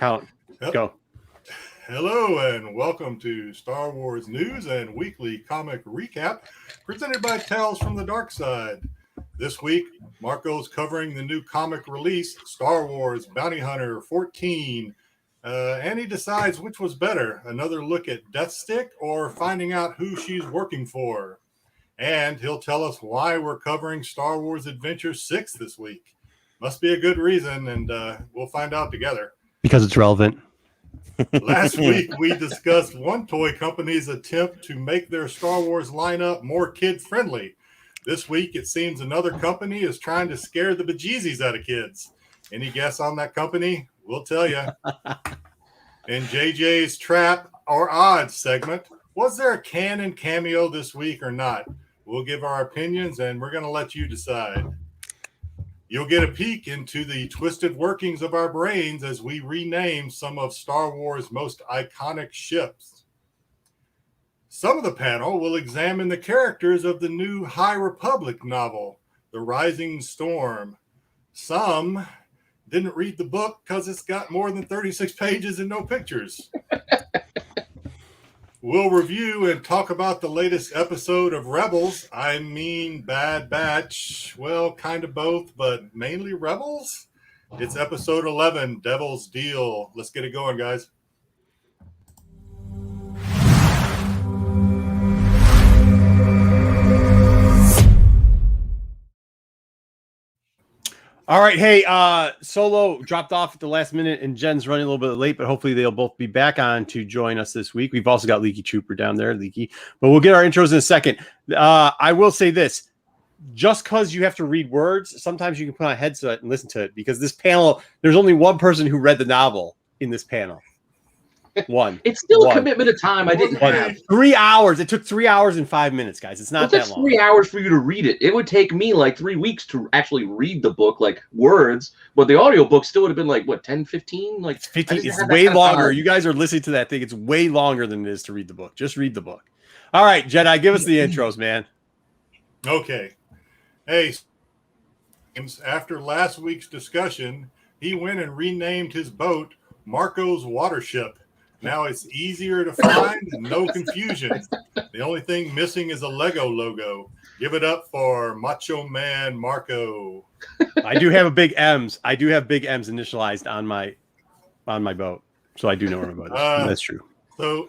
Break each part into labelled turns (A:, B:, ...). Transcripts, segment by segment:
A: Count.
B: Yep.
A: Go.
B: Hello and welcome to Star Wars News and Weekly Comic Recap, presented by Tales from the Darkside. This week, Marco's covering the new comic release, Star Wars Bounty Hunter 14, and he decides which was better, another look at Deathstick or finding out who she's working for. And he'll tell us why we're covering Star Wars Adventure 6 this week. Must be a good reason, and we'll find out together.
A: Because it's relevant.
B: Last week, we discussed one toy company's attempt to make their Star Wars lineup more kid-friendly. This week, it seems another company is trying to scare the bejesus out of kids. Any guess on that company? We'll tell you. In JJ's Trap or Odds segment, was there a canon cameo this week or not? We'll give our opinions, and we're going to let you decide. You'll get a peek into the twisted workings of our brains as we rename some of Star Wars' most iconic ships. Some of the panel will examine the characters of the new High Republic novel, The Rising Storm. Some didn't read the book because it's got more than 36 pages and no pictures. We'll review and talk about the latest episode of Rebels. I mean, Bad Batch. Well, kind of both, but mainly Rebels. It's episode 11, Devil's Deal. Let's get it going, guys.
A: All right. Hey, Solo dropped off at the last minute and Jen's running a little bit late, but hopefully they'll both be back on to join us this week. We've also got Leaky Trooper down there, Leaky, but we'll get our intros in a second. I will say this, just because you have to read words, sometimes you can put on a headset and listen to it, because this panel, there's only one person who read the novel in this panel. One.
C: It's still a commitment of time I didn't have.
A: 3 hours. It took 3 hours and 5 minutes, guys. It's not that long.
C: 3 hours for you to read it. It would take me like 3 weeks to actually read the book, like words. But the audiobook still would have been like, what, 10, 15? Like
A: 15. It's way longer. You guys are listening to that thing. It's way longer than it is to read the book. Just read the book. All right, Jedi, give us the intros, man.
B: Okay. Hey, after last week's discussion, he went and renamed his boat Marco's Watership. Now it's easier to find and no confusion. The only thing missing is a Lego logo. Give it up for Macho Man Marco.
A: I do have a big M's. I do have big M's initialized on my boat, so I do know where my boat is. That's true.
B: So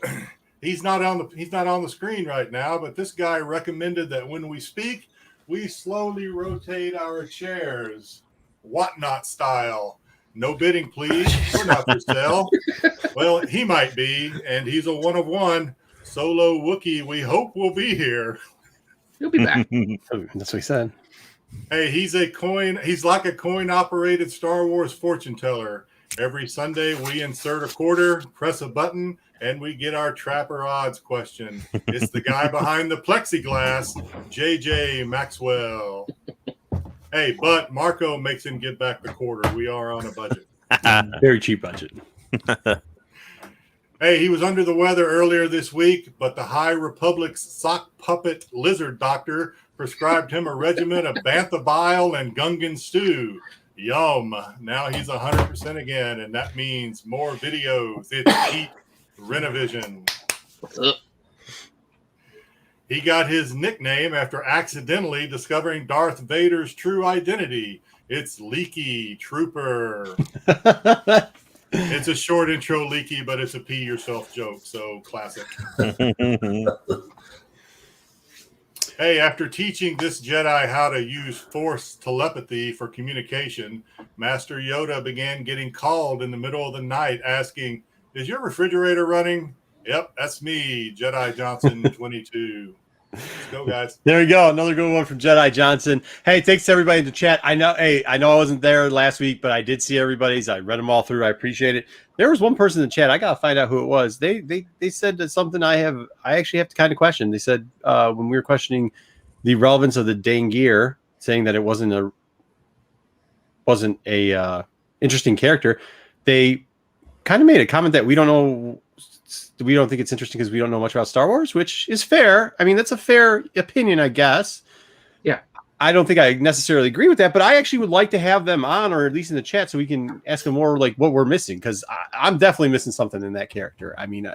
B: he's not on the screen right now, but this guy recommended that when we speak, we slowly rotate our chairs, whatnot style. No bidding, please. We're not for sale. Well, he might be, and he's a one of one. Solo Wookiee, we hope will be here.
C: He'll be back.
A: That's what he said.
B: Hey, he's like a coin-operated Star Wars fortune teller. Every Sunday, we insert a quarter, press a button, and we get our Trapper Odds question. It's the guy behind the plexiglass, JJ Maxwell. Hey, but Marco makes him get back the quarter. We are on a budget.
A: Very cheap budget.
B: Hey, he was under the weather earlier this week, but the High Republic's sock puppet lizard doctor prescribed him a regimen of bantha bile and Gungan stew. Yum. Now he's 100% again, and that means more videos. It's Pete Renovision.
C: What's up?
B: He got his nickname after accidentally discovering Darth Vader's true identity. It's Leaky Trooper. It's a short intro, Leaky, but it's a pee yourself joke, so classic. Hey, after teaching this Jedi how to use Force telepathy for communication, Master Yoda began getting called in the middle of the night asking, "Is your refrigerator running?" "Yep, that's me, Jedi Johnson 22. Let's go, guys.
A: There you go. Another good one from Jedi Johnson. Hey, thanks to everybody in the chat. I know I wasn't there last week, but I did see everybody's. I read them all through. I appreciate it. There was one person in the chat. I gotta find out who it was. They said that something I actually have to kind of question. They said when we were questioning the relevance of the Dangir, saying that it wasn't a interesting character, they kind of made a comment that we don't think it's interesting because we don't know much about Star Wars, which is fair. I mean, that's a fair opinion, I guess.
C: Yeah.
A: I don't think I necessarily agree with that, but I actually would like to have them on, or at least in the chat, so we can ask them more like what we're missing, because I'm definitely missing something in that character. I mean,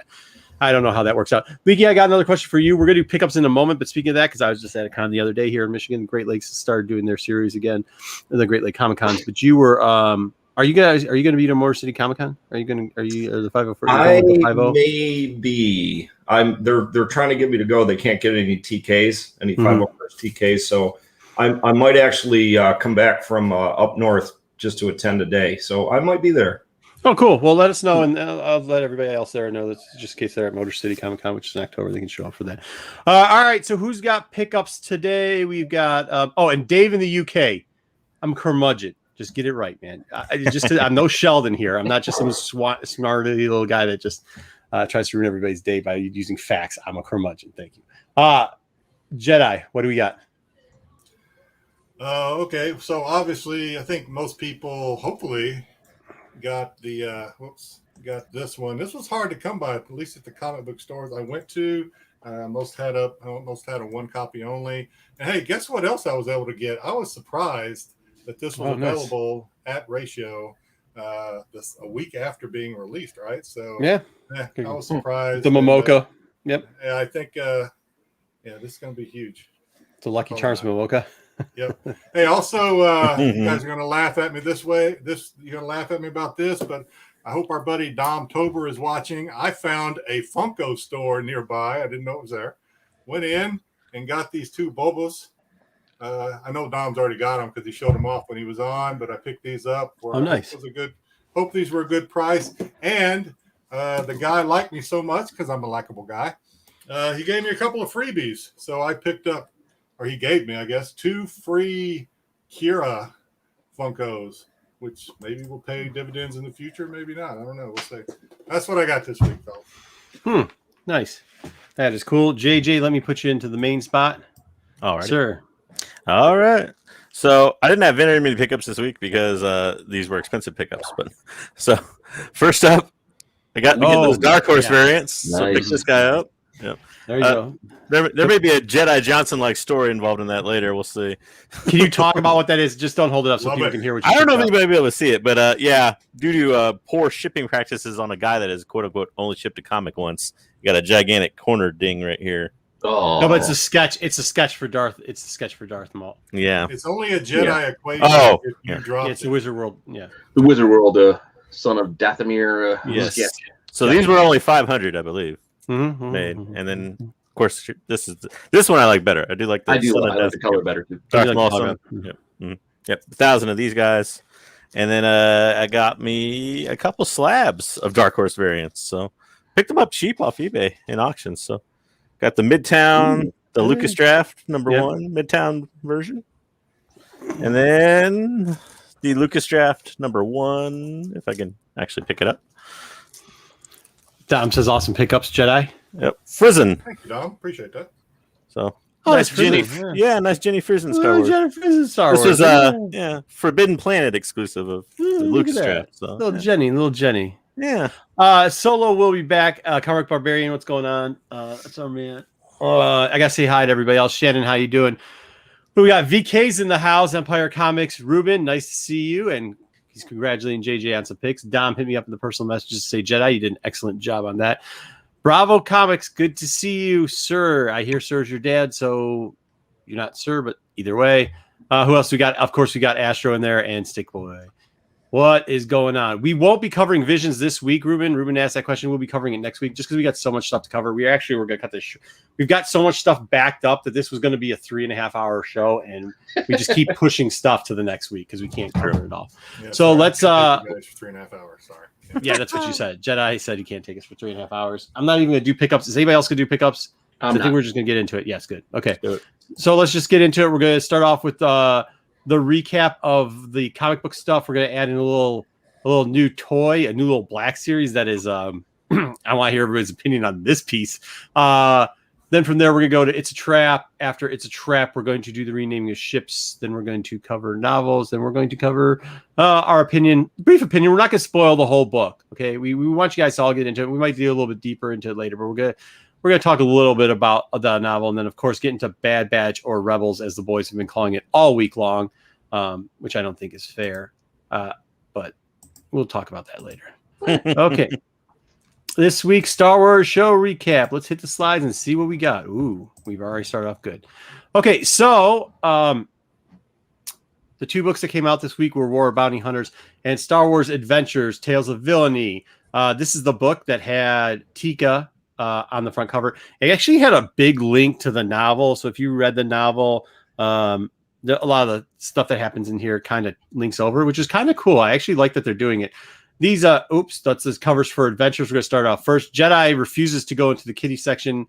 A: I don't know how that works out. Leaky, I got another question for you. We're going to do pickups in a moment, but speaking of that, because I was just at a con the other day here in Michigan, Great Lakes started doing their series again, the Great Lake Comic Cons. But you were, are you going to be to Motor City Comic Con? Are you the 504?
D: I may be. They're trying to get me to go. They can't get any TKs, any 501st TKs. So I might actually come back from up north just to attend a day. So I might be there.
A: Oh, cool. Well, let us know, and I'll let everybody else there know that just in case they're at Motor City Comic Con, which is in October, they can show up for that. All right, so who's got pickups today? We've got, and Dave in the UK. I'm curmudgeon. Just get it right, man. I'm no Sheldon here. I'm not just some snarly little guy that just tries to ruin everybody's day by using facts. I'm a curmudgeon. Thank you. Jedi, what do we got?
B: Okay, so obviously, I think most people hopefully got the got this one. This was hard to come by, at least at the comic book stores I went to. I almost had a one copy only. And hey, guess what else I was able to get? I was surprised that this was available at Ratio this a week after being released, right? So
A: yeah,
B: I was surprised.
A: The Momoka. Yep.
B: Yeah, I think this is gonna be huge.
A: It's a Lucky Charms Momoka.
B: Yep. Hey, also, you guys are going to laugh at me you're going to laugh at me about this, but I hope our buddy Dom Tober is watching. I found a Funko store nearby. I didn't know it was there. Went in and got these two Bobas. I know Dom's already got them because he showed them off when he was on, but I picked these up.
A: Nice.
B: Hope these were a good price. And the guy liked me so much because I'm a likable guy. He gave me a couple of freebies. So I picked up, or he gave me, I guess, 2 free Kira Funkos, which maybe will pay dividends in the future, maybe not. I don't know. We'll see. That's what I got this week, though.
A: Nice. That is cool. JJ, let me put you into the main spot.
E: All right.
A: Sir.
E: All right. So I didn't have very many pickups this week because these were expensive pickups. But so first up, I got those Dark Horse variants.
C: Nice.
E: So pick this guy up. Yep.
A: There you go.
E: There may be a Jedi Johnson like story involved in that later. We'll see.
A: Can you talk about what that is? Just don't hold it up so people can hear what you
E: I don't know if anybody will be able to see it, but due to poor shipping practices on a guy that is quote unquote only shipped a comic once, you got a gigantic corner ding right here.
C: Oh
A: no, but it's a sketch. It's a sketch for Darth. It's a sketch for Darth Maul.
E: Yeah,
B: it's only a Jedi equation.
E: Oh,
B: if you drop
A: it's the Wizard World. Yeah,
C: the Wizard World, son of Dathomir.
E: Yes.
C: Sketch.
E: So these were only 500, I believe,
A: made,
E: and then. Of course, this one I like better. I do like the
C: I like the color better too.
E: Darth Maul. Yep. 1,000 of these guys, and then I got me a couple slabs of Dark Horse variants. So picked them up cheap off eBay in auctions. So got the Midtown, the Lucas Draft #1 Midtown version, and then the Lucas Draft #1. If I can actually pick it up.
A: Dom says awesome pickups, Jedi.
E: Yep, Frizen.
B: Thank you, Dom. Appreciate that.
E: So
A: nice
E: Jenny.
A: Frizen,
E: Nice Jenny Frizen Star Wars.
A: Jenny Frizen Star Wars.
E: This was Forbidden Planet exclusive of the Lucas Draft. So,
A: little Jenny.
E: Yeah.
A: Solo will be back. Comic Barbarian, what's going on? That's our man. I gotta say hi to everybody else. Shannon, how you doing? We got VK's in the house. Empire Comics. Ruben, nice to see you. And he's congratulating JJ on some picks. Dom hit me up in the personal messages to say, Jedi, you did an excellent job on that. Bravo Comics, good to see you, sir. I hear sir's your dad, so you're not sir, but either way. Who else we got? Of course, we got Astro in there and Stick Boy. What is going on? We won't be covering Visions this week, Ruben. Ruben asked that question. We'll be covering it next week just because we got so much stuff to cover. We're going to cut this. We've got so much stuff backed up that this was going to be a 3.5-hour show, and we just keep pushing stuff to the next week because we can't cover it all.
B: Yeah,
A: so let's.
B: For 3.5 hours. Sorry.
A: Yeah, that's what you said. Jedi said you can't take us for 3.5 hours. I'm not even going to do pickups. Is anybody else going to do pickups? I think we're just going to get into it. Yes, good. Okay. So let's just get into it. We're going to start off with the recap of the comic book stuff. We're going to add in a little new toy, a new little black series that is I want to hear everybody's opinion on this piece. Then from there, we're going to go to It's a Trap. After It's a Trap, we're going to do the renaming of ships. Then we're going to cover novels. Then we're going to cover our brief opinion. We're not going to spoil the whole book. Okay. We want you guys to all get into it. We might do a little bit deeper into it later, but we're going to we're going to talk a little bit about the novel, and then, of course, get into Bad Batch or Rebels, as the boys have been calling it all week long, which I don't think is fair. But we'll talk about that later. Okay. This week's Star Wars show recap. Let's hit the slides and see what we got. Ooh, we've already started off good. Okay, so the two books that came out this week were War of Bounty Hunters and Star Wars Adventures, Tales of Villainy. This is the book that had Tika on the front cover. It actually had a big link to the novel. So if you read the novel, a lot of the stuff that happens in here kind of links over, which is kind of cool. I actually like that they're doing it. These, that's the covers for Adventures. We're going to start off first. Jedi refuses to go into the kiddie section.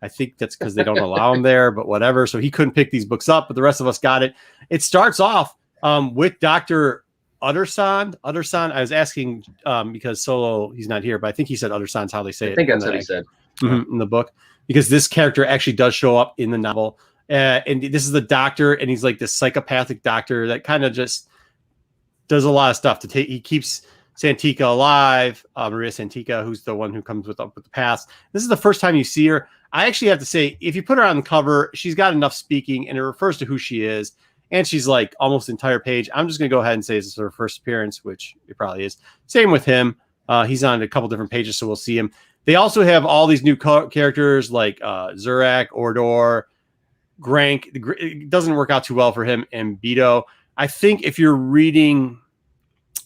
A: I think that's because they don't allow him there, but whatever. So he couldn't pick these books up, but the rest of us got it. It starts off with Dr. Utterson. I was asking because Solo, he's not here, but I think he said Utterson's how they say it.
C: I think that's what he said.
A: In the book, because this character actually does show up in the novel. And this is the doctor, and he's like this psychopathic doctor that kind of just does a lot of stuff to take. He keeps Santika alive, Maria Santika, who's the one who comes with the past. This is the first time you see her. I actually have to say, if you put her on the cover, she's got enough speaking, and it refers to who she is, and she's like almost the entire page. I'm just going to go ahead and say this is her first appearance, which it probably is. Same with him. He's on a couple different pages, so we'll see him. They also have all these new characters like Zurak, Ordor, Grank. It doesn't work out too well for him, and Beto. I think if you're reading...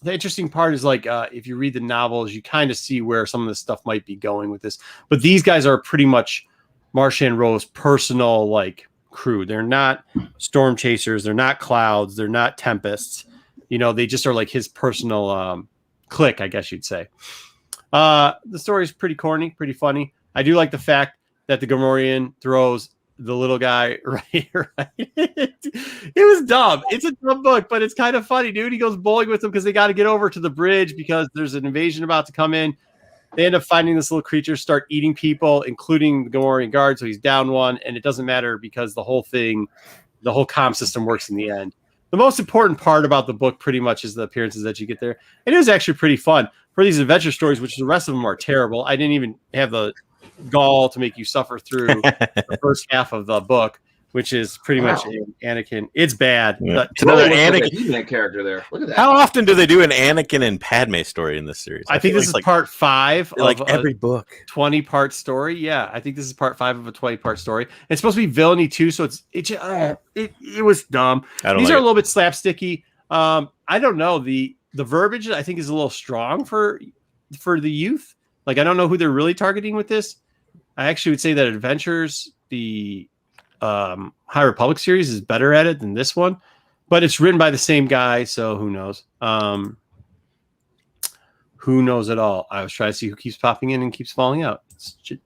A: The interesting part is like if you read the novels, you kind of see where some of the stuff might be going with this. But these guys are pretty much Marchand Rowe's personal like crew. They're not storm chasers. They're not clouds. They're not tempests. You know, they just are like his personal clique, I guess you'd say. The story is pretty corny, pretty funny. I do like the fact that the Gamorrean throws the little guy right. It was dumb. It's a dumb book, but it's kind of funny, dude. He goes bowling with them because they got to get over to the bridge because there's an invasion about to come in. They end up finding this little creature start eating people, including the Gamorrean guard. So he's down one, and it doesn't matter because the whole comm system works in the end. The most important part about the book pretty much is the appearances that you get there. It is actually pretty fun for these adventure stories, which the rest of them are terrible. I didn't even have the gall to make you suffer through the first half of the book, which is pretty much Anakin. It's bad.
E: Yeah. It's another
C: Anakin character there. Look at that.
E: How often do they do an Anakin and Padme story in this series?
A: I think this is like part 5
E: like
A: of
E: every book.
A: 20-part story. Yeah, I think this is part 5 of a 20-part story. It's supposed to be villainy too, so it was dumb. These are a little bit slapsticky. I don't know. The verbiage I think is a little strong for the youth. Like I don't know who they're really targeting with this. I actually would say that Adventures, the High Republic series, is better at it than this one, but it's written by the same guy, so who knows? Who knows at all? I was trying to see who keeps popping in and keeps falling out.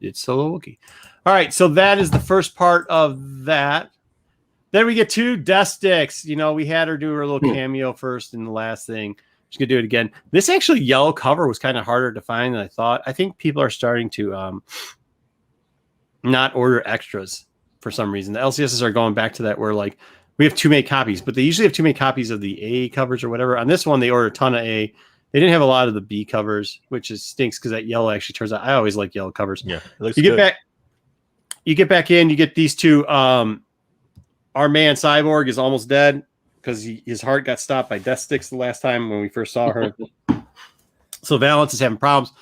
A: It's Solo Wookiee. All right, so that is the first part of that. Then we get to Death Sticks. You know, we had her do her little cameo first in the last thing. She's going to do it again. This actually yellow cover was kind of harder to find than I thought. I think people are starting to not order extras for some reason. The LCSs are going back to that where like we have too many copies, but they usually have too many copies of the A covers or whatever. On this one, they ordered a ton of A. They didn't have a lot of the B covers, which is stinks because that yellow actually turns out. I always like yellow covers.
E: Yeah,
A: you get back in. You get these two. Our man Cyborg is almost dead because his heart got stopped by Death Sticks the last time when we first saw her. So Valance is having problems,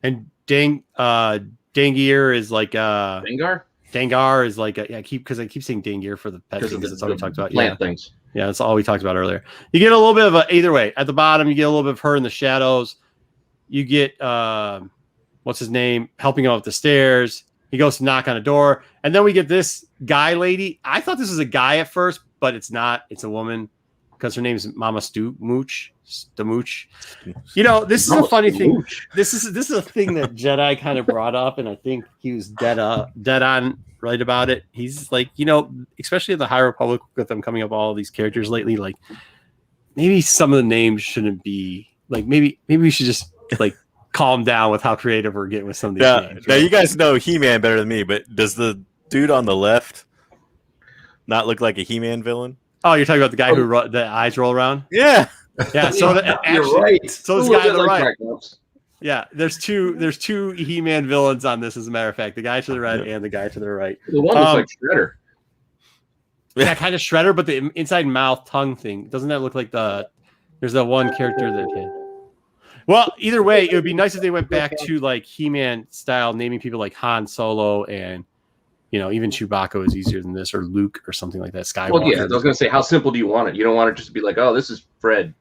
A: and Dangier is like Dangar is like I keep saying Dangier for the pet things. That's all we talked about.
C: Plant things.
A: Yeah, that's all we talked about earlier. You get a little bit of either way. At the bottom, you get a little bit of her in the shadows. You get what's his name helping him up the stairs. He goes to knock on a door, and then we get this guy lady. I thought this was a guy at first, but it's not. It's a woman because her name is Mama Stamooch. You know, this is a funny thing. This is a thing that Jedi kind of brought up, and I think he was dead on right about it. He's like, you know, especially in the High Republic with them coming up all these characters lately, like maybe some of the names shouldn't be like maybe we should just like calm down with how creative we're getting with some of these names.
E: Now you guys know He-Man better than me, but does the dude on the left not look like a He-Man villain?
A: Oh, you're talking about the guy who the eyes roll around?
E: Yeah.
A: Yeah, so
C: you're right.
A: So this guy on the right. Yeah, there's two He-Man villains on this, as a matter of fact. The guy to the right and the guy to the right.
C: The one looks like Shredder.
A: Yeah, kind of Shredder, but the inside mouth tongue thing, doesn't that look like there's that one character that can. Well, either way, it would be nice if they went back to like He-Man style, naming people like Han Solo and even Chewbacca is easier than this, or Luke or something like that. Skywalker.
C: Well, yeah, I was gonna say, how simple do you want it? You don't want it just to be like, oh, this is Fred,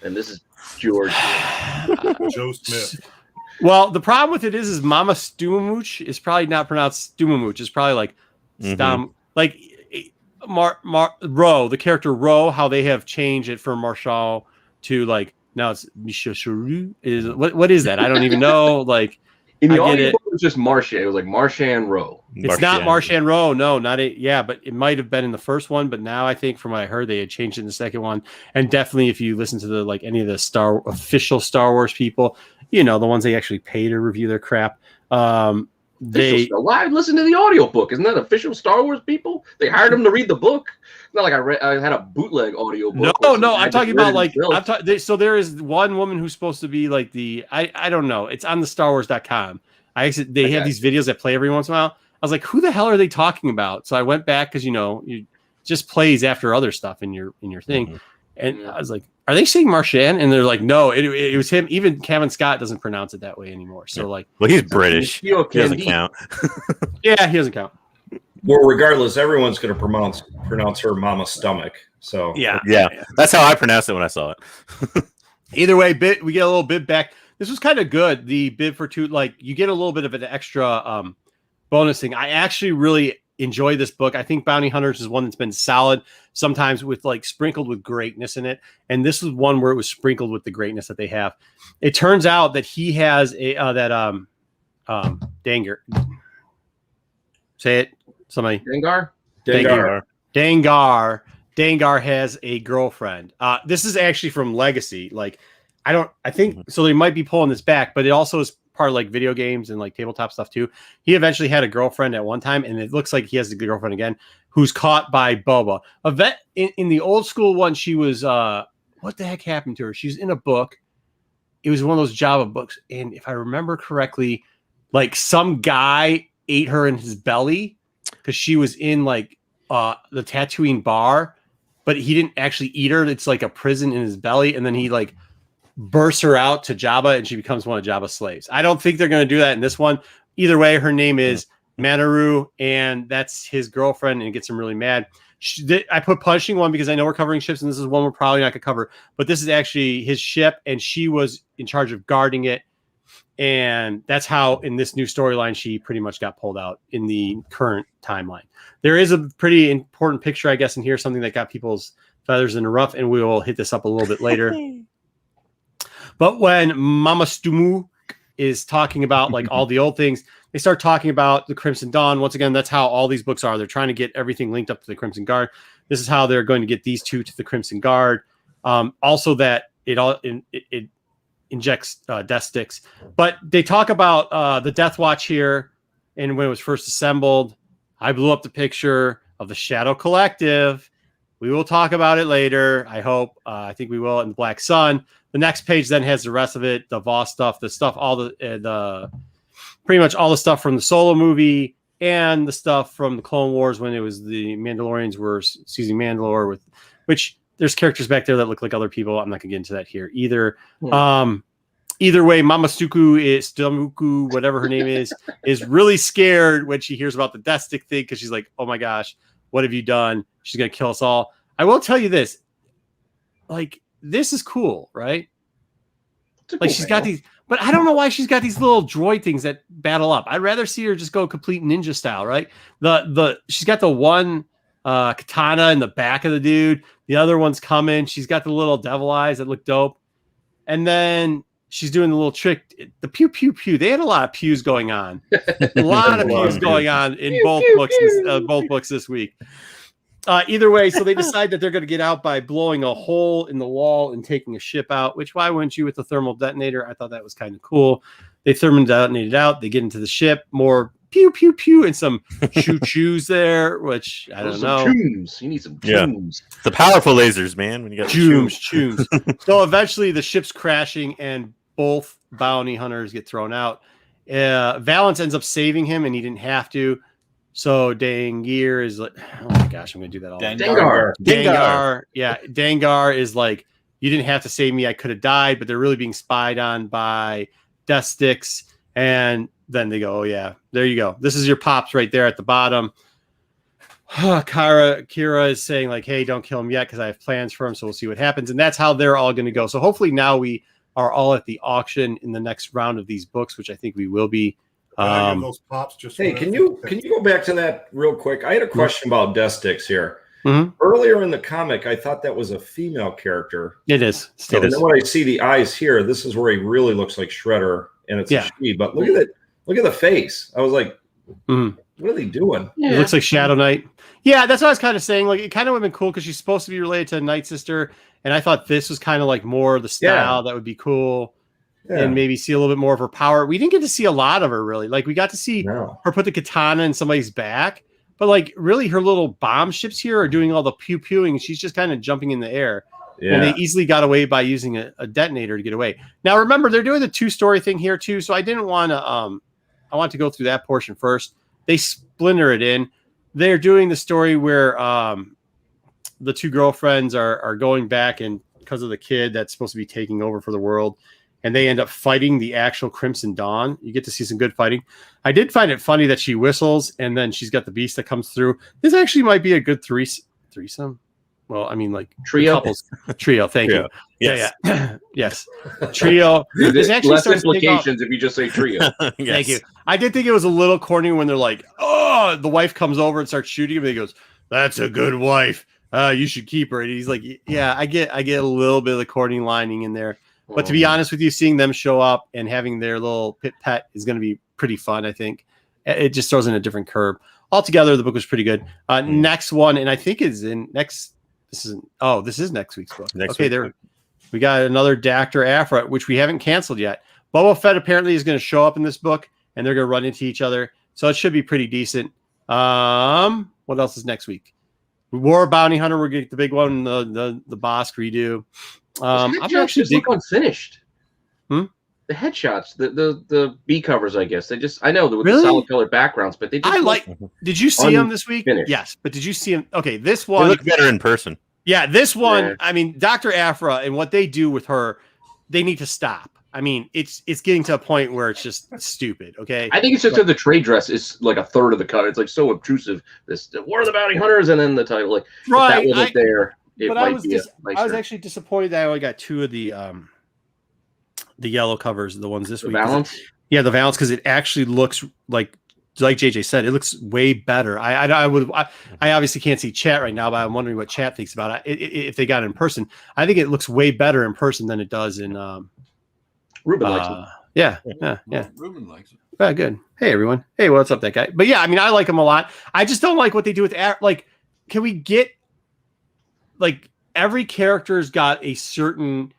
C: and this is George.
B: Joe Smith.
A: Well, the problem with it is Mama Stumamooch is probably not pronounced Stumamooch. It's probably like Stam, like Ro, the character Ro, how they have changed it from Marshall to like now it's Michel is what is that? I don't even know. Like
C: in the audio book, it was just Marchand. It was like Marchand Ro.
A: It's not Marchand Ro. No, not it. Yeah, but it might have been in the first one. But now I think from what I heard, they had changed it in the second one. And definitely, if you listen to the any of the official Star Wars people, the ones they actually pay to review their crap.
C: Why listen to the audiobook? Isn't that official Star Wars people? They hired them to read the book. It's not like I had a bootleg audiobook.
A: No, I'm talking about so there is one woman who's supposed to be like I don't know. It's on the StarWars.com. They have these videos that play every once in a while. I was like, who the hell are they talking about? So I went back because you just plays after other stuff in your thing, and I was like, are they saying Marchand? And they're like, no, it was him. Even Kevin Scott doesn't pronounce it that way anymore. So well,
E: he's British. He doesn't count.
A: Yeah, he doesn't count.
D: Well, regardless, everyone's going to pronounce her mama's stomach. So
E: yeah, that's how I pronounced it when I saw it.
A: Either way, we get a little bit back. This was kind of good. The bid for two, you get a little bit of an extra bonus thing. I actually really enjoy this book. I think Bounty Hunters is one that's been solid, sometimes with sprinkled with greatness in it. And this is one where it was sprinkled with the greatness that they have. It turns out that he has Dangar. Say it, somebody. Dangar has a girlfriend. This is actually from Legacy. I think so. They might be pulling this back, but it also is part of video games and tabletop stuff too. He eventually had a girlfriend at one time, and it looks like he has a girlfriend again, who's caught by Boba. In the old school one, she was what the heck happened to her? She's in a book. It was one of those Java books, and if I remember correctly, some guy ate her in his belly because she was in the Tatooine bar, but he didn't actually eat her. It's like a prison in his belly, and then he bursts her out to Jabba, and she becomes one of Jabba's slaves. I don't think they're going to do that in this one. Either way, her name is Manaru, and that's his girlfriend, and it gets him really mad. I put Punishing One because I know we're covering ships, and this is one we're probably not going to cover, but this is actually his ship, and she was in charge of guarding it, and that's how, in this new storyline, she pretty much got pulled out in the current timeline. There is a pretty important picture, I guess, in here, something that got people's feathers in the rough, and we will hit this up a little bit later. But when Mama Stumu is talking about all the old things, they start talking about the Crimson Dawn. Once again, that's how all these books are. They're trying to get everything linked up to the Crimson Guard. This is how they're going to get these two to the Crimson Guard. Also, that it injects death sticks. But they talk about the Death Watch here, and when it was first assembled, I blew up the picture of the Shadow Collective. We will talk about it later, I hope. I think we will in the Black Sun. The next page then has the rest of it, the Voss stuff, all the pretty much all the stuff from the Solo movie and the stuff from the Clone Wars when it was the Mandalorians were seizing Mandalore which there's characters back there that look like other people. I'm not gonna get into that here either. Either way, Mama Stumu, whatever her name is really scared when she hears about the death stick thing because she's like, oh my gosh, what have you done? She's gonna kill us all. I will tell you this, this is cool, right? Cool she's got these, but I don't know why she's got these little droid things that battle up. I'd rather see her just go complete ninja style, right? She's got the one katana in the back of the dude. The other one's coming. She's got the little devil eyes that look dope. And then she's doing the little trick, the pew pew pew. They had a lot of pews going on. A lot of pews going on in both books this week. Either way, so they decide that they're going to get out by blowing a hole in the wall and taking a ship out, which why wouldn't you with the thermal detonator? I thought that was kind of cool. They thermal detonated out. They get into the ship, more pew, pew, pew, and some choo-choos there, which I don't know.
C: Chooms. You need some chooms.
E: Yeah. The powerful lasers, man. When you got
A: chooms. So eventually the ship's crashing and both bounty hunters get thrown out. Valance ends up saving him, and he didn't have to. So Dangir is like, oh my gosh, I'm gonna do that all.
C: Dengar.
A: Yeah, Dengar is like, you didn't have to save me. I could have died, but they're really being spied on by Death Sticks. And then they go, oh yeah, there you go. This is your pops right there at the bottom. Kira is saying like, hey, don't kill him yet because I have plans for him. So we'll see what happens. And that's how they're all going to go. So hopefully now we are all at the auction in the next round of these books, which I think we will be.
B: Those pops just
D: hey, can you go back to that real quick? I had a question about Death Sticks here. Earlier in the comic, I thought that was a female character.
A: It is. Still
D: and then when I see the eyes here, this is where he really looks like Shredder, and it's a she. But look at it. Look at the face. I was like, what are they doing?
A: Yeah. It looks like Shadow Knight. Yeah, that's what I was kind of saying. Like, it kind of would have been cool because she's supposed to be related to Night Sister, and I thought this was kind of like more the style that would be cool. Yeah. And maybe see a little bit more of her power. We didn't get to see a lot of her, really. Like, we got to see her put the katana in somebody's back, but like, really, her little bomb ships here are doing all the pew-pewing. She's just kind of jumping in the air. Yeah. And they easily got away by using a detonator to get away. Now, remember, they're doing the 2-story thing here, too, so I didn't want to, I want to go through that portion first. They splinter it in. They're doing the story where the two girlfriends are going back, and because of the kid that's supposed to be taking over for the world, and they end up fighting the actual Crimson Dawn. You get to see some good fighting. I did find it funny that she whistles, and then she's got the beast that comes through. This actually might be a good threesome. Well, I mean, like
C: trio.
A: Trio. Thank you.
E: Yes.
A: Yeah. Yes. Trio.
C: There's less implications if you just say trio.
E: Yes.
A: Thank you. I did think it was a little corny when they're like, "Oh," the wife comes over and starts shooting him, and he goes, "That's a good wife. You should keep her." And he's like, "Yeah, I get a little bit of the corny lining in there." But to be honest with you, seeing them show up and having their little pet is going to be pretty fun, I think. It just throws in a different curve. Altogether, the book was pretty good. Next one, and I think is in next. This is next week's book. There we got another Dr. Aphra, which we haven't canceled yet. Boba Fett apparently is going to show up in this book, and they're going to run into each other. So it should be pretty decent. What else is next week? War Bounty Hunter, we're going to get the big one, the boss redo. I'm actually
C: look unfinished. The headshots, the B covers, I guess I know with the solid colored backgrounds, but they just
A: Did you see them this week? Yes, but did you see them? Okay, this one
E: they look better in person.
A: Yeah, this one. Yeah. I mean, Dr. Aphra and what they do with her, they need to stop. I mean, it's getting to a point where it's just stupid. Okay,
C: I think it's just that the trade dress is like a third of the cut. It's like so obtrusive. This War of the Bounty Hunters, and then the title. Like, if that wasn't there.
A: But I was actually disappointed that I only got 2 of the yellow covers, the ones this week.
C: Valance?
A: Yeah, the Valance, because it actually looks like JJ said, it looks way better. I obviously can't see chat right now, but I'm wondering what chat thinks about it if they got it in person. I think it looks way better in person than it does in.
C: Ruben likes it.
A: Yeah.
F: Ruben likes it.
A: Good. Hey everyone. Hey, what's up, that guy? But yeah, I mean, I like him a lot. I just don't like what they do with can we get every character's got a certain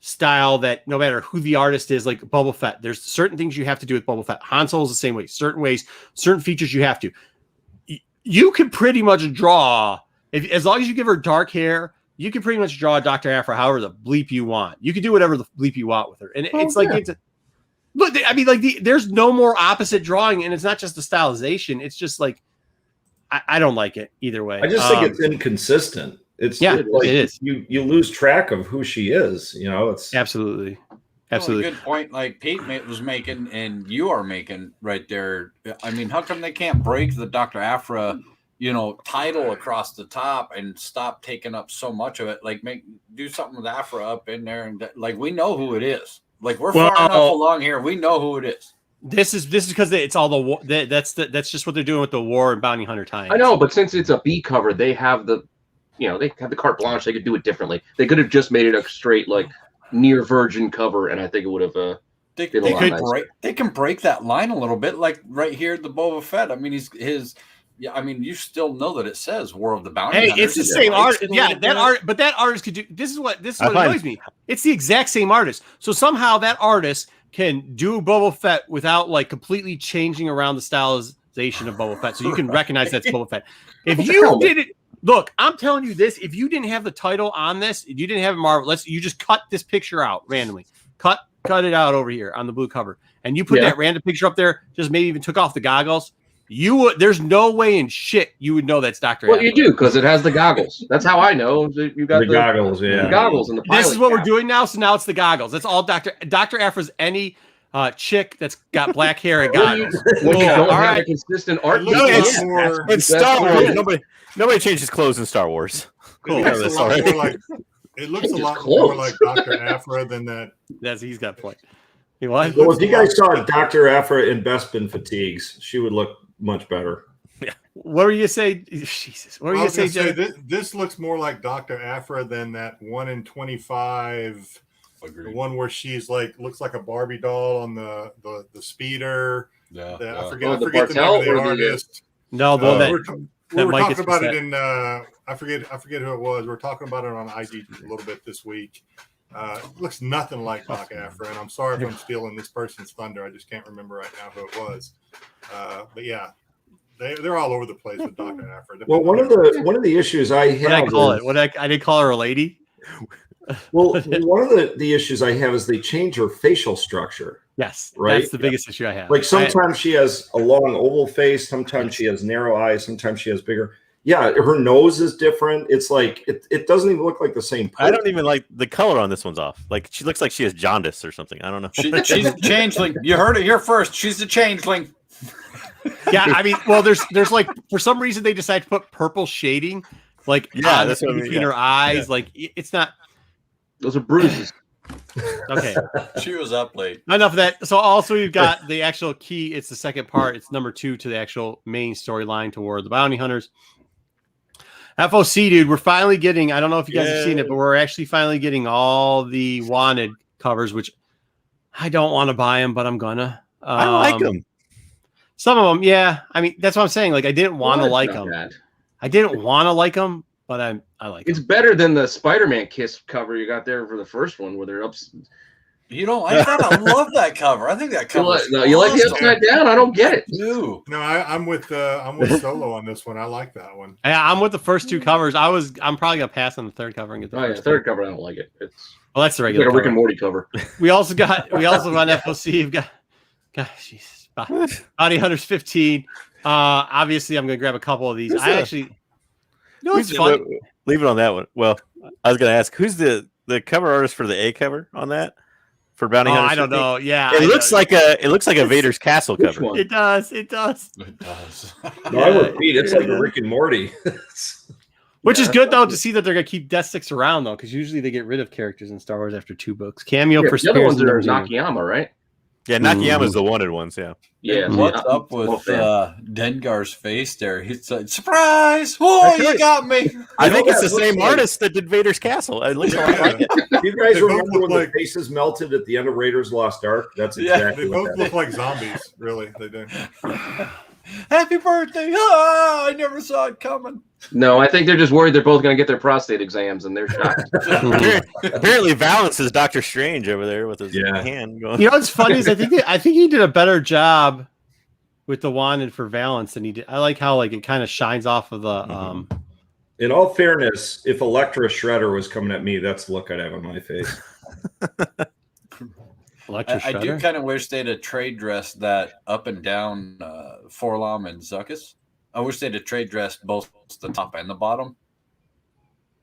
A: style that no matter who the artist is, like Boba Fett, there's certain things you have to do with Boba Fett. Han Solo's the same way, certain features you have to. You can pretty much draw, as long as you give her dark hair, you can pretty much draw Dr. Aphra however the bleep you want. You can do whatever the bleep you want with her. And there's no more opposite drawing, and it's not just the stylization. It's just like, I don't like it either way.
D: I just think it's inconsistent. It is. You lose track of who she is. It's
A: absolutely.
F: A good point. Like Pete was making, and you are making right there. I mean, how come they can't break the Dr. Aphra, title across the top and stop taking up so much of it? Like, do something with Aphra up in there, and we know who it is. Like, we're far enough along here. We know who it is.
A: This is because it's all the war. That's just what they're doing with the War and Bounty Hunter time.
C: I know, but since it's a B cover, they have they have the carte blanche. They could do it differently. They could have just made it a straight near virgin cover, and I think it would have. They
F: can break that line a little bit, like right here, the Boba Fett. I mean, you still know that it says War of the Bounty Hunters.
A: It's the same art. Yeah, but that artist could do. This is what annoys me. It's the exact same artist. So somehow that artist can do Boba Fett without completely changing around the stylization of Boba Fett, so you can recognize that's Boba Fett. If you did it. Look, I'm telling you this. If you didn't have the title on this, if you didn't have Marvel, you just cut this picture out randomly. Cut cut it out over here on the blue cover, and you put that random picture up there, just maybe even took off the goggles, you would. There's no way in shit you would know that's Dr.
C: Well,
A: Aphra.
C: you do because it has the goggles. That's how I know. You got the
D: goggles,
C: the goggles and the pilot
A: This is what
C: cap.
A: we're doing now. So now it's the goggles. That's all Dr. Aphra's any chick that's got black hair and goggles.
C: When you don't
A: All
C: have
A: right.
C: a consistent art,
B: It looks more-
E: It's Star Wars. Nobody changes clothes in Star Wars.
B: It looks a lot more like it looks a
C: Just
B: lot
C: clothes.
B: more like Dr. Aphra than that.
A: He's got a point. You what?
D: Well, if you guys saw Dr. Aphra in Bespin fatigues, she would look much better.
A: What were you gonna say? Jesus. What were you
B: I
A: gonna
B: was
A: say,
B: gonna
A: Jen?
B: this looks more like Dr. Aphra than that 1 in 25. The one where she's like looks like a Barbie doll on the speeder.
F: Yeah.
B: I
C: the
B: forget the name
C: Bartell
B: of the
C: or the-
B: artist.
A: No, the one
B: we were
A: Mike
B: talking
A: gets
B: about it
A: upset.
B: in I forget who it was. We were talking about it on IG a little bit this week. It looks nothing like Doc Aphra, and I'm sorry if I'm stealing this person's thunder. I just can't remember right now who it was. But yeah, they're all over the place with Dr. Aphra.
D: Well, one of the issues I
A: What did I
D: have
A: call
D: is,
A: it? I didn't call her a lady.
D: well, one of the issues I have is they change her facial structure.
A: Yes,
D: Right?
A: that's the biggest issue I have.
D: Like sometimes she has a long oval face, sometimes she has narrow eyes, sometimes she has bigger. Yeah, her nose is different. It's like it doesn't even look like the same person.
E: I don't even like the color on this one's off. Like she looks like she has jaundice or something. I don't know.
F: She's a changeling. You heard it here first. She's a changeling.
A: Yeah, I mean, well, there's like for some reason they decide to put purple shading, like
E: that's what I mean,
A: between her eyes. Like it's not
C: Those are bruises.
A: okay.
F: She was up late.
A: Enough of that. So also you've got the actual key. It's the second part. It's number 2 to the actual main storyline toward the bounty hunters. FOC, dude, we're finally getting. I don't know if you guys have seen it, but we're actually finally getting all the wanted covers, which I don't want to buy them, but I'm gonna.
E: I like them.
A: Some of them, yeah. I mean, that's what I'm saying. Like, I didn't want to
C: Well,
A: like
C: it's not
A: them.
C: bad.
A: I didn't want to like them, but I like
C: It's
A: them.
C: better than the Spider-Man Kiss cover you got there for the first one, where they're up.
F: You don't like that? I love that cover. I think that
C: You
F: cover.
C: like, no, you like the upside down? I don't get it.
F: Ew.
B: No, I'm with Solo on this one. I like that one.
A: Yeah, I'm with the first 2 covers. I'm probably gonna pass on the third cover and get the
C: Oh yeah,
A: first
C: third cover I don't like it. It's
A: Well, that's the
C: like
A: regular
C: a Rick
A: cover.
C: and Morty cover.
A: We also on FOC. We've got, gosh, Jesus, Bounty Hunters 15. Obviously, I'm gonna grab a couple of these.
E: Who's
A: I
E: the-
A: actually, it's fun.
E: Leave it on that one. Well, I was gonna ask who's the cover artist for the A cover on that for Bounty Hunters.
A: I don't
E: 15?
A: know. Yeah,
E: It looks like a Vader's castle
C: Which
E: cover.
C: one?
A: it does. It does.
F: It does.
D: No, I would beat. It's like Rick and Morty.
A: Which is good though to see that they're gonna keep Death Sticks around though, because usually they get rid of characters in Star Wars after 2 books. Cameo
C: Yeah,
A: for
C: the other ones
A: Spears
C: are
A: and Zero.
C: Nakayama, right?
E: Yeah, Nakayama's the wanted ones. Yeah.
C: Yeah.
F: What's
C: I'm
F: up
C: a
F: with
C: fan.
F: Dengar's face there? He's like, surprise! Oh, you got me.
E: I think it's the
D: that looks
E: same
D: like-
E: artist that did Vader's castle. It looks a lot like it.
D: You guys
B: They both
D: remember
B: look
D: when
B: like-
D: the faces melted at the end of Raiders Lost Ark? That's
F: Yeah,
D: exactly
B: They
D: what
B: both
D: that
B: look like zombies. Really, they do.
F: Happy birthday! Ah, I never saw it coming.
C: No, I think they're just worried they're both going to get their prostate exams and they're shocked.
E: Apparently, Valance is Doctor Strange over there with his
D: Yeah.
E: hand going.
A: You know what's funny is I think he did a better job with the wanted for Valance than he did. I like how like it kind of shines off of the
D: In all fairness, if Elektra Shredder was coming at me, that's the look I'd have on my face.
A: Electra
F: I do
A: Shredder.
F: kind of wish they'd have trade dressed that up and down Forlom and Zuckus. I wish they'd have trade dressed both the top and the bottom,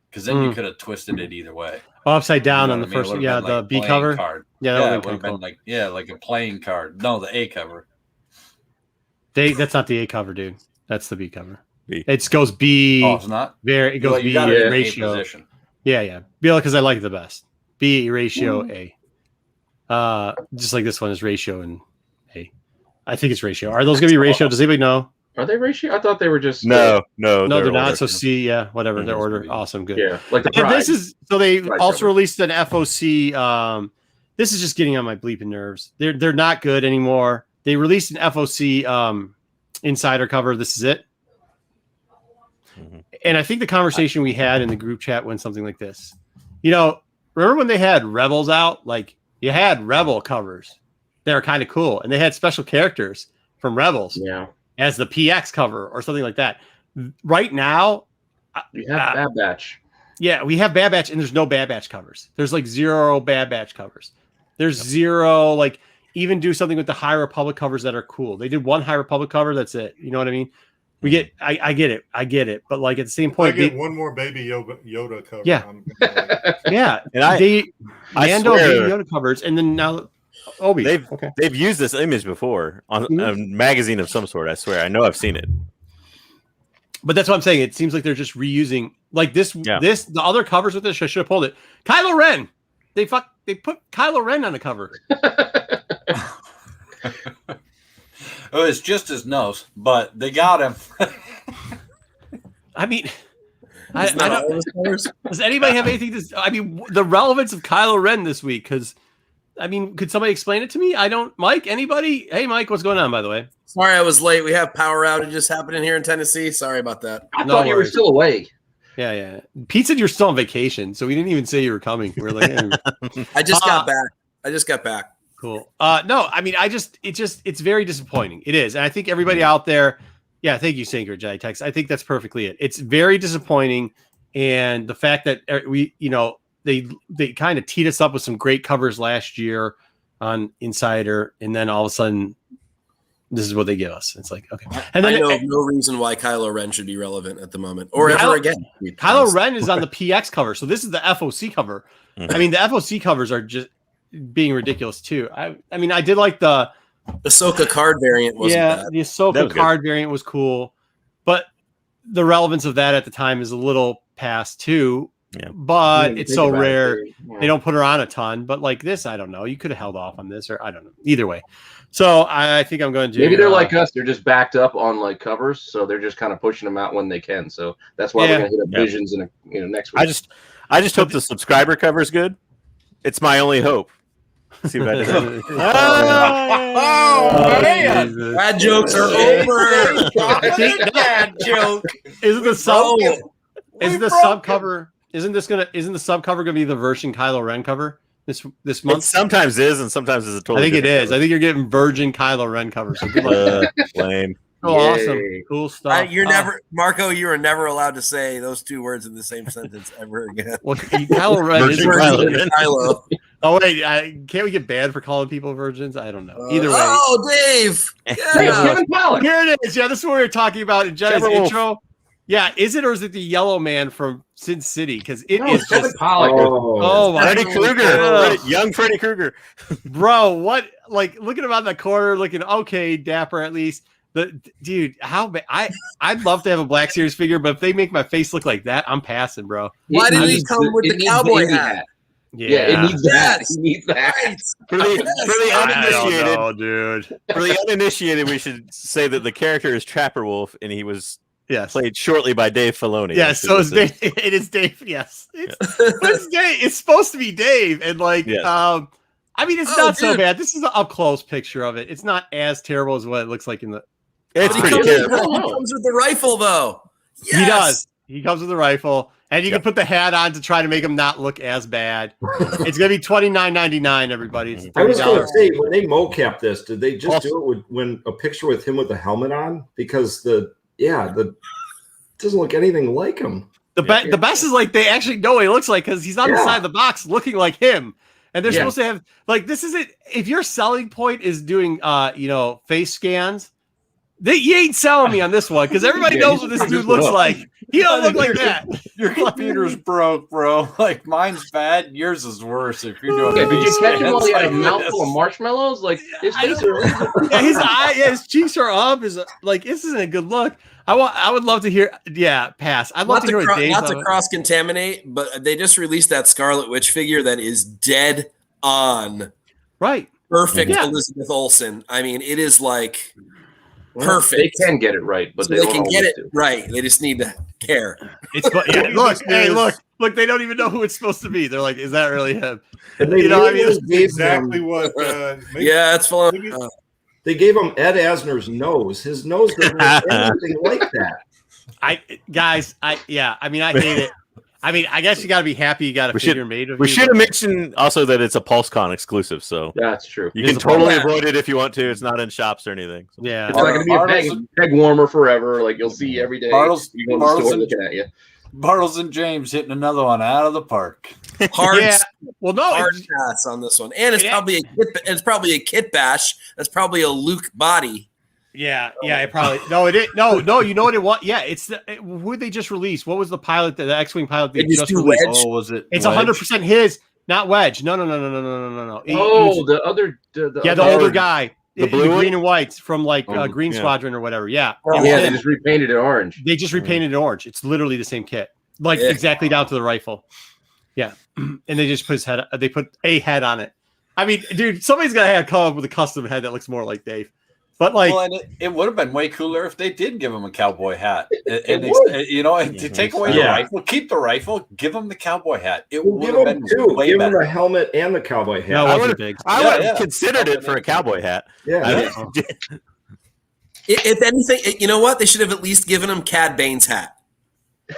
F: because then you could have twisted it either way.
A: Upside down
F: You
A: on
F: know
A: the
F: what I mean? It
A: first
F: would've
A: yeah,
F: been
A: the
F: like
A: B
F: playing
A: cover.
F: card.
A: Yeah, that
F: Yeah,
A: would
F: it
A: have
F: would have been like a playing card. No, the A cover.
A: That's not the A cover, dude. That's the B cover.
E: B.
A: It goes B.
F: Oh, it's not.
A: It goes
F: Well, you
A: B
F: got it in A
A: ratio.
F: position.
A: Yeah. Because I like it the best. B ratio A. Just like this one is ratio and A. I think it's ratio. Are those gonna be ratio? Does anybody know?
C: Are they ratio? I thought they were just
E: No,
A: No, they're not.
E: ordered.
A: So C, yeah, whatever. Their
E: Mhm.
A: order. Awesome, good.
C: yeah, like the
A: And
C: Pride.
A: this is so they
C: Pride
A: also
C: cover.
A: released an FOC. This is just getting on my bleeping nerves. They're not good anymore. They released an FOC insider cover. This is it.
E: Mhm.
A: And I think the conversation we had in the group chat went something like this. You know, remember when they had Rebels out? Like you had Rebel covers. They were kind of cool, and they had special characters from Rebels
C: Yeah,
A: as the PX cover or something like that. Right now,
C: you have Bad Batch.
A: yeah, we have Bad Batch, and there's no Bad Batch covers. There's like 0 Bad Batch covers. There's zero like even do something with the High Republic covers that are cool. They did one High Republic cover. That's it. You know what I mean? We get. I get it. But like at the same point,
B: I get one more Baby Yoda cover.
A: Yeah. Yeah.
E: And
A: Mando
E: swear,
A: Baby Yoda covers, and then now Obi.
E: They've used this image before on a magazine of some sort. I swear, I know I've seen it.
A: But that's what I'm saying. It seems like they're just reusing like this.
E: Yeah.
A: The other covers with this. I should have pulled it. Kylo Ren. They put Kylo Ren on the cover.
F: Oh, it's just his nose, but they got him.
A: I mean, I don't, does anybody have anything to? I mean, the relevance of Kylo Ren this week? Because, I mean, could somebody explain it to me? I don't. Mike, anybody? Hey, Mike, what's going on? By the way,
G: sorry I was late. We have power outages happening here in Tennessee. Sorry about that.
C: I thought you were still away.
A: Yeah. Pete said you're still on vacation, so we didn't even say you were coming. We're like, hey.
G: I just got back.
A: Cool. No, I mean, it's very disappointing. It is. And I think everybody out there, yeah, thank you, Sinker, Jedi Text. I think that's perfectly it. It's very disappointing. And the fact that they kind of teed us up with some great covers last year on Insider. And then all of a sudden, this is what they give us. It's like, okay. And then
G: I know no reason why Kylo Ren should be relevant at the moment or ever again.
A: Kylo Ren is on the PX cover. So this is the FOC cover. I mean, the FOC covers are just being ridiculous too. I mean, I did like the
G: Ahsoka card variant wasn't bad.
A: The Ahsoka card variant was cool, but the relevance of that at the time is a little past too. Yeah. But it's so rare. They don't put her on a ton, but like this, I don't know. You could have held off on this, or I don't know. Either way. So I think I'm going to
C: maybe they're like us. They're just backed up on like covers, so they're just kind of pushing them out when they can. So that's why we're going to hit up Visions in next week.
E: I just hope the subscriber cover is good. It's my only hope. See what I did.
G: Man. Bad jokes are over.
A: Bad joke. Isn't the sub cover? Isn't the sub cover going to be the version Kylo Ren cover this month?
E: It sometimes is, and sometimes is a totally.
A: I think it is. Cover. I think you're getting virgin Kylo Ren cover. So good luck.
E: Lame.
A: Oh, awesome. Cool stuff.
G: Marco, you are never allowed to say those two words in the same sentence ever again.
A: Well, Kylo Ren is
G: Kylo.
A: Oh, wait. Can't we get banned for calling people virgins? I don't know. Either way.
G: Oh, Dave. Yeah.
A: Here it is. Yeah, this is what we were talking about in Jen's intro. Yeah, is it or is it the yellow man from Sin City? Because it is just
E: Freddy Krueger, young Freddy Krueger,
A: bro. What? Like, looking about the corner, looking okay, dapper at least. Dude, how bad? I'd love to have a Black Series figure, but if they make my face look like that, I'm passing, bro.
G: Why didn't he come with the cowboy hat?
C: Yeah, it needs that. He needs that.
E: For the uninitiated,
A: I don't know, dude.
E: For the uninitiated, we should say that the character is Trapper Wolf, and he was played shortly by Dave Filoni.
A: Yes, so it's Dave. It is Dave. Yes, it's Dave. It's supposed to be Dave, and like, I mean, it's not so bad. This is an up close picture of it. It's not as terrible as what it looks like in the.
E: It's pretty terrible.
G: He comes with the rifle, though. Yes.
A: He does. He comes with the rifle, and you can put the hat on to try to make him not look as bad. It's gonna be $29.99, everybody. It's
D: I was gonna say, when they mocap this, did they just do it when a picture with him with the helmet on? Because it doesn't look anything like him.
A: The best is like they actually know what he looks like because he's on the side of the box looking like him. And they're supposed to have like this is it. If your selling point is doing face scans, you ain't selling me on this one because everybody knows what this dude looks like. He don't look like that.
F: Your computer's broke, bro. Like mine's bad. Yours is worse. If you're doing,
C: did you catch him while he had a mouthful of marshmallows? Like his face
A: his cheeks are up. Is like this isn't a good look. I would love to hear. Yeah, pass. I'd love to hear what Dave.
G: Not to cross contaminate, but they just released that Scarlet Witch figure that is dead on.
A: Right.
G: Perfect Elizabeth Olsen. I mean, it is like. Perfect.
C: They can get it right, but
G: they can get it right. They just need to care.
A: Look! They don't even know who it's supposed to be. They're like, "Is that really him?"
B: And they exactly what.
G: It's full.
D: They gave him Ed Asner's nose. His nose doesn't look anything like that.
A: I hate it. I mean, I guess you got to be happy you got a figure made of.
E: We should have mentioned also that it's a PulseCon exclusive, so
C: that's true.
E: You can totally avoid it if you want to. It's not in shops or anything. So.
A: Yeah,
C: it's not going to be a peg warmer forever. Like you'll see every day.
F: Bartles and James hitting another one out of the park.
G: Hard,
A: Yeah. Well, no,
G: hard
A: it's-
G: pass on this one, and
A: Yeah.
G: it's probably a kit bash. That's probably a Luke body.
A: yeah, it probably no, it is no. You know what it was? Yeah, it's who they just released. What was the pilot? The X-wing pilot they
G: They just
A: just
G: do
A: released?
G: Wedge?
F: Oh, was it?
A: It's
F: Wedge?
A: 100% his, not Wedge. No.
C: Oh, the other.
A: The
C: other-
A: older guy,
E: the
A: the
E: blue one?
A: green and whites from like
C: Oh,
A: Green
E: yeah.
A: Squadron or whatever. Yeah,
G: Oh,
A: It was
C: Yeah, they
A: him.
C: just repainted it orange.
A: They just repainted it orange. It's literally the same kit, like
G: Yeah.
A: exactly down to the rifle. Yeah, and they just put his head. They put a head on it. I mean, dude, somebody's gotta come up with a custom head that looks more like Dave. But like,
F: Well, and it would have been way cooler if they did give him a cowboy hat, and
C: would.
F: you know, and to take away the
D: Yeah.
F: rifle, keep the rifle, give him the cowboy hat. It
D: We'll
F: would
D: give
F: have
D: him
F: been
D: two.
F: way
D: Give him
F: better.
D: the helmet and the cowboy hat.
A: no, it
E: I
A: wasn't
E: would've-
A: big.
E: I
F: Yeah,
E: would have
F: yeah.
E: considered it for a cowboy hat.
D: Yeah.
G: If anything, you know what? They should have at least given him Cad Bane's hat.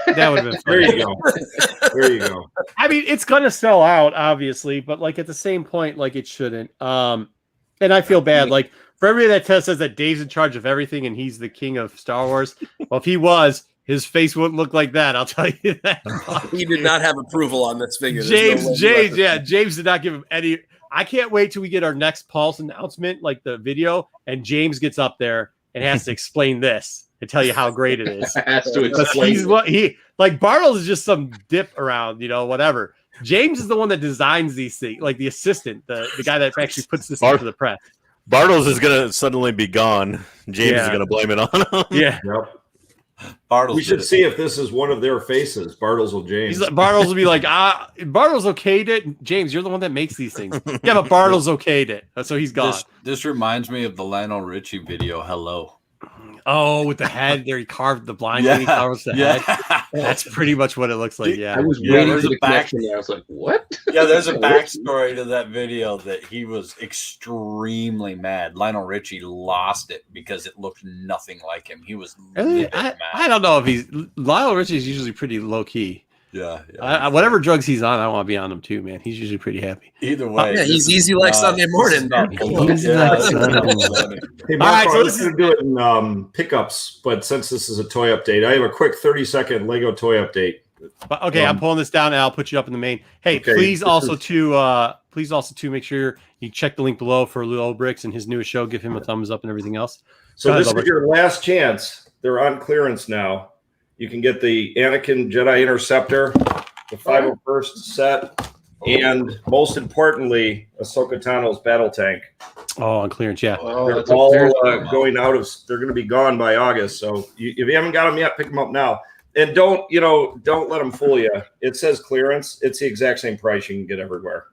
A: That would have been
D: There
A: funny.
D: you go. There you go.
A: I mean, it's gonna sell out, obviously, but like at the same point, like it shouldn't. And I feel bad, like for everybody that says that Dave's in charge of everything and he's the king of Star Wars. Well, if he was, his face wouldn't look like that. I'll tell you that.
G: He did not have approval on this figure. There's no way
A: James did not give him any. I can't wait till we get our next Pulse announcement, like the video, and James gets up there and has to explain this and tell you how great it is.
C: Has to
A: Because
C: explain.
A: he's what he like. Bartles is just some dip around, whatever. James is the one that designs these things, like the assistant, the guy that actually puts this into the press.
E: Bartles is gonna suddenly be gone. James
A: Yeah.
E: is gonna blame it on him.
A: Yeah,
D: Yep.
F: Bartles
D: We should
F: did it.
D: see if this is one of their faces, Bartles or James.
A: he's like, Bartles will be like, Bartles okayed it. James, you're the one that makes these things. Yeah, but Bartles okayed it, so he's gone.
F: This reminds me of the Lionel Richie video. Hello.
A: Oh, with the head there, he carved the blind lady, carves the head. That's pretty much what it looks like. Yeah.
C: I was
F: Yeah,
C: waiting
F: there's
C: for
F: a
C: the
F: back-
C: connection there. I was like, what?
F: Yeah, there's a backstory to that video that he was extremely mad. Lionel Richie lost it because it looked nothing like him. He was livid
A: I
F: mad.
A: don't know if Lionel Richie's usually pretty low key.
F: Yeah.
A: Whatever drugs he's on, I want to be on them too, man. He's usually pretty happy.
F: Either way.
G: Yeah, he's
F: this is
G: easy like
F: not-
G: Sunday morning,
F: this is
G: man.
F: not-
A: Easy
F: Yeah,
A: like
F: this is
A: Sunday
F: not
A: morning.
F: funny.
D: Hey,
A: All
D: Marco,
A: right, so
D: I
A: this
D: was going to do it in pickups, but since this is a toy update, I have a quick 30-second Lego toy update.
A: But, okay, I'm pulling this down and I'll put you up in the main. Hey,
D: Okay,
A: please
D: this
A: also
D: is-
A: to make sure you check the link below for Lil Bricks and his newest show. Give him a thumbs up and everything else.
D: So
A: Go ahead,
D: this is
A: Albert.
D: your last chance. They're on clearance now. You can get the Anakin Jedi Interceptor, the 501st set, and most importantly, Ahsoka Tano's battle tank.
A: Oh, on clearance, yeah.
C: Oh,
D: They're
C: that's
D: all
C: upstairs.
D: going out of. They're going to be gone by August. So if you haven't got them yet, pick them up now. And don't let them fool you. It says clearance. It's the exact same price you can get everywhere.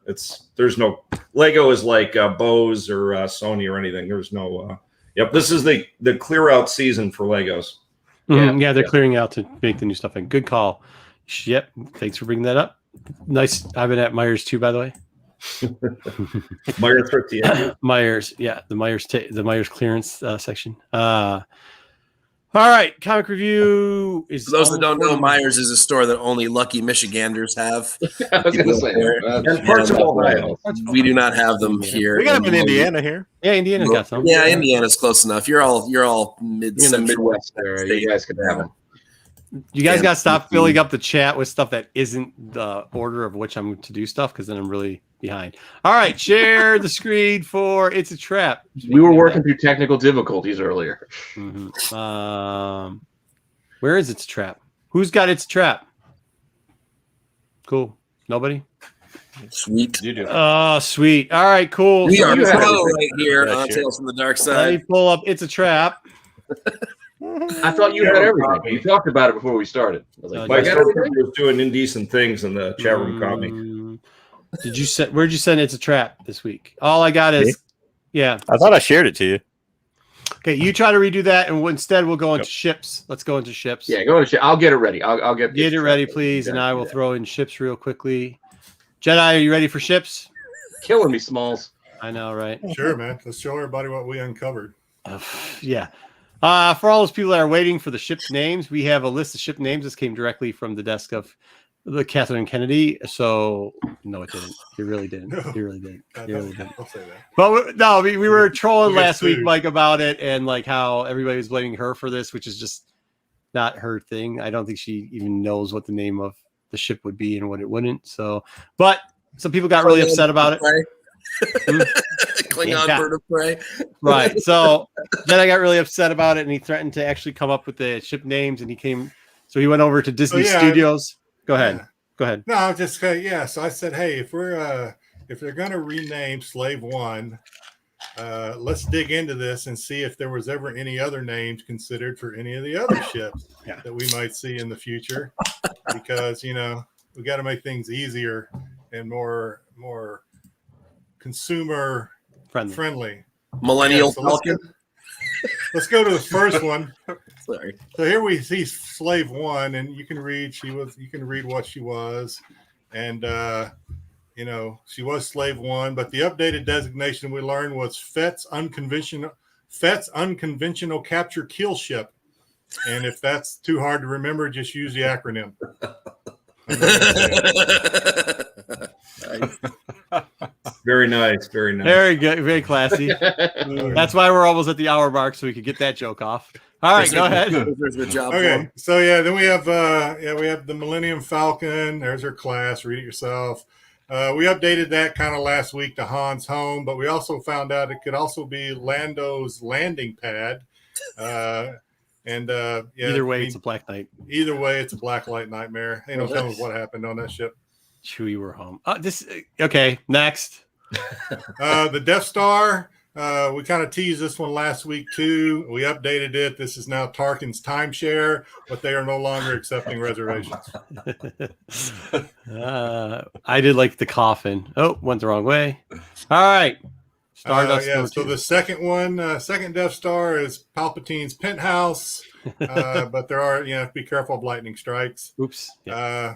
D: There's no Lego is like Bose or Sony or anything. There's no. Yep, this is the clear out season for Legos.
A: Yeah, they're clearing out to make the new stuff. And good call. Yep, thanks for bringing that up. Nice. I've been at Myers too, by the way.
D: Meyer Thrifty.
A: Myers, yeah, the Myers clearance section. All right, comic review is.
G: For those that don't know,
A: almost-
G: Myers is a store that only lucky Michiganders have.
C: I was going to say.
D: And parts of Ohio.
G: We do not have them here.
E: We got him in Indiana here.
A: Yeah, Indiana's got some.
G: Yeah, Indiana's close enough. You're all mid
C: In the
G: Midwest.
C: Midwest there, you guys could have them.
A: You guys
G: Yeah.
A: got to stop filling up the chat with stuff that isn't the order of which I'm to do stuff because then I'm really behind. All right, share the screen for It's a Trap.
C: We were working through technical difficulties earlier.
A: Mhm. Where is It's a Trap? Who's got It's a Trap? Cool. Nobody?
G: Sweet.
F: You do.
A: Oh, sweet. All right, cool.
G: We
A: So
G: are
A: you have-
G: pro right here
E: Yeah,
G: on
E: sure.
G: Tales from the Dark
A: Let me
G: Side.
A: pull up It's a Trap.
C: I thought you had everything. You talked about it before we started. I was like,
A: My
C: I
D: My
C: got
D: son
C: everything.
D: was doing indecent things in the chat room. Caught me.
A: Did you send? Where'd you send It's a Trap this week? All I got is, yeah.
E: I thought I shared it to you.
A: Okay, you try to redo that, and instead we'll go into ships. Let's go into ships.
C: Yeah, go to. I'll get it ready. I'll get
A: Get it ready, please, and I will throw in ships real quickly. Jedi, are you ready for ships?
C: Killing me, Smalls.
A: I know, right?
B: Sure, man. Let's show everybody what we uncovered.
A: Yeah. For all those people that are waiting for the ship's names, we have a list of ship names. This came directly from the desk of the Kathleen Kennedy. So no, it didn't. It really didn't.
B: No.
A: It really didn't. It really didn't.
B: I'll say that.
A: But no, we were trolling
B: We got
A: last week,
B: sued.
A: Mike, about it and like how everybody was blaming her for this, which is just not her thing. I don't think she even knows what the name of the ship would be and what it wouldn't. So, but some people got really upset about it.
G: Klingon
A: Yeah.
G: bird of prey.
A: Right. So then I got really upset about it, and he threatened to actually come up with the ship names, and he went over to Disney Studios. Go ahead.
B: Yeah.
A: Go ahead.
B: No, I'm just so I said, hey, if they're gonna rename Slave One, let's dig into this and see if there was ever any other names considered for any of the other ships that we might see in the future, because we got to make things easier and more consumer friendly.
G: Millennial Falcon.
B: Let's go to the first one.
G: Sorry.
B: So here we see Slave One, and you can read what she was, and she was Slave One, but the updated designation we learned was FET's unconventional capture kill ship. And if that's too hard to remember, just use the acronym.
D: Very nice. Very nice.
A: Very good. Very classy. That's why we're almost at the hour mark, so we could get that joke off. All right, go ahead.
G: The job.
B: Okay, so then we have the Millennium Falcon. There's her class. Read it yourself. We updated that kind of last week to Han's home, but we also found out it could also be Lando's landing pad.
A: Either way, it's a Black Knight.
B: Either way, it's a black light nightmare. Ain't no telling what happened on that ship.
A: Chewie were home. Okay, next.
B: The Death Star. We kind of teased this one last week too. We updated it. This is now Tarkin's timeshare, but they are no longer accepting reservations.
A: I did like the coffin. Oh, went the wrong way. All right. Stardust.
B: So the second one, second Death Star is Palpatine's penthouse, but there are have to be careful of lightning strikes.
A: Oops. Yeah.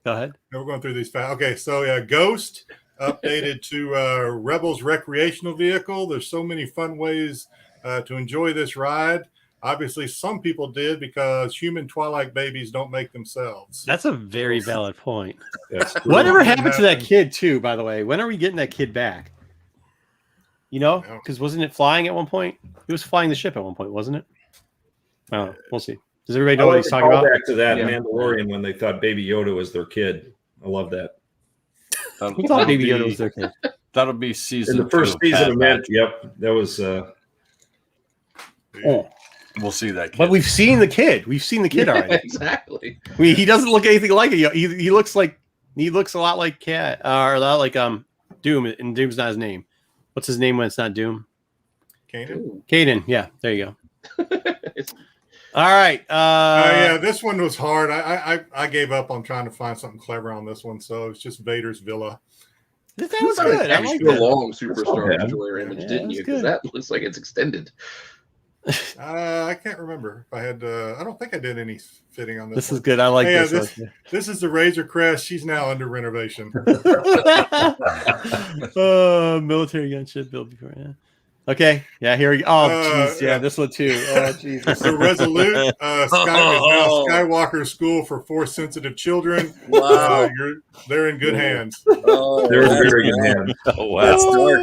A: Go ahead.
B: We're going through these fast. Okay, so Ghost updated to Rebels recreational vehicle. There's so many fun ways to enjoy this ride. Obviously, some people did because human Twilight babies don't make themselves.
A: That's a very valid point. Whatever happened to that kid, too, by the way? When are we getting that kid back? Because wasn't it flying at one point? He was flying the ship at one point, wasn't it? Oh, we'll see. Does everybody know what he's talking about?
D: Back to that Mandalorian when they thought Baby Yoda was their kid. I love that.
A: Who thought Baby Yoda was their kid?
F: That'll be season.
D: In the first season of Magic. Yep, that was.
F: We'll see that kid.
A: But we've seen the kid. We've seen the kid already.
C: Exactly.
A: He doesn't look anything like it. He looks a lot like Cat, or a lot like Doom, and Doom's not his name. What's his name when it's not Doom? Caden. Yeah, there you go. All right.
B: This one was hard. I gave up on trying to find something clever on this one, so it's just Vader's villa.
A: That was good. I like that.
C: Long Superstar Destroyer image, didn't you? Because that looks like it's extended.
B: I can't remember if I had. I don't think I did any fitting on this.
A: This is good. I like this.
B: This is the Razor Crest. She's now under renovation.
A: Military gunship built before. Yeah. Okay. Yeah. Here we go. Oh, jeez. Yeah, this one too. Oh, Jesus.
B: The Resolute Skywalker School for Force-sensitive children.
G: Wow.
B: They're in good hands.
G: Oh,
D: They're in very good hands.
E: Oh, wow.
G: That's dark.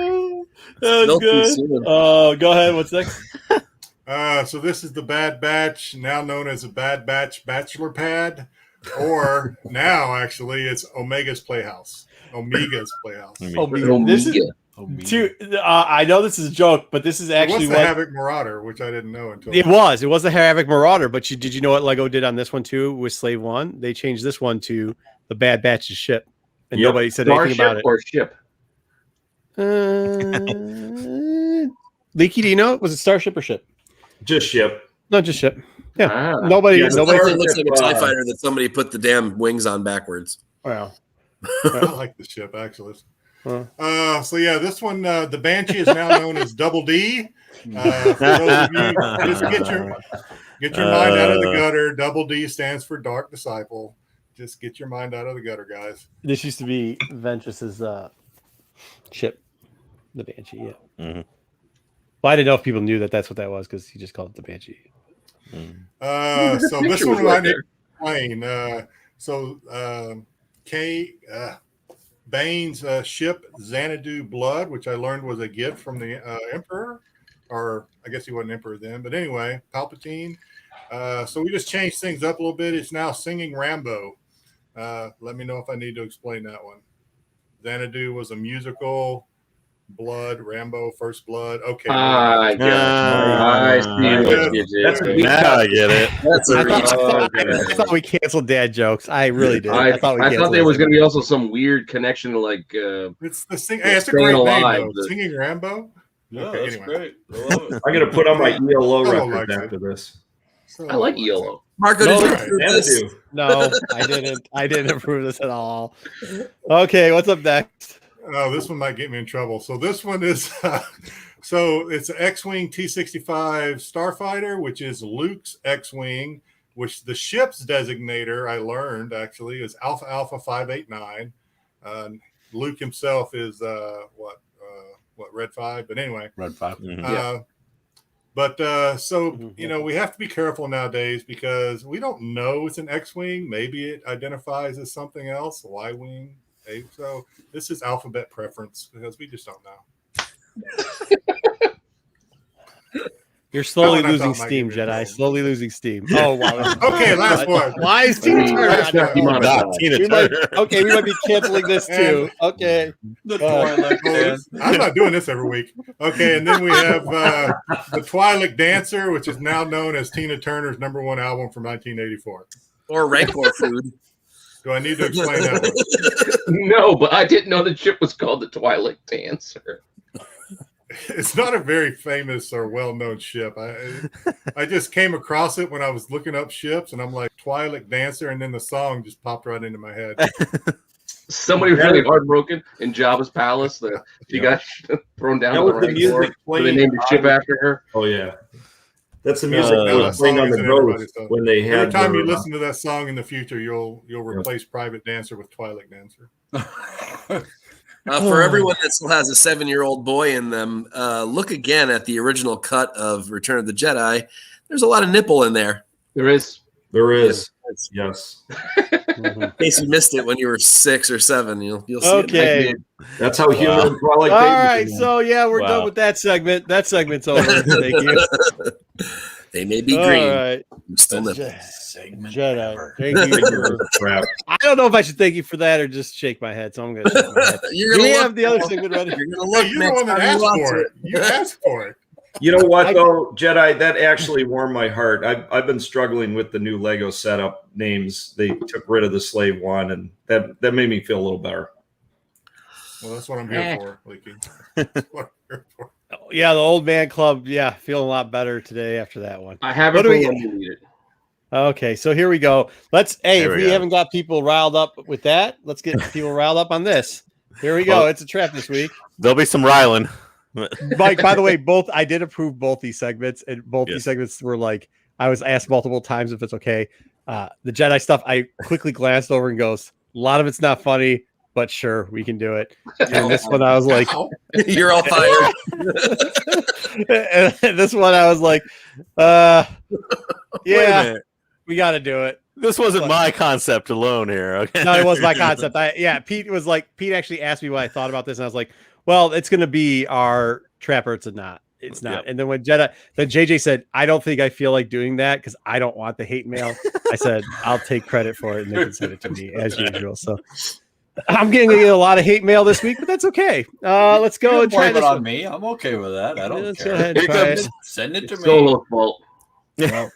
A: That's good. Oh, go ahead. What's next?
B: So this is the Bad Batch, now known as the Bad Batch Bachelor Pad, or now actually it's Omega's Playhouse.
A: This is I know this is a joke, but this is actually
B: the Havoc Marauder, which I didn't know until
A: it was the Havoc Marauder. But did you know what Lego did on this one too with Slave One? They changed this one to the Bad Batch's ship, and nobody said anything about it.
C: Or ship.
A: Leaky, do you know? Was it Starship or ship?
D: Just ship.
A: No, just ship. Yeah.
G: Nobody
A: Nobody.
G: It looks like a TIE fighter that somebody put the damn wings on backwards.
A: Wow.
B: I like the ship actually. This one, the Banshee is now known as Double D. For those of you, just get your mind out of the gutter. Double D stands for Dark Disciple. Just get your mind out of the gutter, guys.
A: This used to be Ventress's ship, the Banshee. Yeah.
E: Mm-hmm.
A: Well, I didn't know if people knew that that's what that was because he just called it the Banshee.
B: So this one I need to explain. Bane's ship Xanadu Blood, which I learned was a gift from the Emperor, or I guess he wasn't Emperor then, but anyway, Palpatine. So we just changed things up a little bit. It's now Singing Rambo. Let me know if I need to explain that one. Xanadu was a musical. Blood, Rambo, First Blood. Okay.
C: I get it. I see what you did.
D: That's a deep
E: Now I get it.
G: That's a reach.
A: I thought we canceled dad jokes. I really did.
C: I thought there was going to be also some weird connection to like.
B: It's the sing. Hey, it's a great name though. Singing Rambo.
F: Yeah,
B: Okay,
F: that's
B: anyway.
F: great. I love it.
D: I'm gonna put on my ELO
B: Hello,
D: record
B: Alexis.
D: after this.
B: So,
C: I like ELO.
G: Marco,
A: No,
G: did you
B: right.
G: approve this?
D: Xanadu.
A: No, I didn't. I didn't approve this at all. Okay, what's up next?
B: Oh, this one might get me in trouble. So this one is, so it's an X-Wing T-65 Starfighter, which is Luke's X-Wing, which the ship's designator, I learned actually, is Alpha Alpha 589. Luke himself is what Red 5, but anyway.
A: Red 5.
B: So we have to be careful nowadays because we don't know it's an X-Wing. Maybe it identifies as something else, a Y-Wing. So this is alphabet preference because we just don't know.
A: You're slowly
B: That one I
A: losing
B: thought might
A: steam,
B: get me in
A: Jedi.
B: trouble.
A: Slowly losing steam. Oh wow.
B: Okay, last one.
A: Why is Tina Turner?
C: That's not demonetized.
E: Tina
A: We might,
E: Turner.
A: okay, we might be canceling this too. Okay.
F: The Twilight Dance.
B: I'm not doing this every week. Okay, and then we have the Twilight Dancer, which is now known as Tina Turner's #1 album from 1984.
G: Or Rancor food.
B: Do I need to explain that one?
C: No, but I didn't know the ship was called the Twilight Dancer.
B: It's not a very famous or well-known ship. I just came across it when I was looking up ships, and I'm like, Twilight Dancer, and then the song just popped right into my head.
C: Somebody really heartbroken in Jabba's palace that she got thrown down
D: That
C: to the
D: was the
C: right
D: music
C: floor. So they
D: playing
C: named the ship after her.
D: Oh yeah, that's the music
A: No,
D: that
B: that
D: was playing
B: song
D: on
B: is
D: the
B: in everybody's
D: road
B: song.
D: when they had.
B: Every time you
D: their,
B: listen to that song in the future, you'll replace Private Dancer with Twilight Dancer.
G: For everyone that still has a 7-year-old boy in them, look again at the original cut of Return of the Jedi. There's a lot of nipple in there.
C: There is.
D: There is. Yes.
G: In case you missed it when you were 6 or 7, you'll see
A: Okay.
G: it.
D: That's how human Twilight.
A: All
D: Babies
A: right,
D: are.
A: so yeah, we're done
E: Wow.
A: with that segment. That segment's over. Thank you.
G: They may be
A: All
G: green.
A: right,
G: Still nipple.
A: Jedi. Thank you. For,
D: Crap.
A: I don't know if I should thank you for that or just shake my head. So I'm going to shake my head.
G: You're
A: Do
G: gonna
A: we
G: look,
A: have the other segment ready?
G: You're gonna look
B: Hey, you're the
G: next
B: one that
G: time you
B: asked
G: watch
B: for it. You asked for it.
D: You know what though, Jedi? That actually warmed my heart. I've been struggling with the new Lego setup names. They took rid of the Slave One, and that made me feel a little better.
B: Well, that's what I'm here for, Leaky. That's what I'm here for.
A: Yeah, the old man club. Yeah, feeling a lot better today after that one.
C: I have
A: What
C: it
A: do we
C: when you need it.
A: Okay, so here we go. Let's. Hey,
E: There
A: if
E: we
A: we
E: go.
A: haven't got people riled up with that, let's get people riled up on this. Here we go.
E: Well-
A: It's a trap this week.
E: There'll be some riling.
A: Mike, by the way, I did approve both these segments, and both
E: Yes.
A: these segments were like, I was asked multiple times if it's okay. The Jedi stuff, I quickly glanced over and goes, a lot of it's not funny, but sure, we can do it. And this one, I was like,
G: You're all fired.
A: and this one, I was like,
E: Wait a
A: yeah,
E: minute.
A: we got to do it.
E: This wasn't my concept alone here. Okay.
A: No, it was my concept. Pete actually asked me what I thought about this, and I was like, well, it's going to be our trapper. It's not. It's not.
E: Yep.
A: And then when JJ said, I don't think I feel like doing that because I don't want the hate mail. I said, I'll take credit for it and they can send it to me as usual. So I'm getting a lot of hate mail this week, but that's okay. Let's go
F: You
A: and
F: can
A: try
F: blame it
A: this
F: on
A: one.
F: me. I'm okay with that. I don't
A: Let's
F: care.
A: go ahead and
E: Here
A: try
E: comes-
A: it.
F: Send it to me.
C: Solo's fault.
F: Well,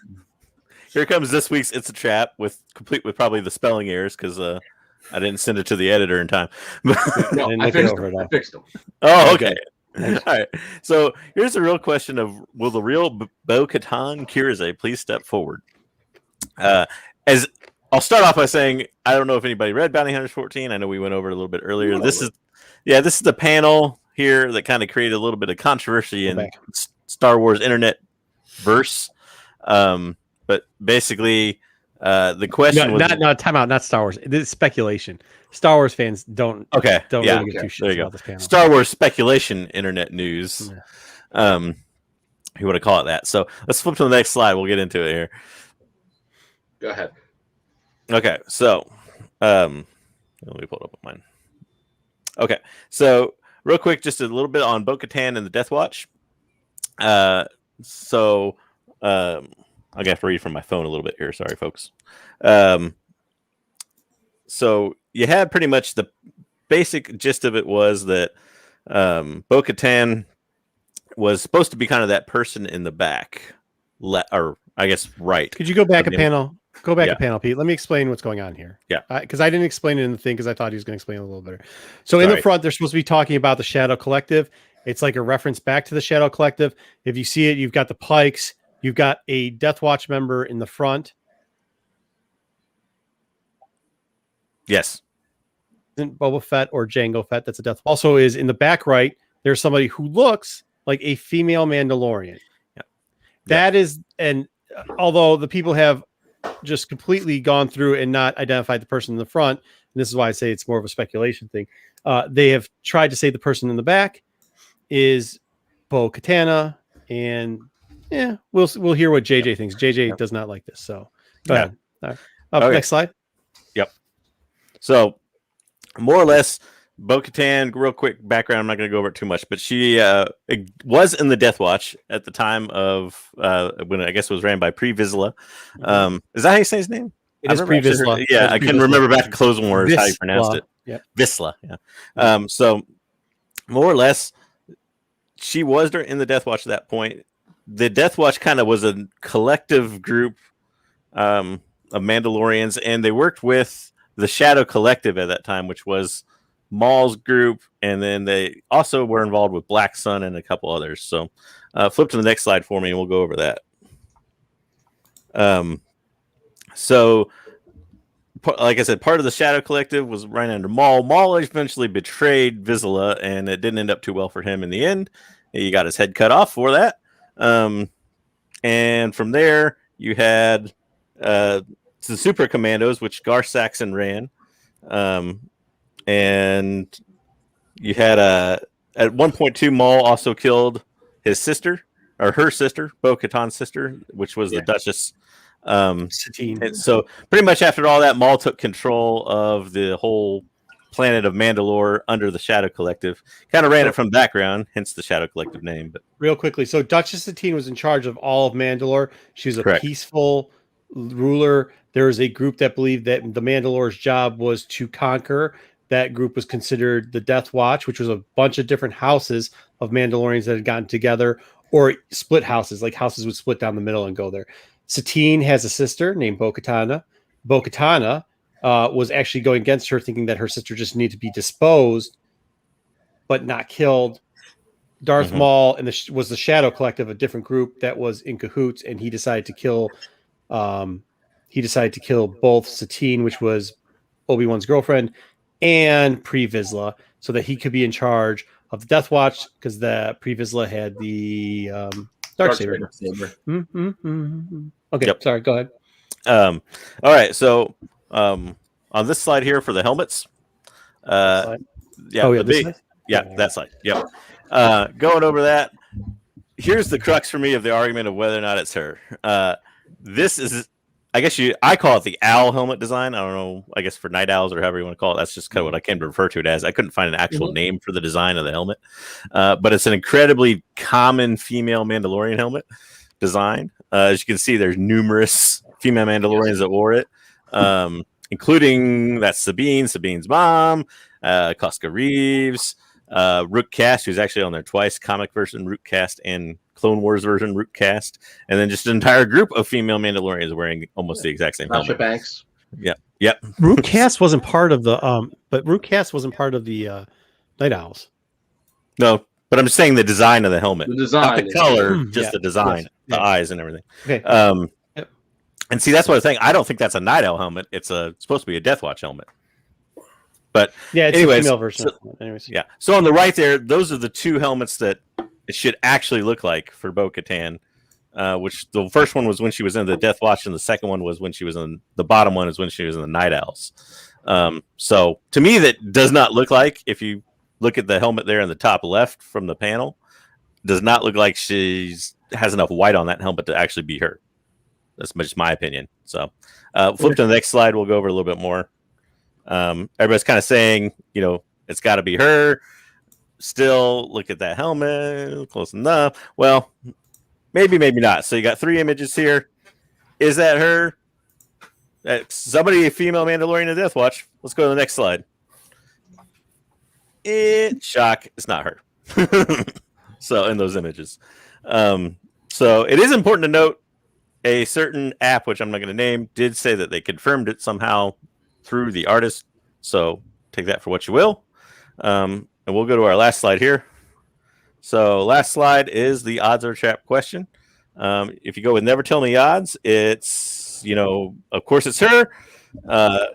E: Here comes this week's It's a Trap complete with probably the spelling errors because I didn't send it to the editor in time.
C: No,
A: And
C: I
A: look it
C: fixed
A: over
C: them.
A: it
C: I
A: all.
C: fixed them.
E: Oh, okay. All right. So here's the real question of will the real Bo-Katan Kirzay please step forward? As I'll start off by saying I don't know if anybody read Bounty Hunters 14. I know we went over it a little bit earlier. This is the panel here that kind of created a little bit of controversy in Star Wars internet verse. But basically the question was
A: Time out, not Star Wars. This is speculation. Star Wars fans don't really give two
E: there
A: shits
E: you go.
A: about this panel.
E: Star Wars speculation internet news.
A: Yeah.
E: If you want to call it that. So let's flip to the next slide. We'll get into it here.
C: Go ahead.
E: Okay, so let me pull it up on mine. Okay, so real quick, just a little bit on Bo-Katan and the Death Watch. I have to read from my phone a little bit here. Sorry, folks. So you had pretty much the basic gist of it was that Bo-Katan was supposed to be kind of that person in the back, or I guess right.
A: Could you go back a
E: Okay.
A: panel? Go back
E: Yeah.
A: a panel, Pete. Let me explain what's going on here.
E: Yeah.
A: Because I didn't explain it in the thing because I thought he was going to explain it a little better. So in the
E: Sorry.
A: front, they're supposed to be talking about the Shadow Collective. It's like a reference back to the Shadow Collective. If you see it, you've got the Pikes. You've got a Death Watch member in the front.
E: Yes.
A: Isn't Boba Fett or Jango Fett? That's a Death. Also is in the back right. There's somebody who looks like a female Mandalorian.
E: Yeah.
A: That is, and although the people have just completely gone through and not identified the person in the front, and this is why I say it's more of a speculation thing. They have tried to say the person in the back is Bo-Katan, and yeah, we'll hear what JJ thinks. JJ does not like this, so go ahead. All right.
E: Okay.
A: Next slide.
E: Yep. So more or less, Bo-Katan, real quick background, I'm not going to go over it too much, but she was in the Death Watch at the time of when I guess it was ran by Pre Vizsla. Is that how you say his name?
A: It is Pre Vizsla.
E: Yeah, I couldn't remember back to Clone Wars how you pronounced it.
A: Yep.
E: Vizsla, yeah. So more or less, she was in the Death Watch at that point. The Death Watch kind of was a collective group of Mandalorians, and they worked with the Shadow Collective at that time, which was Maul's group, and then they also were involved with Black Sun and a couple others. So flip to the next slide for me, and we'll go over that. So, like I said, part of the Shadow Collective was right under Maul. Maul eventually betrayed Vizsla, and it didn't end up too well for him in the end. He got his head cut off for that. And from there, you had the Super Commandos, which Gar Saxon ran. And you had at 1.2, Maul also killed his sister, or her sister, Bo-Katan's sister, which was the Duchess
A: Satine.
E: And so pretty much after all that, Maul took control of the whole planet of Mandalore under the Shadow Collective. Kind of ran it from background, hence the Shadow Collective name. But
A: real quickly, so Duchess Satine was in charge of all of Mandalore. She was a
E: Correct.
A: peaceful ruler. There was a group that believed that the Mandalore's job was to conquer. That group was considered the Death Watch, which was a bunch of different houses of Mandalorians that had gotten together, or split houses, like houses would split down the middle and go there. Satine has a sister named Bo-Katan. Bo-Katan was actually going against her, thinking that her sister just needed to be disposed, but not killed. Darth Maul was the Shadow Collective, a different group that was in cahoots, and he decided to kill. He decided to kill both Satine, which was Obi-Wan's girlfriend, and Pre Vizsla, so that he could be in charge of the Death Watch, because the Pre Vizsla had the Darksaber. Okay,
E: Yep.
A: sorry, go ahead.
E: all right, so on this slide here for the helmets,
A: Slide.
E: yeah,
A: Oh, yeah,
E: the
A: this
E: big,
A: slide?
E: yeah, that slide, yep. Going over that, here's the crux for me of the argument of whether or not it's her. This is, I guess I call it the owl helmet design. I don't know, I guess for night owls or however you want to call it. That's just kind of what I came to refer to it as. I couldn't find an actual name for the design of the helmet. But it's an incredibly common female Mandalorian helmet design. As you can see, there's numerous female Mandalorians that wore it, including that Sabine's mom, Koska Reeves, Rook Cast, who's actually on there twice, comic version Rook Cast and Clone Wars version Rook Cast, and then just an entire group of female Mandalorians wearing almost the exact same
C: Sasha
E: helmet.
C: Banks.
E: Yep.
A: Root Cast wasn't part of the Night Owls.
E: No, but I'm just saying the design of the helmet.
C: The design
E: Not the
C: is
E: color,
A: good.
E: just
A: Yeah.
E: the design,
A: Yes.
E: the
A: Yeah.
E: eyes and everything.
A: Okay. Yep.
E: And see, that's what I was saying. I don't think that's a Night Owl helmet. It's supposed to be a Death Watch helmet. But
A: Yeah, it's
E: anyways,
A: a female version.
E: so-
A: Anyways.
E: yeah. So on the right there, those are the two helmets that it should actually look like for Bo-Katan. Which the first one was when she was in the Death Watch, and the second one was when she was in the bottom one is when she was in the Night Owls. So to me, that does not look like, if you look at the helmet there in the top left from the panel, does not look like has enough white on that helmet to actually be her. That's just my opinion. So flip to the next slide. We'll go over a little bit more. Everybody's kind of saying, it's got to be her. Still, look at that helmet. Close enough. Well, maybe not. So you got three images here. Is that her? Somebody, a female Mandalorian in Death Watch. Let's go to the next slide. Shock, it's not her. So in those images. So it is important to note a certain app, which I'm not going to name, did say that they confirmed it somehow through the artist. So take that for what you will. And we'll go to our last slide here. So last slide is the odds or trap question. If you go with never tell me odds, it's, of course it's her.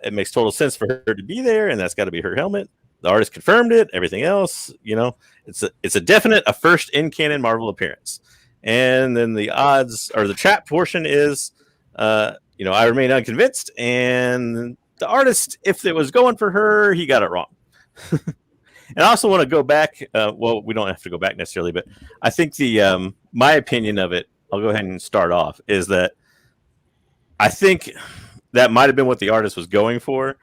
E: It makes total sense for her to be there, and that's got to be her helmet. The artist confirmed it. Everything else, it's a definite, a first in canon Marvel appearance. And then the odds or the trap portion is, I remain unconvinced. And the artist, if it was going for her, he got it wrong. And I also want to go back. Well, we don't have to go back necessarily, but I think my opinion of it, I'll go ahead and start off, is that I think that might have been what the artist was going for.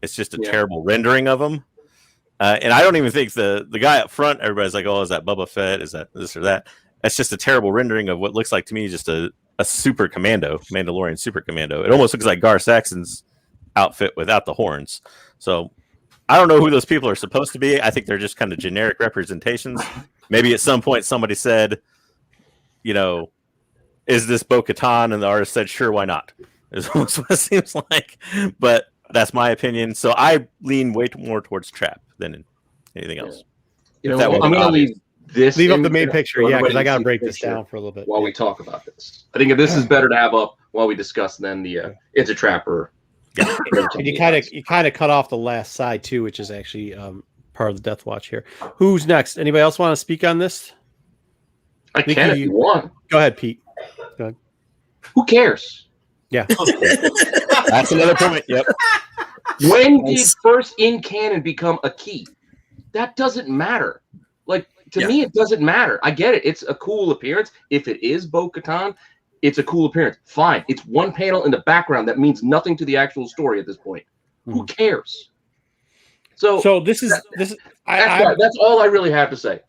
E: It's just a terrible rendering of him. And I don't even think the guy up front, everybody's like, oh, is that Boba Fett? Is that this or that? That's just a terrible rendering of what looks like to me just a super commando, Mandalorian super commando. It almost looks like Gar Saxon's outfit without the horns. So I don't know who those people are supposed to be. I think they're just kind of generic representations. Maybe at some point somebody said, is this Bo-Katan? And the artist said, sure, why not? Is almost what it seems like. But that's my opinion. So I lean way more towards trap than anything else.
C: I'm going to leave this.
A: Leave up the main picture, because I got to break this down for a little bit
C: while we talk about this. I think if this is better to have up while we discuss than the it's a trapper.
A: Yeah. And you kind of cut off the last side too, which is actually part of the Death Watch here. Who's next? Anybody else want to speak on this?
C: I can if you want.
A: Go ahead, Pete. Go ahead.
C: Who cares?
A: Yeah.
E: That's another point. Yep.
C: When did first in canon become a key? That doesn't matter. Like, to me, it doesn't matter. I get it. It's a cool appearance. If it is Bo-Katan, it's a cool appearance. Fine. It's one panel in the background that means nothing to the actual story at this point. Who cares? So
A: this is
C: that's all I really have to say.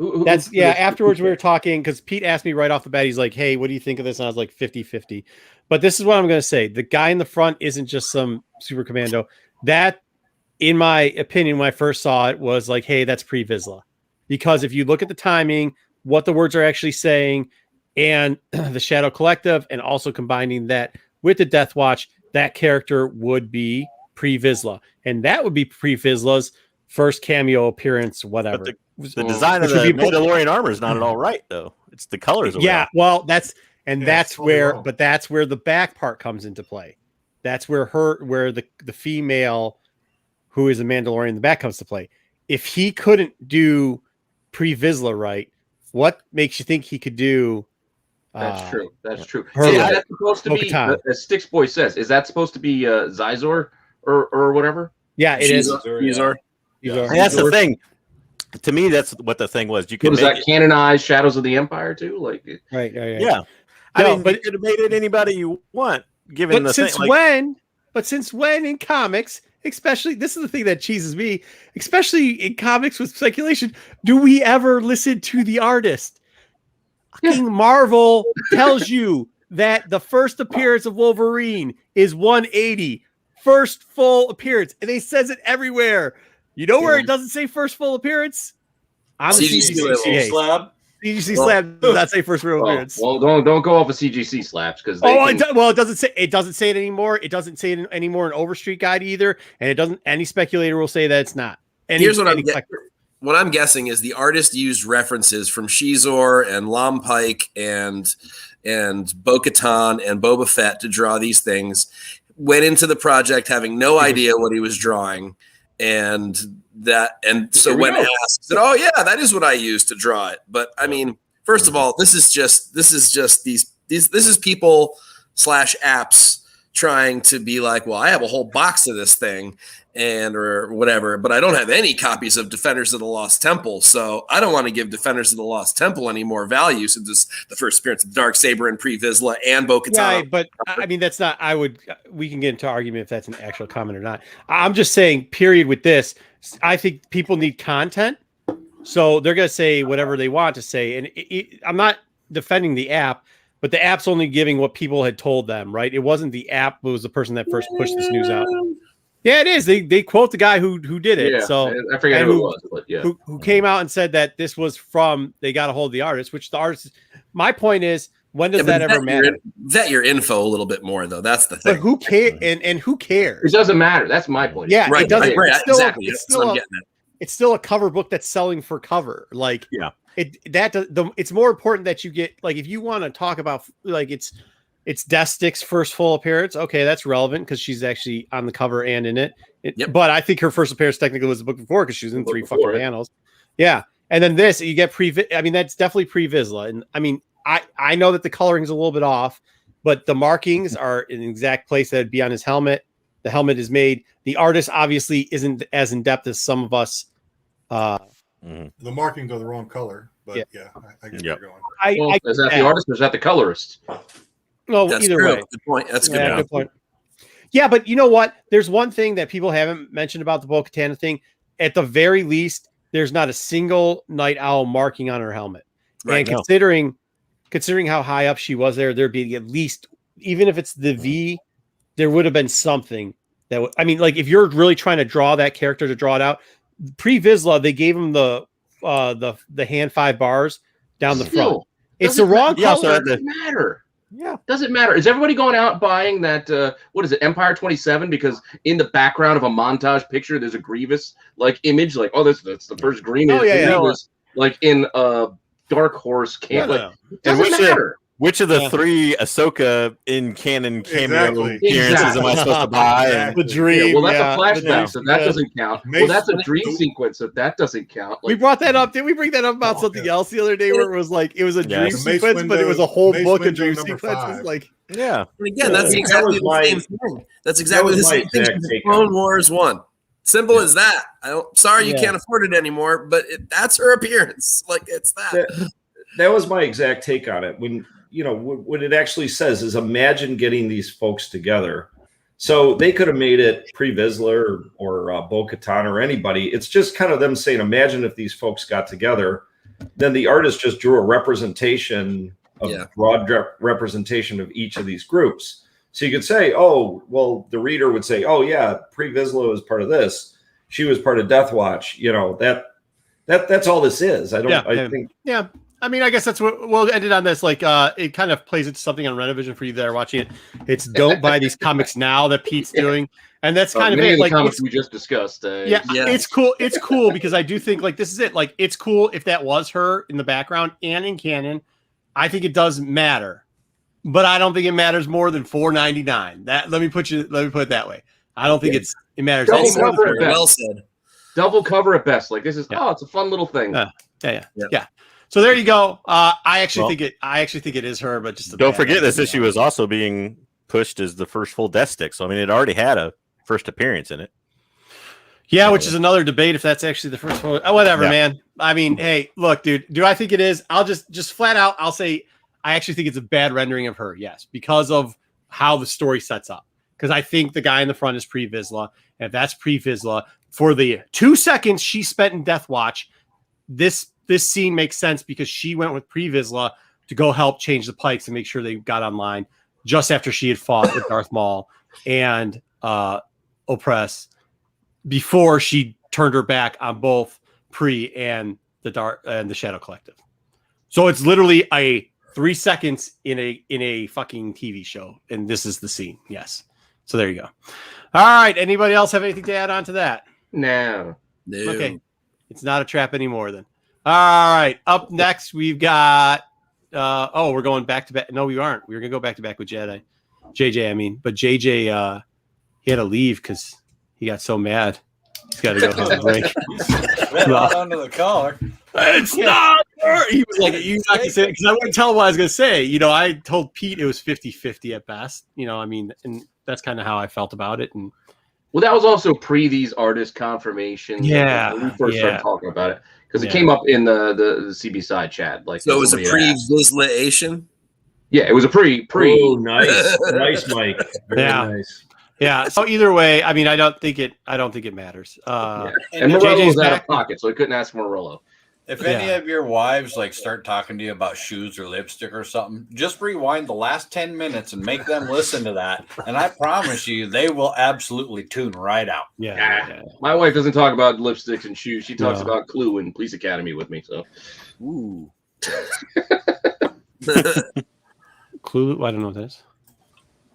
A: Afterwards we were talking because Pete asked me right off the bat. He's like, "Hey, what do you think of this?" And I was like, 50-50. But this is what I'm going to say: the guy in the front isn't just some super commando. That, in my opinion, when I first saw it, was like, "Hey, that's pre-Vizsla," because if you look at the timing, what the words are actually saying, and the Shadow Collective, and also combining that with the Death Watch, that character would be pre-Vizsla, and that would be pre-Vizsla's first cameo appearance, whatever.
E: But the design of the Mandalorian armor is not at all right, though. It's the colors.
A: Well, that's where the back part comes into play. That's where the female who is a Mandalorian in the back comes to play. If he couldn't do pre-Vizsla right, what makes you think he could do?
C: That's true. That's true.
A: Is
C: that supposed to be, as Sticks Boy says, is that supposed to be Zizor or whatever?
A: Yeah, it is.
G: Zizor.
E: And that's the thing. To me, that's what the thing was. You could
C: was that canonized Shadows of the Empire too? Like,
A: right.
E: Yeah. I mean, but you could have made it anybody you want, given the
A: since
E: thing.
A: Since when in comics, especially, this is the thing that cheeses me, especially in comics with speculation, do we ever listen to the artist? Fucking Marvel tells you that the first appearance of Wolverine is 180. First full appearance. And they says it everywhere. You know where it doesn't say first full appearance? On the CGC
F: slab.
A: CGC slab does not say first real appearance.
C: Well, don't go off of CGC slabs because
A: it doesn't say it anymore. It doesn't say it anymore in Overstreet Guide either, and it doesn't. Any speculator will say that it's not.
G: Here's what I'm guessing is the artist used references from Shizor and Lam Pike and Bo-Katan and Boba Fett to draw these things. Went into the project having no idea what he was drawing, and so when asked, said, "Oh yeah, that is what I used to draw it." But I mean, first of all, this is just people / apps trying to be like, well, I have a whole box of this thing or whatever, but I don't have any copies of Defenders of the Lost Temple, so I don't want to give Defenders of the Lost Temple any more value since it's the first appearance of Darksaber and Pre-Vizsla and Bo-Katan.
A: Yeah, but I mean, that's not. We can get into argument if that's an actual comment or not. I'm just saying, period. With this, I think people need content, so they're going to say whatever they want to say, and I'm not defending the app. but the app's only giving what people had told them, right? It wasn't the app; it was the person that first pushed this news out. Yeah, it is. They quote the guy who did it.
C: Yeah,
A: so
C: I forget who it was, but yeah,
A: who came out and said that this was from they got a hold of the artist, which the artist. My point is, when does that ever matter?
G: Vet your info a little bit more, though. That's the thing.
A: But who cares? And who cares?
C: It doesn't matter. That's my point.
A: Yeah,
G: Right,
A: it doesn't.
G: right,
A: It's still,
G: exactly.
A: It's
G: That's
A: still
G: what I'm
A: a,
G: getting at.
A: it's still a cover book that's selling for cover. Like, it's more important that you get, like, if you want to talk about, like, it's Destick's first full appearance. Okay, that's relevant because she's actually on the cover and in it. But I think her first appearance technically was the book before because she was in 3 fucking panels. Yeah, and then this you get I mean, that's definitely pre-Vizsla, and I mean, I know that the coloring is a little bit off, but the markings are in the exact place that would be on his helmet. The helmet is made. The artist obviously isn't as in depth as some of us.
B: The markings are the wrong color, but yeah, I get where you're going.
C: Is that the artist or is that the colorist?
A: No,
G: That's
A: either
G: true.
A: way.
G: Good point. That's a good
A: point. Yeah, but you know what? There's one thing that people haven't mentioned about the Bo-Katan thing. At the very least, there's not a single night owl marking on her helmet.
G: Right,
A: and considering how high up she was there'd be at least, even if it's the V, there would have been something that would, I mean, like if you're really trying to draw that character to draw it out, pre-Vizsla, they gave him the hand 5 bars down the front. It's the wrong color.
C: It doesn't matter.
A: Yeah.
C: Doesn't matter. Is everybody going out buying that, what is it, Empire 27? Because in the background of a montage picture, there's a Grievous like image, like, oh, that's the first Grievous.
A: Oh, yeah,
C: Grievous, like in Dark Horse camp. Like, it doesn't matter.
E: Which of the 3 Ahsoka in canon cameo appearances am I supposed to buy?
A: The dream.
C: Yeah, well, that's a flashback, so that doesn't count. Well, that's a dream sequence, so that doesn't count.
A: We brought that up. Did we bring that up about something else the other day where it was like it was a dream sequence, but it was a whole book of dream sequences? Like,
E: yeah.
G: And again, that's exactly the same thing. That's exactly the same thing as Clone Wars 1. Simple as that. Sorry you can't afford it anymore, but that's her appearance. Like, it's that.
D: That was my exact take on it. When what it actually says is imagine getting these folks together. So they could have made it pre-Vizsla or Bo-Katan or anybody. It's just kind of them saying, imagine if these folks got together. Then the artist just drew a representation of broad representation of each of these groups. So you could say, oh, well, the reader would say, oh yeah, pre-Vizsla was part of this. She was part of Death Watch. That's all this is. I think.
A: Yeah. I mean, I guess that's what we'll end it on this. Like, it kind of plays into something on Renovision for you that are watching it. It's don't buy these comics now that Pete's doing. And that's kind of it. Like
C: comics we just discussed.
A: It's cool. It's cool because I do think like this is it. Like, it's cool if that was her in the background and in canon. I think it does matter, but I don't think it matters more than $4.99. Let me put it that way. I don't think it matters.
G: Well said.
C: Double cover at best. Like, this is it's a fun little thing.
A: Yeah. So there you go. I actually think it is her, but just
E: don't forget this issue is also being pushed as the first full Death Stick. So I mean, it already had a first appearance in it.
A: Yeah, which is another debate if that's actually the first one. Whatever, man. I mean, hey, look, dude. Do I think it is? I'll just flat out. I'll say I actually think it's a bad rendering of her. Yes, because of how the story sets up. Because I think the guy in the front is pre-Vizsla, and if that's pre-Vizsla, for the 2 seconds she spent in Death Watch, this scene makes sense because she went with pre-Vizsla to go help change the Pikes and make sure they got online just after she had fought with Darth Maul and Oppress before she turned her back on both Pre and the Shadow Collective. So it's literally a 3 seconds in a fucking TV show, and this is the scene. Yes. So there you go. All right. Anybody else have anything to add on to that?
C: No.
A: Okay. It's not a trap anymore then. All right. Up next, we've got. We're going back to back. No, we aren't. We were gonna go back to back with JJ. I mean, but JJ, he had to leave because he got so mad. He's got to go have a break.
F: Not under the collar.
A: It's not. He was like, "You not gonna say," because I wouldn't tell him what I was gonna say. I told Pete it was 50-50 at best. I mean, and that's kind of how I felt about it. And
C: well, that was also pre these artist confirmations.
A: Yeah,
C: when we first started talking about it. Because it came up in the CB side chat. Like,
G: so it was a pre-Vizsla-ation?
C: Yeah, it was a pre.
D: Oh, nice. Nice, Mike. Very nice.
A: Yeah. So either way, I mean, I don't think it matters.
C: And Morello was out of pocket, so he couldn't ask Morello.
F: If any of your wives like start talking to you about shoes or lipstick or something, just rewind the last 10 minutes and make them listen to that. And I promise you, they will absolutely tune right out.
A: Yeah.
C: My wife doesn't talk about lipsticks and shoes. She talks about Clue and Police Academy with me. So,
F: Ooh.
A: Clue. I don't know what that is.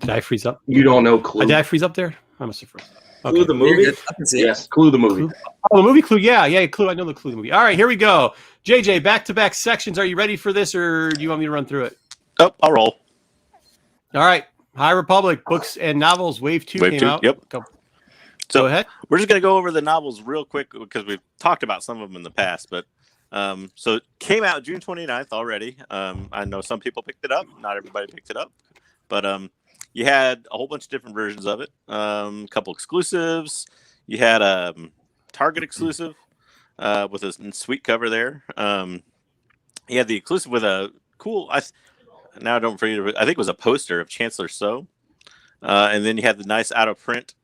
A: Did I freeze up?
C: You don't know Clue?
A: Did I freeze up there? I must have frozen.
D: Clue the movie?
G: I can see it.
C: Yes, Clue the movie.
A: Clue? Oh, the movie Clue. Yeah, Clue. I know the Clue movie. All right, here we go. JJ, back-to-back sections. Are you ready for this, or do you want me to run through it?
E: Oh, I'll roll.
A: All right. High Republic books and novels. Wave 2 came out.
E: Yep.
A: Go
E: So
A: ahead.
E: We're just going to go over the novels real quick because we've talked about some of them in the past. But so it came out June 29th already. I know some people picked it up. Not everybody picked it up. But you had a whole bunch of different versions of it. A couple exclusives. You had a Target exclusive with a sweet cover there. You had the exclusive with a cool. Now I don't forget. I think it was a poster of Chancellor So, and then you had the nice out of print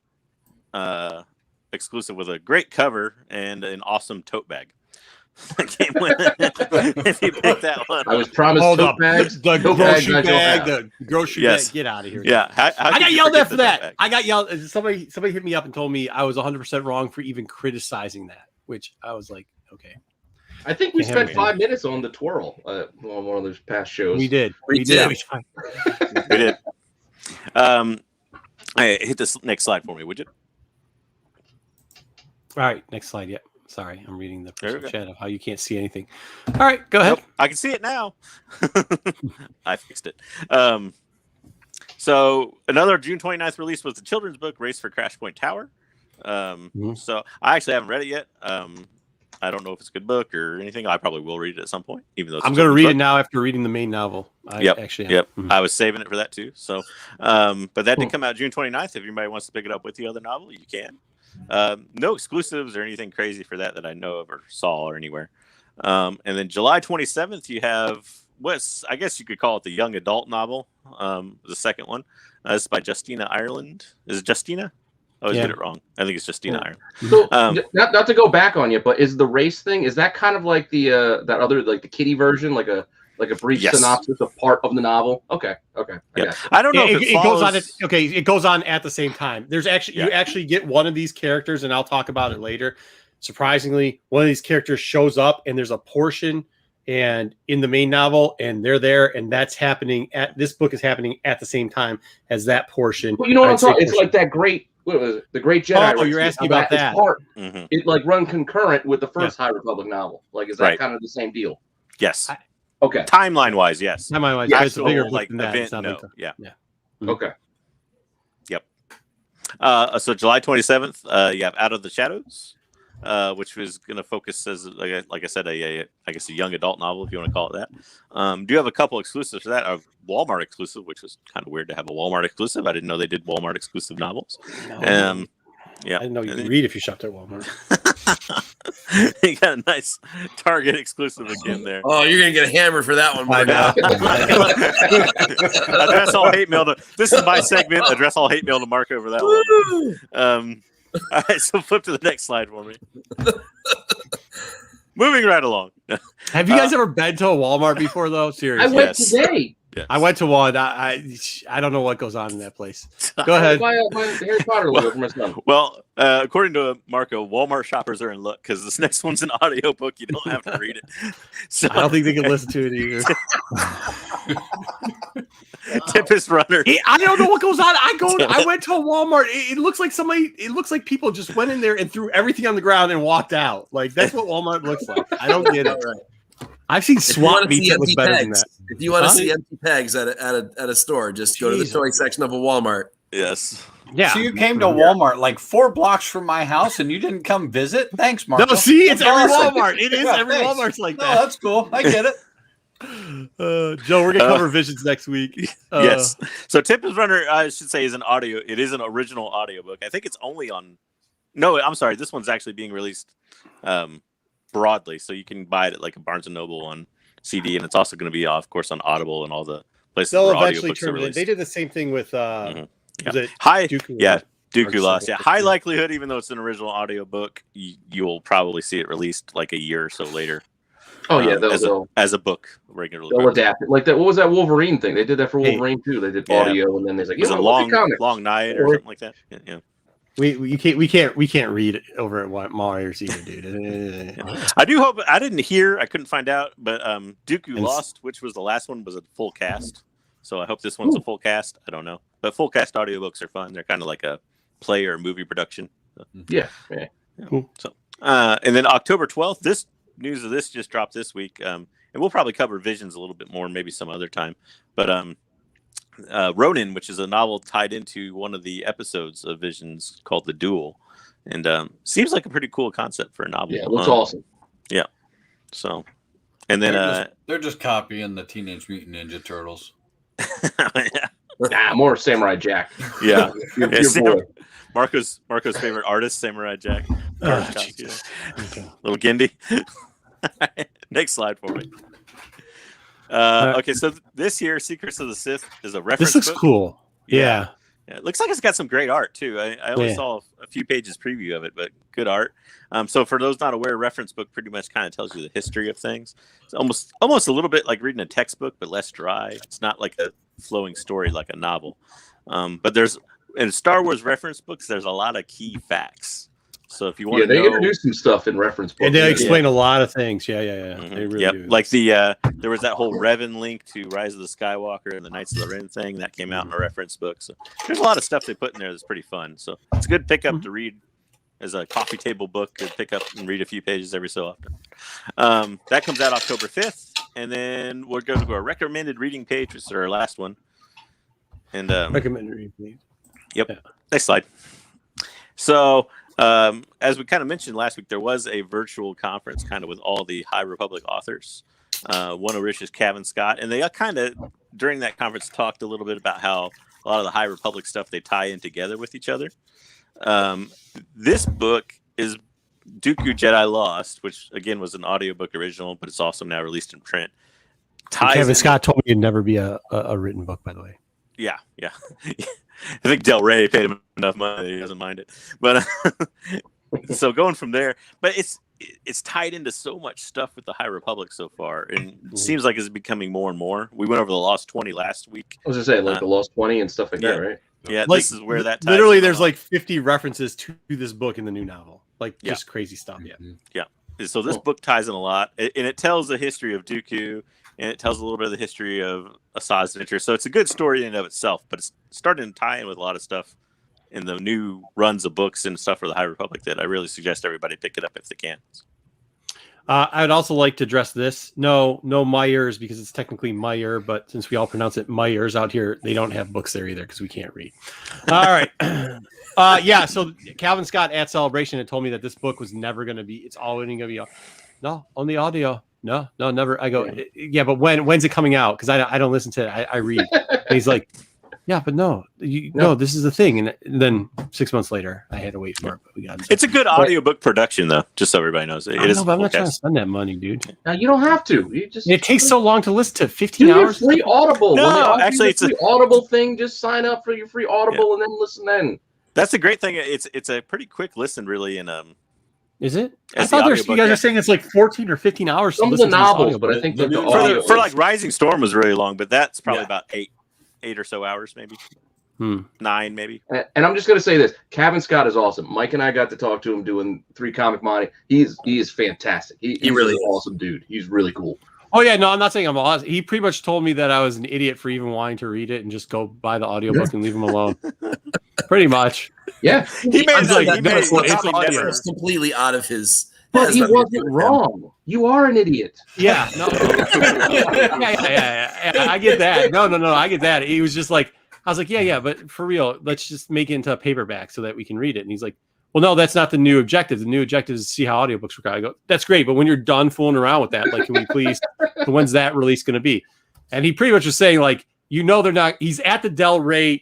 E: exclusive with a great cover and an awesome tote bag. If you pick that one,
C: I was promised tote bags.
A: The
C: Tote
A: grocery
C: bags
A: bag. The grocery
E: Yes.
A: bag. Get out of here.
E: yeah,
A: I got yelled at for that. I got yelled. Somebody hit me up and told me I was 100% wrong for even criticizing that, which I was like, okay.
C: I think we
A: Can't
C: spent
A: wait.
C: 5 minutes on the twirl on one of those past shows.
A: We did.
G: We did.
E: We did. Hey, hit this next slide for me, would you?
A: All right, next slide. Yep. Sorry, I'm reading the
E: There we
A: personal
E: go.
A: chat of how you can't see anything. All right, go ahead.
E: Nope, I can see it now. I fixed it. So another June 29th release was the children's book Race for Crash Point Tower. So I actually haven't read it yet. I don't know if it's a good book or anything. I probably will read it at some point, even though it's
A: I'm going to read it now after reading the main novel.
E: Yep.
A: Actually,
E: I was saving it for that too. So, but that did come out June 29th. If anybody wants to pick it up with the other novel, you can. No exclusives or anything crazy for that I know of or saw or anywhere. And then July 27th, you have what's, I guess you could call it the young adult novel. The second one. It's by Justina Ireland. Is it Justina? I always get it wrong. I think it's Justina Ireland.
C: So, not to go back on you, but is the race thing, is that kind of like the that other, like the kiddie version, like a brief synopsis of part of the novel? Okay.
E: I don't know if
A: it goes on. It goes on at the same time. There's actually you actually get one of these characters, and I'll talk about it later. Surprisingly, one of these characters shows up, and there's a portion and in the main novel, and they're there, and that's happening at this book is happening at the same time as that portion.
C: Well, you know what I'm talking? It's like that great. What was it? The Great Jedi.
A: Oh, you're asking about that.
C: It like run concurrent with the first High Republic novel. Like, is that kind of the same deal?
E: Yes.
C: Okay.
E: Timeline wise, yes.
A: Timeline wise,
E: yeah,
A: it's a bigger
E: like
A: than
E: event.
A: that.
E: No. Yeah.
C: Okay.
E: Yep. So July 27th, you have Out of the Shadows, which was going to focus as, like I said, I guess a young adult novel, if you want to call it that. Do you have a couple exclusives for that? A Walmart exclusive, which was kind of weird to have a Walmart exclusive. I didn't know they did Walmart exclusive novels. Yeah,
A: I didn't know you could read if you shopped at Walmart.
E: You got a nice Target exclusive again there.
G: Oh, you're gonna get a hammer for that one.
E: I know. Address all hate mail. This is my segment. Address all hate mail to Mark over that one. All right, so flip to the next slide for me. Moving right along.
A: Have you guys ever been to a Walmart before, though? Seriously,
C: I went today.
E: Yes.
A: I went to one. I don't know what goes on in that place. Go ahead.
C: My Harry Potter logo for my son.
E: Well, according to Marco, Walmart shoppers are in luck because this next one's an audiobook. You don't have to read it. So
A: I don't think they can listen to it either.
E: Tempest Runner.
A: I don't know what goes on. I went to a Walmart. It looks like somebody. It looks like people just went in there and threw everything on the ground and walked out. Like that's what Walmart looks like. I don't get it. I've seen swap meets that look better than that.
G: If you want to see empty pegs at a store, just go to the toy section of a Walmart.
E: Yes.
A: Yeah.
F: So you came to Walmart like 4 blocks from my house and you didn't come visit? Thanks, Mark.
A: No, see, it's every
F: awesome.
A: Walmart. It is every
F: thanks.
A: Walmart's like
F: No,
A: that.
F: that's cool. I get it.
A: Joe, we're gonna cover Visions next week.
E: Yes. So Tempest Runner, I should say, is an audio. It is an original audiobook. I think it's only on. No, I'm sorry. This one's actually being released broadly, so you can buy it at like a Barnes and Noble on CD, and it's also going to be, of course, on Audible and all the places
A: They'll
E: where
A: eventually
E: audiobooks are
A: turn it in.
E: released.
A: They did the same thing with was it
E: High,
A: Dooku?
E: Dooku Lost. Yeah, high likelihood, even though it's an original audiobook, you'll probably see it released like a year or so later.
C: Oh yeah,
E: as a book regularly.
C: They'll adapt it. Like that. What was that Wolverine thing? They did that for Wolverine too. They did audio, and then there's like,
E: it was a long night or something like that. Yeah.
A: We can't read over at Myers either, dude.
E: I do hope I couldn't find out, but Dooku Lost, which was the last one, was a full cast. So I hope this one's a full cast. I don't know, but full cast audiobooks are fun. They're kind of like a play or movie production.
C: Yeah.
A: Cool.
E: So and then October 12th, this news of this just dropped this week, and we'll probably cover Visions a little bit more, maybe some other time. But Ronin, which is a novel tied into one of the episodes of Visions called The Duel, and seems like a pretty cool concept for a novel.
C: Yeah, it looks awesome.
E: Yeah. So, and then
F: they're just copying the Teenage Mutant Ninja Turtles.
C: Nah, more Samurai Jack.
E: Yeah.
C: your boy.
E: Marco's favorite artist, Samurai Jack. Little Gindi. Next slide for me. Okay, so this year, Secrets of the Sith is a reference.
A: This looks cool. Yeah.
E: It looks like it's got some great art too. I only saw a few pages preview of it, but good art. So for those not aware, reference book pretty much kind of tells you the history of things. It's almost a little bit like reading a textbook, but less dry. It's not like a flowing story like a novel. But in Star Wars reference books, there's a lot of key facts. So if you want to know,
C: introduced some stuff in reference books.
A: And they explain a lot of things. Yeah.
E: Mm-hmm.
A: They really do.
E: Like there was that whole Revan link to Rise of the Skywalker and the Knights of the Ren thing that came out in a reference book. So there's a lot of stuff they put in there that's pretty fun. So it's a good pickup to read as a coffee table book. To pick up and read a few pages every so often. That comes out October 5th, and then we'll go to our recommended reading page, which is our last one. And
A: recommended reading page.
E: Yep. Yeah. Next slide. So. As we kind of mentioned last week, there was a virtual conference kind of with all the High Republic authors, one of which is Kevin Scott. And they kind of, during that conference, talked a little bit about how a lot of the High Republic stuff, they tie in together with each other. This book is Dooku Jedi Lost, which, again, was an audiobook original, but it's also now released in print.
A: Kevin Scott told me it'd never be a written book, by the way.
E: Yeah. I think Del Rey paid him enough money; he doesn't mind it. But so going from there, but it's tied into so much stuff with the High Republic so far, and it seems like it's becoming more and more. We went over the Lost 20 last week.
C: I was gonna say like the Lost 20 and stuff like that, right?
E: Yeah,
A: like,
E: this is where that ties
A: literally there's like 50 references to this book in the new novel, like just crazy stuff.
E: Yeah. So this book ties in a lot, and it tells the history of Dooku. And it tells a little bit of the history of Asajj's adventure. So it's a good story in and of itself, but it's starting to tie in with a lot of stuff in the new runs of books and stuff for the High Republic that I really suggest everybody pick it up if they can.
A: I'd also like to address this. No Myers, because it's technically Meyer, but since we all pronounce it Myers out here, they don't have books there either because we can't read. All right. So Calvin Scott at Celebration had told me that this book was never going to be, it's all only going to be, on the audio. No, never. I go, but when's it coming out? Because I don't listen to it. I read. And he's like, yeah, but no, this is the thing. And then 6 months later, I had to wait for it. But we got it.
E: It's a good audiobook production, though, just so everybody knows. It is.
A: But I'm not trying to spend that money, dude.
C: Now, you don't have to.
A: It takes so long to listen to 15 hours.
C: Free Audible.
E: No, actually, it's
C: a free Audible thing. Just sign up for your free Audible and then listen then.
E: That's a great thing. It's a pretty quick listen, really, and
A: Is it? I thought you guys are saying it's like 14 or 15 hours.
C: Some of the novels, but I think
E: for like Rising Storm was really long, but that's probably about eight or so hours, maybe 9, maybe.
C: And I'm just gonna say this: Kevin Scott is awesome. Mike and I got to talk to him doing 3 Comic Monty. He is fantastic. He really is an awesome dude. He's really cool.
A: Oh yeah, no, I'm not saying I'm awesome. He pretty much told me that I was an idiot for even wanting to read it and just go buy the audiobook and leave him alone. Pretty much.
C: Yeah,
G: it's completely out of his.
C: But he wasn't wrong. You are an idiot.
A: Yeah, no. Yeah. I get that. No, I get that. He was just like, I was like, yeah, but for real, let's just make it into a paperback so that we can read it. And he's like, well, no, that's not the new objective. The new objective is to see how audiobooks work. I go, that's great, but when you're done fooling around with that, like, can we please? When's that release going to be? And he pretty much was saying, like, they're not. He's at the Del Rey,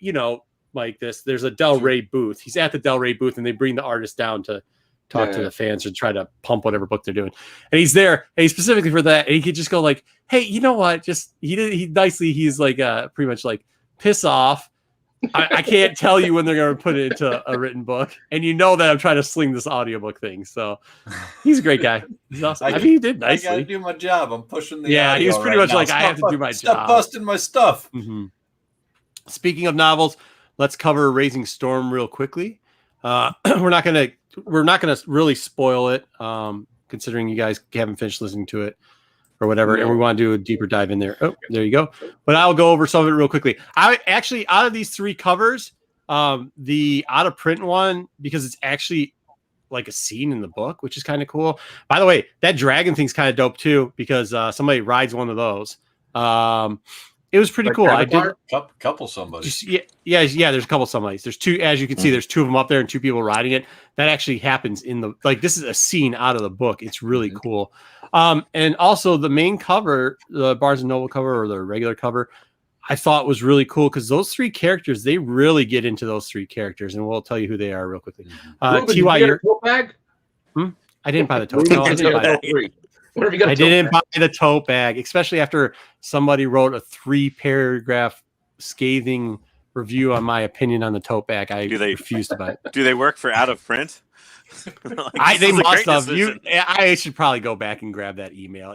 A: like this. There's a Del Rey booth. He's at the Del Rey booth, and they bring the artist down to talk to the fans and try to pump whatever book they're doing. And he's there, and he's specifically for that. And he could just go like, hey, you know what? Just he's like pretty much like, piss off. I can't tell you when they're going to put it into a written book, and you know that I'm trying to sling this audiobook thing. So he's a great guy. He's awesome. I mean, he did nicely.
F: I got to do my job. I'm pushing the
A: Yeah, he was
F: audio
A: pretty
F: right
A: much
F: now.
A: like, I have to do my
F: Stop
A: job.
F: busting my stuff.
A: Mm-hmm. Speaking of novels, let's cover Raising Storm real quickly. We're not gonna really spoil it, considering you guys haven't finished listening to it or whatever, and we want to do a deeper dive in there. Oh, there you go. But I'll go over some of it real quickly. I actually, out of these 3 covers, the out of print one, because it's actually like a scene in the book, which is kind of cool. By the way, that dragon thing's kind of dope too, because somebody rides one of those. It was pretty cool. I did
F: couple somebody.
A: Yeah. There's a couple somebodies. There's 2, as you can see. There's 2 of them up there and 2 people riding it. That actually happens in the this is a scene out of the book. It's really cool. And also the main cover, the Barnes and Noble cover or the regular cover, I thought was really cool because those 3 characters, they really get into those 3 characters, and we'll tell you who they are real quickly.
C: T.Y. your tote bag?
A: I didn't buy the tote. No, I didn't buy it. I didn't buy the tote bag, especially after somebody wrote a 3-paragraph scathing review on my opinion on the tote bag. I refused to buy it.
E: Do they work for out of print?
A: They must have. I should probably go back and grab that email.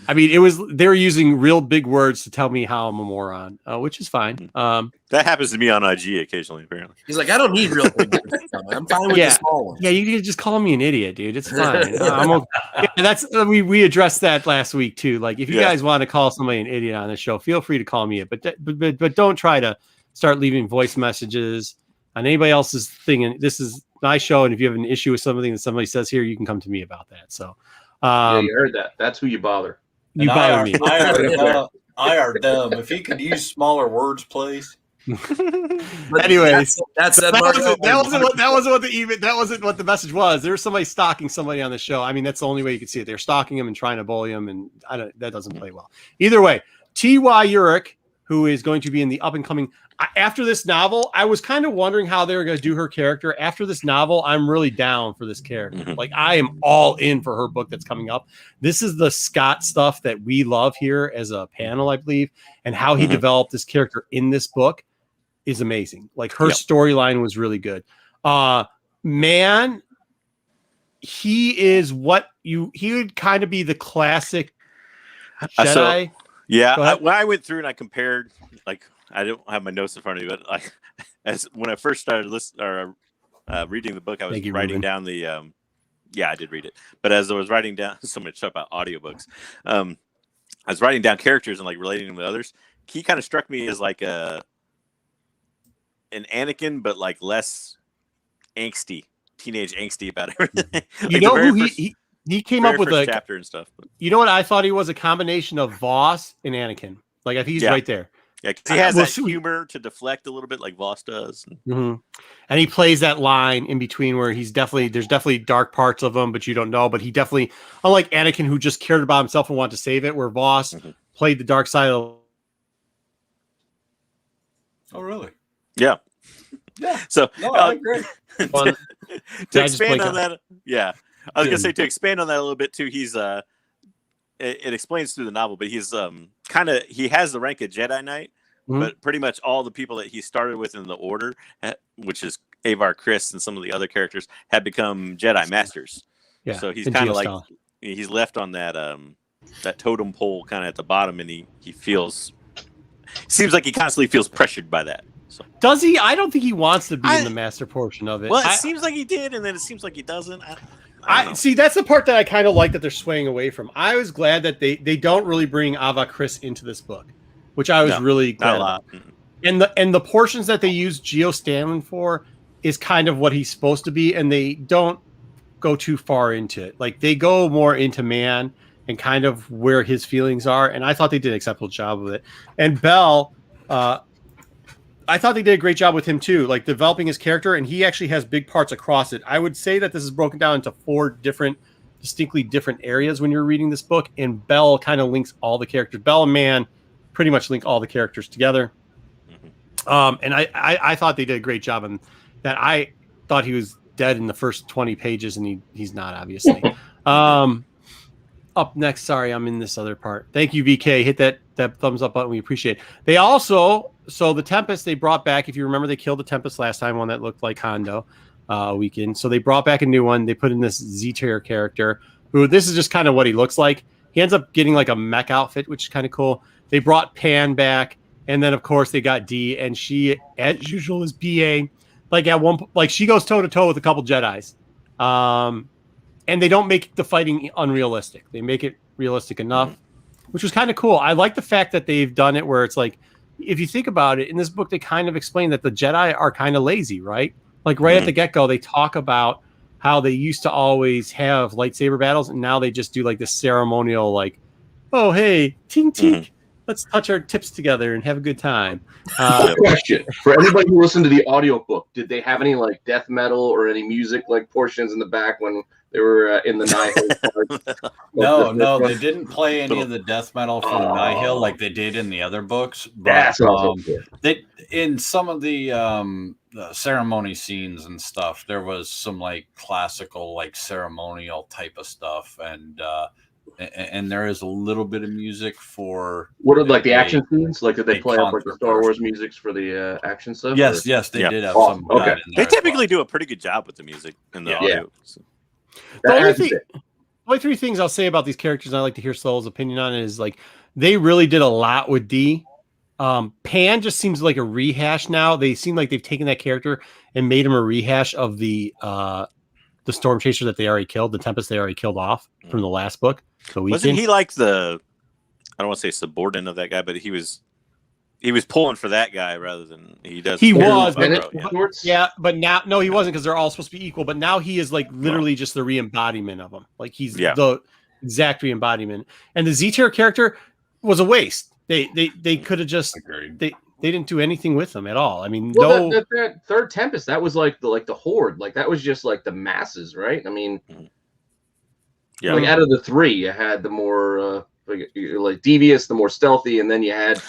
A: They were using real big words to tell me how I'm a moron, which is fine.
E: That happens to me on IG occasionally, apparently.
G: He's like, I don't need real big words. I'm fine with the small ones.
A: Yeah, you can just call me an idiot, dude. It's fine. That's we addressed that last week too. Like, if you guys want to call somebody an idiot on the show, feel free to call me it, but don't try to start leaving voice messages on anybody else's thing. And this is my show, and if you have an issue with something that somebody says here, you can come to me about that. So,
C: you heard that. That's who you bother.
A: You bother me.
F: I are dumb. If he could use smaller words, please.
A: Anyways,
G: that
A: wasn't what the message was. There was somebody stalking somebody on the show. I mean, that's the only way you could see it. They're stalking him and trying to bully him, and that doesn't play well. Either way, T.Y. Urick, who is going to be in the up and coming. After this novel, I was kind of wondering how they were going to do her character. After this novel, I'm really down for this character. Like, I am all in for her book that's coming up. This is the Scott stuff that we love here as a panel, I believe, and how he developed this character in this book is amazing. Like, her storyline was really good. Man, he would kind of be the classic Jedi.
E: When I went through and I compared, like, I don't have my notes in front of me, but like, when I first started reading the book, I was writing down the I did read it, but as I was writing down so much stuff about audiobooks, I was writing down characters and like relating them with others. He kind of struck me as like an Anakin, but like less teenage angsty about everything.
A: You know who he came up with a
E: chapter and stuff. But.
A: You know what I thought he was? A combination of Voss and Anakin. Like, I think he's right there.
E: Yeah, because he has that humor to deflect a little bit, like Voss does.
A: And he plays that line in between where there's definitely dark parts of him, but you don't know. But he definitely, unlike Anakin, who just cared about himself and wanted to save it, where Voss played the dark side of.
F: Oh, really?
E: Yeah.
F: Yeah.
E: So,
F: I agree.
E: To expand on that, I was gonna say, to expand on that a little bit too. He's it explains through the novel, but he's he has the rank of Jedi Knight, but pretty much all the people that he started with in the Order, which is Avar Kriss and some of the other characters, have become Jedi Masters. Yeah. So he's kind of like he's left on that that totem pole kind of at the bottom, and he seems like he constantly feels pressured by that. So.
A: Does he? I don't think he wants to be in the master portion of it.
E: Well, it seems like he did, and then it seems like he doesn't.
A: I see. That's the part that I kind of like that they're swaying away from. I was glad that they don't really bring Avar Kriss into this book, which I was really glad about. And the portions that they use Geo Stanlin for is kind of what he's supposed to be, and they don't go too far into it. Like, they go more into Man and kind of where his feelings are, and I thought they did an acceptable job of it. And Bell, I thought they did a great job with him too, like developing his character, and he actually has big parts across it. I would say that this is broken down into 4 distinctly different areas when you're reading this book, and Bell kind of links all the characters. Bell and Man pretty much link all the characters together. And I thought they did a great job in that. I thought he was dead in the first 20 pages, and he's not, obviously. Up next, sorry, I'm in this other part. Thank you, VK. Hit that thumbs up button. We appreciate it. They also so the Tempest they brought back. If you remember, they killed the Tempest last time, one that looked like Hondo weekend. So they brought back a new one. They put in this Z-tier character, who this is just kind of what he looks like. He ends up getting like a mech outfit, which is kind of cool. They brought Pan back, and then of course they got D, and she, as usual, is BA. Like at one, like she goes toe to toe with a couple Jedis, and they don't make the fighting unrealistic. They make it realistic enough, which was kind of cool. I like the fact that they've done it where it's like, if you think about it, in this book, they kind of explain that the Jedi are kind of lazy, right? Like right at the get-go, they talk about how they used to always have lightsaber battles, and now they just do like this ceremonial, like, oh, hey, tink, tink, let's touch our tips together and have a good time.
C: Question for anybody who listened to the audiobook: did they have any like death metal or any music like portions in the back when they were in the Nihil?
F: No, they didn't play any of the death metal from Nihil like they did in the other books. But
C: That's awesome.
F: they in some of the ceremony scenes and stuff, there was some like classical, like ceremonial type of stuff, and there is a little bit of music for
C: what are like the action scenes? Like did they play up like the Star Wars musics for the action stuff?
F: Yes, they did have some. Of that in
E: They
F: there
E: typically do a pretty good job with the music in the audio. So.
A: The only three things I'll say about these characters, and I'd like to hear Slow's opinion on it, is like they really did a lot with D. Pan just seems like a rehash now. They seem like they've taken that character and made him a rehash of the Storm Chaser that they already killed, the Tempest they already killed off from the last book.
E: Wasn't he like I don't want to say subordinate of that guy, but he was pulling for that guy rather than he does.
A: He was,
C: yeah,
A: but now no, he wasn't, because they're all supposed to be equal. But now he is like literally just the re-embodiment of them. Like he's the exact re-embodiment. And the Z-tier character was a waste. They could have just they didn't do anything with them at all. I mean,
C: that third Tempest, that was like the Horde. Like that was just like the masses, right? I mean, like out of the three, you had the more like devious, the more stealthy, and then you had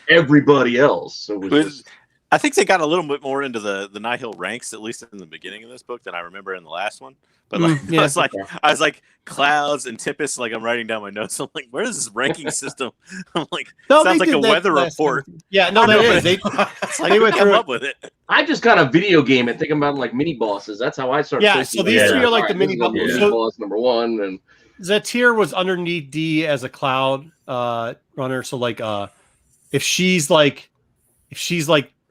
C: everybody else. So it was
E: I think they got a little bit more into the Nihil ranks, at least in the beginning of this book, than I remember in the last one. But like, I was like Clouds and Tempest. Like I'm writing down my notes. I'm like, where is this ranking system? I'm like, sounds like a weather report.
A: Yeah, no, that is. They went
E: come up with it.
C: I just kind of video game and think about like mini bosses. That's how I started.
A: Yeah, so these three are like the mini bosses.
C: Boss number one, and
A: Zatir was underneath D as a Cloud runner. So like, if she's like,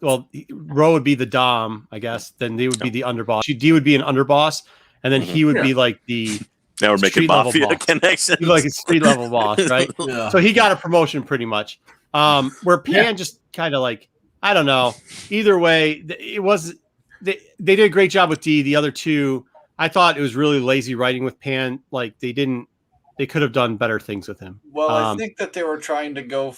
A: well, Ro would be the Dom, I guess. Then they would be the underboss. D would be an underboss, and then he would be like the.
E: Now we're making mafia connections.
A: Like a street level boss, right? So he got a promotion pretty much. Where Pan just kind of like, I don't know. Either way, it was they did a great job with D. The other two, I thought it was really lazy writing with Pan. Like they could have done better things with him.
F: Well, I think that they were trying to go.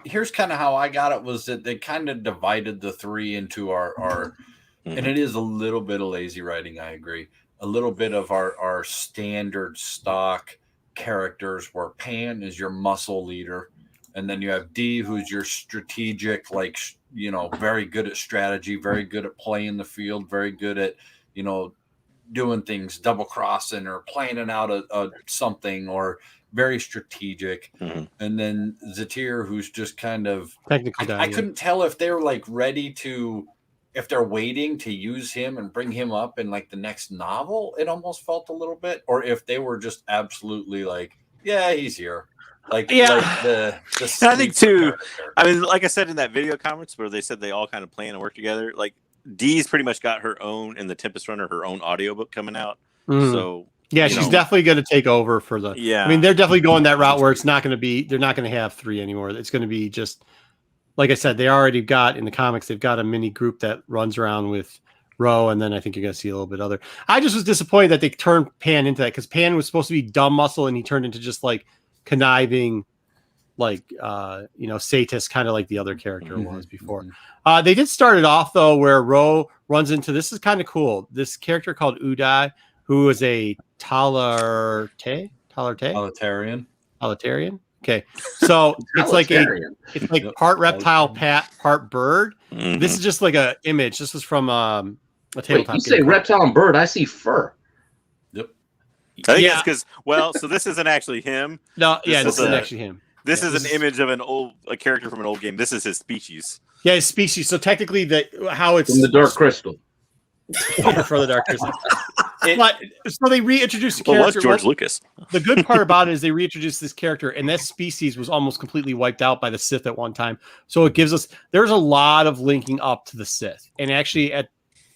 F: Here's kind of how I got it, was that they kind of divided the three into our and it is a little bit of lazy writing. I agree. A little bit of our standard stock characters, where Pan is your muscle leader, and then you have D, who's your strategic, like, very good at strategy, very good at playing the field, very good at, doing things, double crossing or planning out a something, or very strategic. And then Zatir, who's just kind of technical. I couldn't tell if they were like ready to, if they're waiting to use him and bring him up in like the next novel. It almost felt a little bit, or if they were just absolutely like, yeah, he's here. Like the
E: I think too. Character. I mean, like I said in that video conference where they said they all kind of plan and work together. Like Dee's pretty much got her own, in the Tempest Runner, her own audiobook coming out. So
A: yeah, she's definitely going to take over for the. Yeah, I mean, they're definitely going that route where it's not going to be. They're not going to have three anymore. It's going to be just, like I said, they already got in the comics. They've got a mini group that runs around with Ro, and then I think you're going to see a little bit other. I just was disappointed that they turned Pan into that, because Pan was supposed to be dumb muscle, and he turned into just like conniving, like sadist, kind of like the other character was before. They did start it off though, where Ro runs into, this is kind of cool, this character called Uday, who is a Tolitarian. Okay, so it's like part reptile, part bird. This is just like a image. This was from a tabletop.
C: You say reptile and bird, I see fur.
E: Yep. I think it's because, so this isn't actually him.
A: No, this isn't actually him.
E: This is an image of a character from an old game. This is his species.
A: Yeah, his species. So technically, how it's
C: From the Dark Crystal.
A: For the Dark Crystal. But so they reintroduced the
E: Well,
A: character.
E: was George Lucas.
A: The good part about it is they reintroduced this character, and that species was almost completely wiped out by the Sith at one time. So it gives us there's a lot of linking up to the Sith, and actually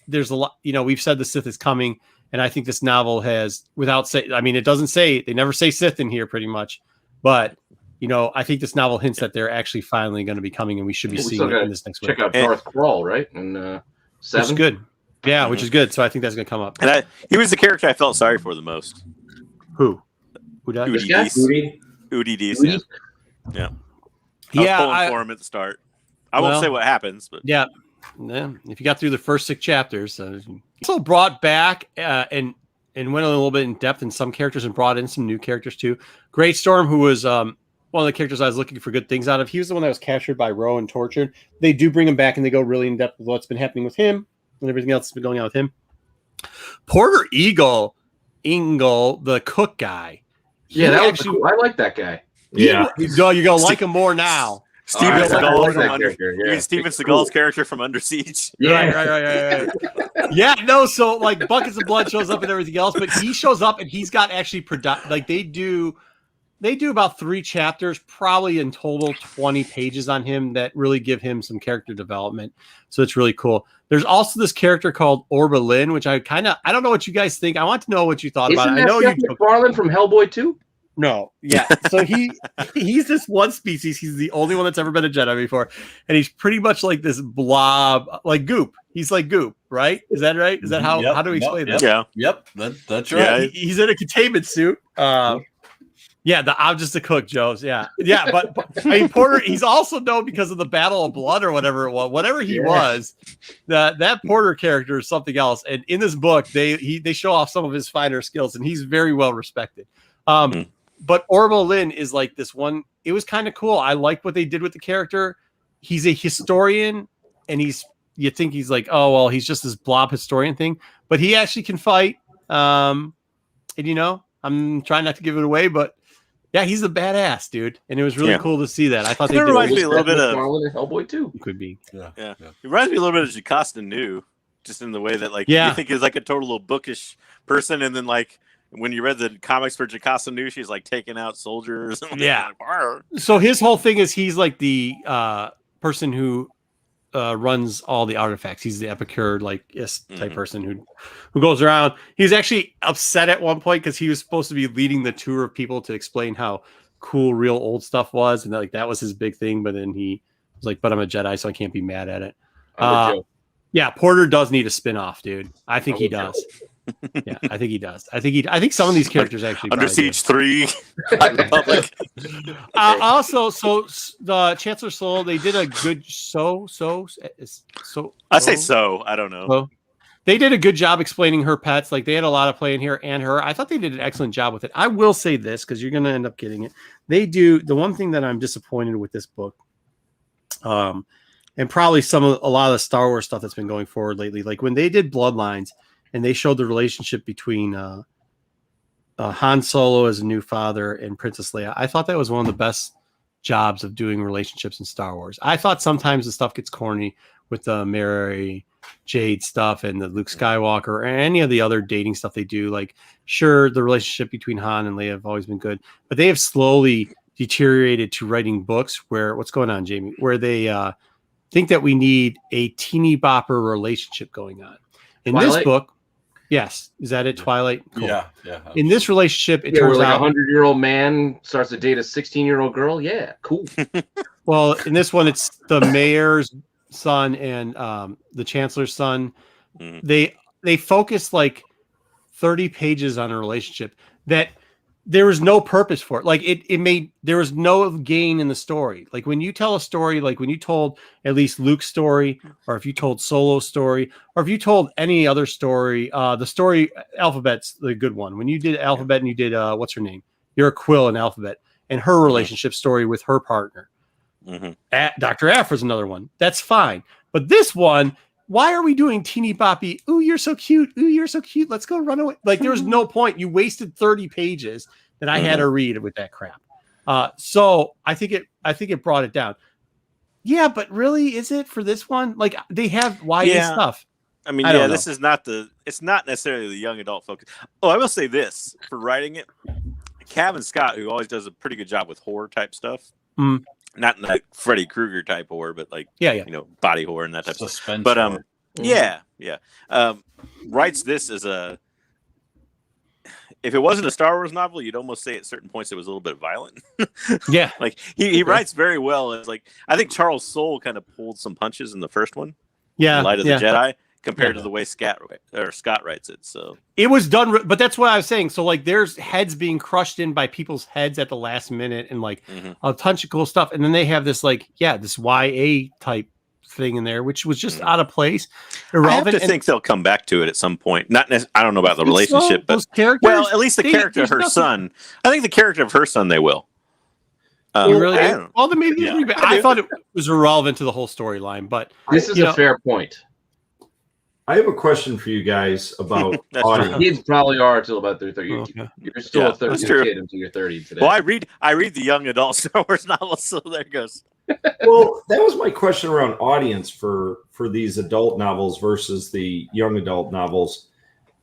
A: there's a lot. We've said the Sith is coming, and I think this novel has, without say, I mean, it doesn't say, they never say Sith in here, pretty much, but. I think this novel hints that they're actually finally going to be coming, and we should be seeing it in this next week.
C: Check out Darth Crawl, right? And 7.
A: Which is good. Yeah, which is good. So I think that's going to come up.
E: And he was the character I felt sorry for the most.
A: Who died?
E: Udi Dees, yeah. Yeah. I was pulling for him at the start. I won't say what happens, but
A: yeah. If you got through the first 6 chapters, also brought back and went a little bit in depth in some characters and brought in some new characters too. Great Storm, who was one of the characters I was looking for good things out of. He was the one that was captured by Roe and tortured. They do bring him back, and they go really in depth with what's been happening with him and everything else that's been going on with him. Porter Ingle, the cook guy.
C: Yeah, that was cool. I like that guy.
A: Yeah, you're gonna like him more now.
E: Steven Seagal's character from Under Siege.
A: Yeah, right. Yeah, no, so like Buckets of Blood shows up and everything else, but he shows up and he's got actually they do about 3 chapters, probably in total 20 pages on him that really give him some character development. So it's really cool. There's also this character called Orba Lynn, which I don't know what you guys think. I want to know what you thought about it. I know
C: Seth MacFarlane from Hellboy 2?
A: No, yeah. So he's this one species. He's the only one that's ever been a Jedi before, and he's pretty much like this blob, like Goop. He's like Goop, right? Is that right? Is that how do we explain that?
E: Yeah.
F: Yep. That's right.
A: Yeah, he's in a containment suit. Yeah, I'm just a cook, Joe's. Yeah, but I mean Porter. He's also known because of the Battle of Blood or whatever it was. Whatever he was, that Porter character is something else. And in this book, they show off some of his finer skills, and he's very well respected. But Orba Lynn is like this one. It was kind of cool. I like what they did with the character. He's a historian, and you think he's like, oh well, he's just this blob historian thing, but he actually can fight. And I'm trying not to give it away, but. Yeah, he's a badass, dude, and it was really cool to see that. I thought
E: it reminds me a little bit of
C: Hellboy 2.
A: Could be,
E: yeah. It reminds me a little bit of Jocasta Nu, just in the way that you think is like a total little bookish person, and then like when you read the comics for Jocasta Nu, she's like taking out soldiers. And
A: So his whole thing is he's like the person who runs all the artifacts. He's the epicure type person who goes around. He's actually upset at one point because he was supposed to be leading the tour of people to explain how cool real old stuff was, and that was his big thing. But then he was like, "But I'm a Jedi, so I can't be mad at it." Yeah, Porter does need a spin-off, dude. I think he does. Yeah, I think he does. I think some of these characters actually
E: Under Siege 3.
A: Also, so the Chancellor Soul, they did a good
E: I say so. I don't know.
A: So, they did a good job explaining her pets. Like they had a lot of play in here and her. I thought they did an excellent job with it. I will say this because you're going to end up getting it. They do the one thing that I'm disappointed with this book. And probably a lot of the Star Wars stuff that's been going forward lately. Like when they did Bloodlines and they showed the relationship between Han Solo as a new father and Princess Leia. I thought that was one of the best jobs of doing relationships in Star Wars. I thought sometimes the stuff gets corny with the Mary Jade stuff and the Luke Skywalker or any of the other dating stuff they do. Like, sure, the relationship between Han and Leia have always been good, but they have slowly deteriorated to writing books where what's going on, Jamie, where they think that we need a teeny bopper relationship going on. In
C: Twilight?
A: This book, yes. Is that it, Twilight? Cool.
F: Yeah.
A: In this relationship, it turns
C: like
A: out
C: a 100-year-old man starts to date a 16-year-old girl. Yeah, cool.
A: Well, in this one, it's the mayor's son and the chancellor's son. They focus like 30 pages on a relationship that there was no purpose for it. Like there was no gain in the story. Like when you tell a story, like when you told at least Luke's story, or if you told Solo's story, or if you told any other story, the story Alphabet's the good one. When you did Alphabet and you did what's her name? You're a Quill in Alphabet and her relationship story with her partner. Dr. Afra's another one. That's fine. But this one, why are we doing teeny boppy? Ooh, you're so cute. Ooh, you're so cute. Let's go run away. Like there was no point. You wasted 30 pages that I had to read with that crap. So I think it brought it down. Yeah, but really, is it for this one? Like they have YA stuff.
E: I mean, this is not it's not necessarily the young adult focus. Oh, I will say this for writing it, Kevin Scott, who always does a pretty good job with horror type stuff. Not like Freddy Krueger type horror, but like body horror and that type of stuff. But writes this as a. If it wasn't a Star Wars novel, you'd almost say at certain points it was a little bit violent.
A: Yeah,
E: like he writes very well. It's like I think Charles Soule kind of pulled some punches in the first one.
A: Yeah,
E: Light of the Jedi. Compared to the way Scott writes it, so
A: it was done. But that's what I was saying. So like, there's heads being crushed in by people's heads at the last minute, and like a bunch of cool stuff. And then they have this this YA type thing in there, which was just out of place, irrelevant.
E: I have to think they'll come back to it at some point. Not I don't know about the relationship, but
A: those characters.
E: Well, at least the character of her son. I think the character of her son they will.
A: Really? Well, then maybe I thought it was irrelevant to the whole storyline, but
C: this is a fair point.
D: I have a question for you guys about audience.
C: Kids probably are until about 30. You're still a 30 kid until you're 30 today.
E: Well, I read the young adult Star Wars novels, so there it goes.
D: Well, that was my question around audience for these adult novels versus the young adult novels.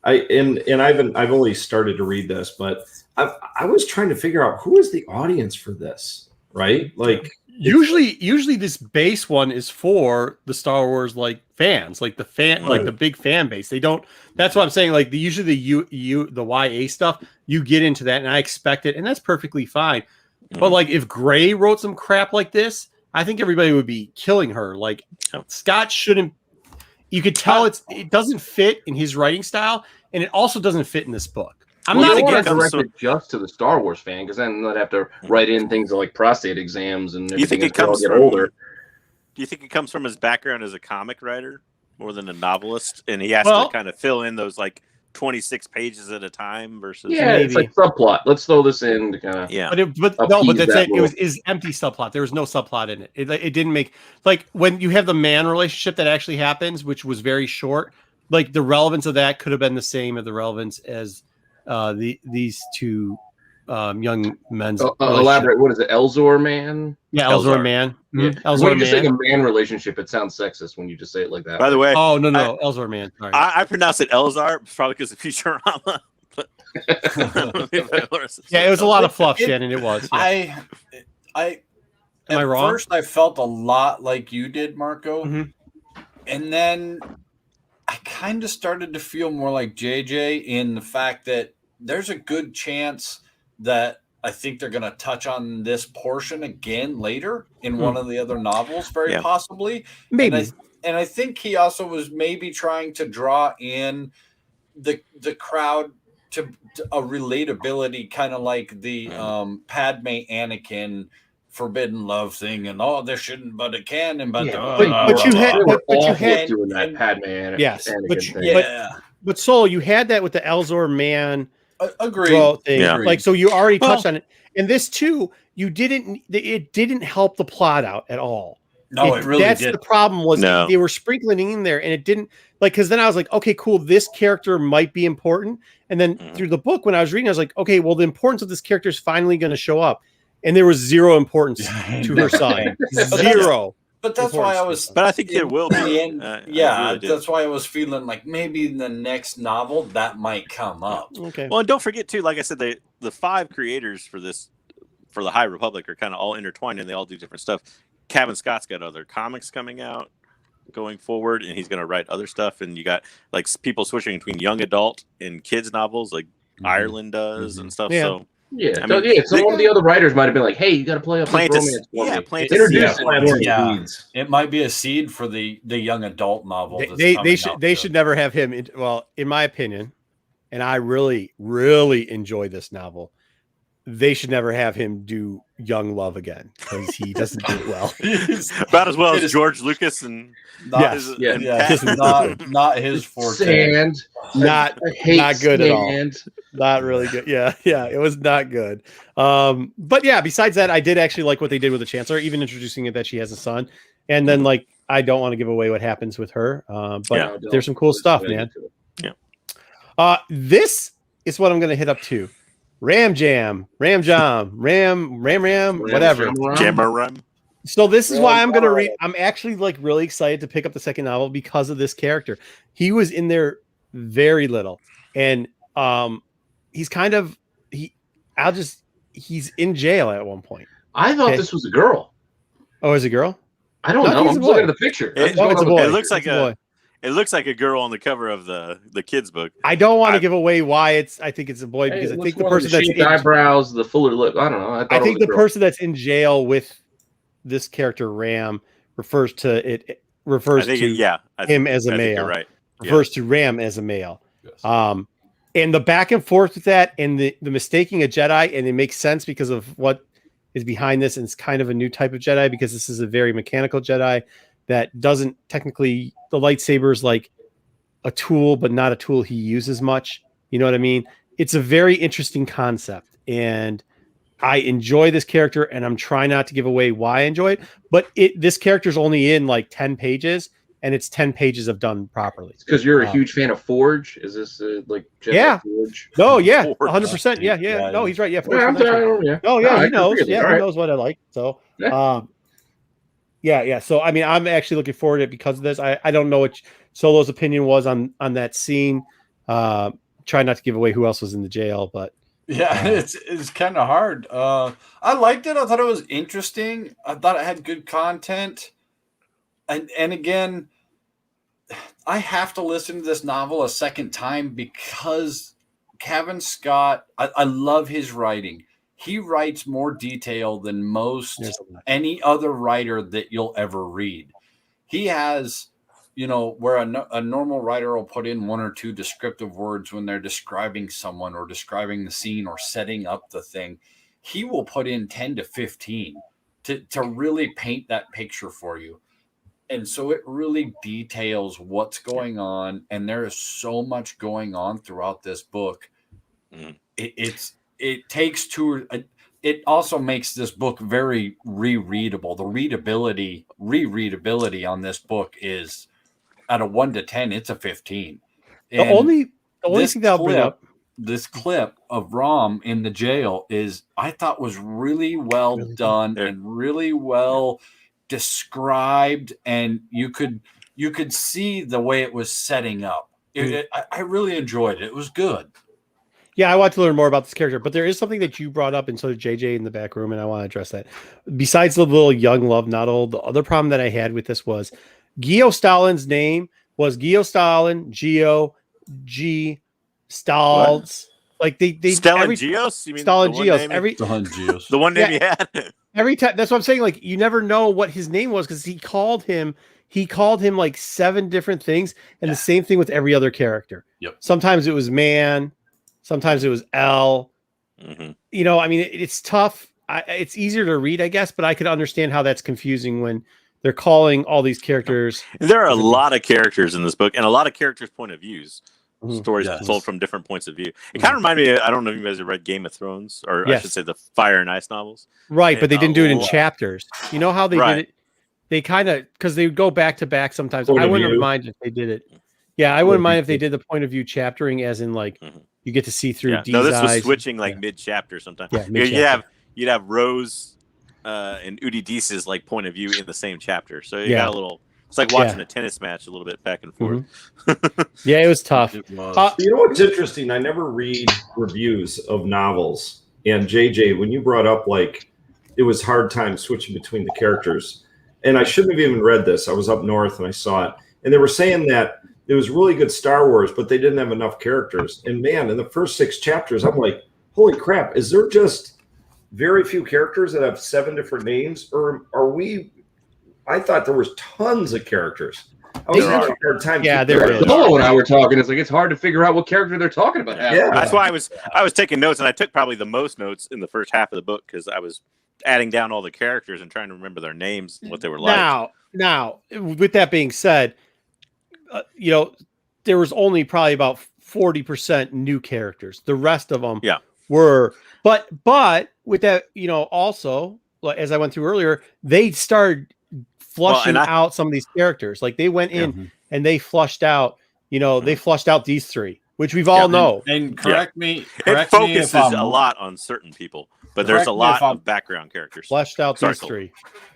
D: I've only started to read this, but I was trying to figure out who is the audience for this, right? Like
A: usually this base one is for the Star Wars fans, like the big fan base. They don't. That's what I'm saying. Like usually the YA stuff, you get into that, and I expect it, and that's perfectly fine. But like if Gray wrote some crap like this, I think everybody would be killing her. Like Scott shouldn't. You could tell it doesn't fit in his writing style, and it also doesn't fit in this book.
C: I'm not against directed just to the Star Wars fan, because then they'd have to write in things like prostate exams and everything as they all get older.
E: Do you think it comes from his background as a comic writer more than a novelist, and he has to kind of fill in those 26 pages at a time versus
C: it's like subplot. Let's throw this in to kind of
A: but that's it. It was empty subplot. There was no subplot in it. It didn't make when you have the man relationship that actually happens, which was very short. Like the relevance of that could have been the same as the relevance as these two young men's
C: elaborate. What is it? Elzor man?
A: Yeah, Elzor man.
C: Yeah. Elzor when you just say a man relationship, it sounds sexist when you just say it like that.
E: By the way,
A: no, Elzor man. Sorry.
E: I pronounce it Elzar, probably because of Futurama. But
A: it was a lot of fluff, Shannon. It was.
F: Yeah. Am I wrong? First, I felt a lot like you did, Marco, and then I kind of started to feel more like JJ in the fact that there's a good chance that I think they're going to touch on this portion again later in one of the other novels, very possibly.
A: Maybe.
F: And I think he also was maybe trying to draw in the crowd to a relatability, kind of like the Padme Anakin forbidden love thing, and there shouldn't, but it can, and but
A: you had
C: doing that Padme Anakin.
A: Yes, but Soul, you had that with the Elzor man.
F: Agreed.
A: Thing. Yeah. So you already touched on it, and this too, it didn't help the plot out at all.
F: No, it really
A: that's
F: did.
A: The problem was they were sprinkling in there, and it didn't because then I was like, okay, cool, this character might be important, and then through the book when I was reading, I was like, okay, well, the importance of this character is finally going to show up, and there was zero importance to her son, zero.
F: But that's why I was.
E: But I think it will be.
F: That's why I was feeling like maybe in the next novel that might come up.
A: Okay.
E: Well, and don't forget too, like I said, the 5 creators for the High Republic are kind of all intertwined, and they all do different stuff. Kevin Scott's got other comics coming out going forward, and he's going to write other stuff. And you got people switching between young adult and kids novels, like Ireland does and stuff.
A: Yeah.
E: So.
C: Yeah, some of the other writers might have been like, "Hey, you got to play up this romance for me."
E: Introduce
F: it. It might be a seed for the young adult novel.
A: They should never have him. In my opinion, and I really, really enjoy this novel. They should never have him do young love again because he doesn't do it well.
E: About as well as George Lucas and
F: not his forte.
C: Sand,
A: not good at all. Not really good. Yeah, it was not good. But yeah, besides that, I did actually like what they did with the Chancellor, even introducing it that she has a son, and then I don't want to give away what happens with her, but there's some cool stuff, man.
E: Yeah.
A: This is what I'm going to hit up too. Ram Jam, whatever.
E: Jamaram.
A: So this is why I'm going to read. I'm actually like really excited to pick up the second novel because of this character. He was in there very little, and he's kind of he's in jail at one point.
C: I thought this was a girl.
A: Oh, is it a girl?
C: I don't know. I'm looking at the picture.
E: It looks like it looks like a girl on the cover of the kids book.
A: I don't want to give away why I think it's a boy because I think the person that's
C: shaved eyebrows, the fuller lip. I don't know.
A: I think the person that's in jail with this character Ram refers to him as a male.
E: You're right.
A: Refers to Ram as a male.
F: Yes.
A: And the back and forth with that and the mistaking a Jedi, and it makes sense because of what is behind this, and it's kind of a new type of Jedi because this is a very mechanical Jedi that doesn't technically, the lightsaber is like a tool, but not a tool he uses much. You know what I mean? It's a very interesting concept, and I enjoy this character, and I'm trying not to give away why I enjoy it, but this character's only in like 10 pages, and it's 10 pages of done properly.
C: It's because you're a huge fan of Forge. Is this like Jedi Forge?
A: No, yeah, 100%. Yeah. No, he's right. Yeah, Forge. Oh, yeah, he knows. Yeah, he knows what I like. So, yeah. So, I mean, I'm actually looking forward to it because of this. I don't know what Solo's opinion was on that scene. Try not to give away who else was in the jail, but
F: yeah, it's kind of hard. I liked it. I thought it was interesting. I thought it had good content. And again, I have to listen to this novel a second time because Kevin Scott, I love his writing. He writes more detail than most any other writer that you'll ever read. He has, where a normal writer will put in one or two descriptive words when they're describing someone or describing the scene or setting up the thing. He will put in 10 to 15 to really paint that picture for you. And so it really details what's going on. And there is so much going on throughout this book. It takes it also makes this book very rereadable. The rereadability on this book is at a 1 to 10, it's a 15.
A: The only thing that I'll bring up,
F: this clip of Rom in the jail I thought was really well done and really well described, and you could see the way it was setting up. I really enjoyed it. It was good.
A: Yeah, I want to learn more about this character, but there is something that you brought up, and so did JJ in the back room, and I want to address that. Besides the little young love, not old, the other problem that I had with this was Geo Stalin's name was Geo Stalin, G Stals. Like they
E: Stalin Geos? You mean
A: Stalin Geos.
E: The one name he had.
A: Every time, that's what I'm saying. Like, you never know what his name was because he called him like 7 different things, and the same thing with every other character.
F: Yep.
A: Sometimes it was man, sometimes it was L. Mm-hmm. I mean, it's tough. It's easier to read, I guess, but I could understand how that's confusing when they're calling all these characters.
E: There are a lot of characters in this book, and a lot of characters' point of views. Stories told from different points of view. It kind of reminded me. I don't know if you guys have read Game of Thrones, or I should say the Fire and Ice novels.
A: Right, but they didn't do it in chapters. You know how they did it? They kind of, because they would go back to back sometimes. I wouldn't mind if they did it. Yeah, I wouldn't mind if they did the point of view chaptering, as in like you get to see through.
E: No, this was switching like mid chapter sometimes. Yeah, you'd have Rose and Udidice's like point of view in the same chapter, so you got a little. It's like watching a tennis match a little bit back and forth.
A: Yeah, it was tough.
D: You know what's interesting? I never read reviews of novels. And JJ, when you brought up like it was hard time switching between the characters, and I shouldn't have even read this. I was up north and I saw it, and they were saying that it was really good Star Wars, but they didn't have enough characters. And man, in the first 6 chapters, I'm like, holy crap! Is there just very few characters that have 7 different names, or are we? I thought there was tons of characters. I was having a hard time.
A: Yeah, there is.
C: Solo and I were talking. It's like it's hard to figure out what character they're talking about.
E: Yeah, that's why I was taking notes, and I took probably the most notes in the first half of the book because I was adding down all the characters and trying to remember their names and what they were like.
A: Now, with that being said, there was only probably about 40% new characters. The rest of them, were. But with that, also as I went through earlier, they started flushing out some of these characters. Like they went in and they flushed out, they flushed out these 3. which we've all know.
F: And correct me
E: It
F: if
E: focuses
F: I'm
E: a lot on certain people, but there's
F: Correct
E: a
F: me
E: lot
F: if I'm-
E: of background characters.
A: Fleshed out
E: Sorry,
A: these three.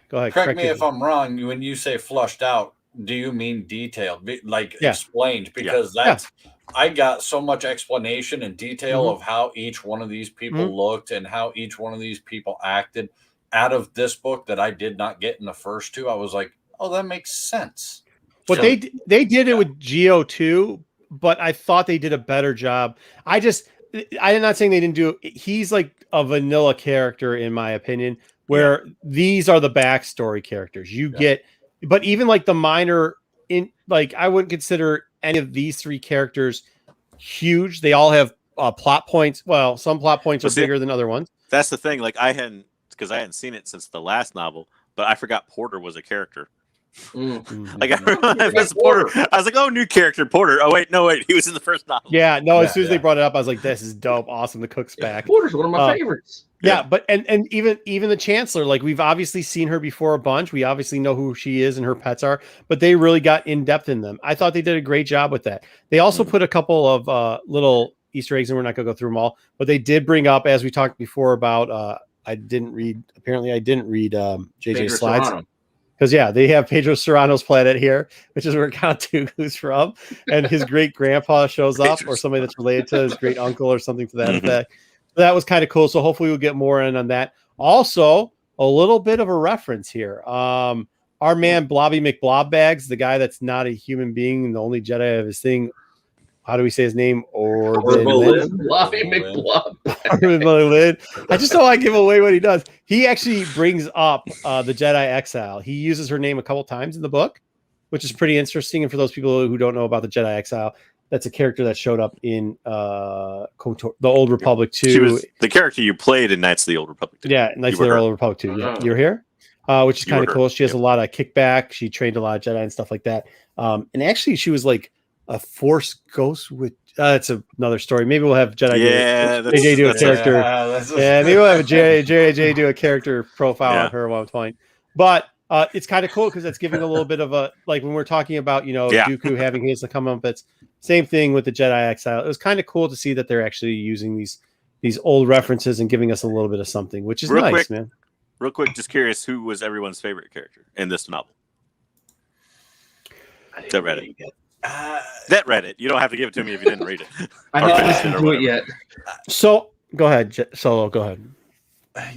A: Go ahead.
F: Correct me if I'm wrong. When you say flushed out, do you mean detailed, like
A: Yeah.
F: explained? Because that's I got so much explanation and detail
A: Mhm.
F: of how each one of these people
A: Mhm.
F: looked and how each one of these people acted out of this book that I did not get in the first two. I was like, oh, that makes sense.
A: But
F: So-
A: they did it with Geo too, but I thought they did a better job. I'm not saying they didn't do it. He's like a vanilla character in my opinion, where these are the backstory characters. You get, but even like the minor I wouldn't consider any of these three characters huge. They all have plot points. Well, some plot points are bigger than other ones.
E: That's the thing. Like I hadn't seen it since the last novel, but I forgot Porter was a character. Like I remember Porter. I was like, oh, new character, Porter. Oh wait, he was in the first novel.
A: Yeah, no. As soon as they brought it up, I was like, this is dope, awesome. The cook's back.
C: Porter's one of my favorites.
A: Yeah, but and even the Chancellor, like we've obviously seen her before a bunch. We obviously know who she is and her pets are, but they really got in depth in them. I thought they did a great job with that. They also put a couple of little Easter eggs, and we're not gonna go through them all, but they did bring up, as we talked before about. I didn't read JJ Slides. Because they have Pedro Serrano's planet here, which is where Count Dooku's from, and his great grandpa shows up, or somebody that's related to his great uncle, or something to that effect. So that was kind of cool. So hopefully we'll get more in on that. Also, a little bit of a reference here. Our man Blobby McBlobbags, the guy that's not a human being, and the only Jedi of his thing. How do we say his name?
C: Blobby McBlob.
A: I just don't want to give away what he does. He actually brings up the Jedi Exile. He uses her name a couple times in the book, which is pretty interesting. And for those people who don't know about the Jedi Exile, that's a character that showed up in the Old Republic 2.
E: She was the character you played in Knights of the Old Republic 2.
A: Yeah, Knights of the Old Republic 2. Yeah, you're here, which is kind of cool. She has a lot of kickback. She trained a lot of Jedi and stuff like that. And actually, she was like a Force ghost with. That's another story. Maybe we'll have Jedi. JJ do a character. Maybe we'll have JJ do a character profile on her at one point. But it's kind of cool because it's giving a little bit of a when we're talking about Dooku having his to come up. It's same thing with the Jedi Exile. It was kind of cool to see that they're actually using these old references and giving us a little bit of something, which is nice, man.
E: Real quick, just curious, who was everyone's favorite character in this novel? That Reddit. That Reddit. You don't have to give it to me if you didn't read it.
C: I haven't listened to it yet.
A: So go ahead, Solo. Go ahead.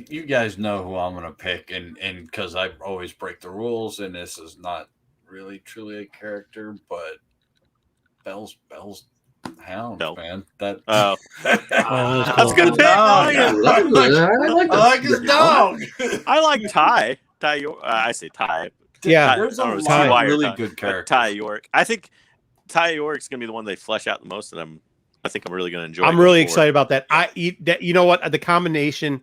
F: You guys know who I'm gonna pick, and because I always break the rules, and this is not really truly a character, but Bell's Hound, man. That
E: that's good pick.
F: I like his dog.
E: I like Ty. I say Ty.
A: Yeah,
F: there's a lot of really good characters.
E: Ty York. I think Ty York's gonna be the one they flesh out the most, and I think I'm really gonna enjoy.
A: I'm really excited about that. You know what? The combination,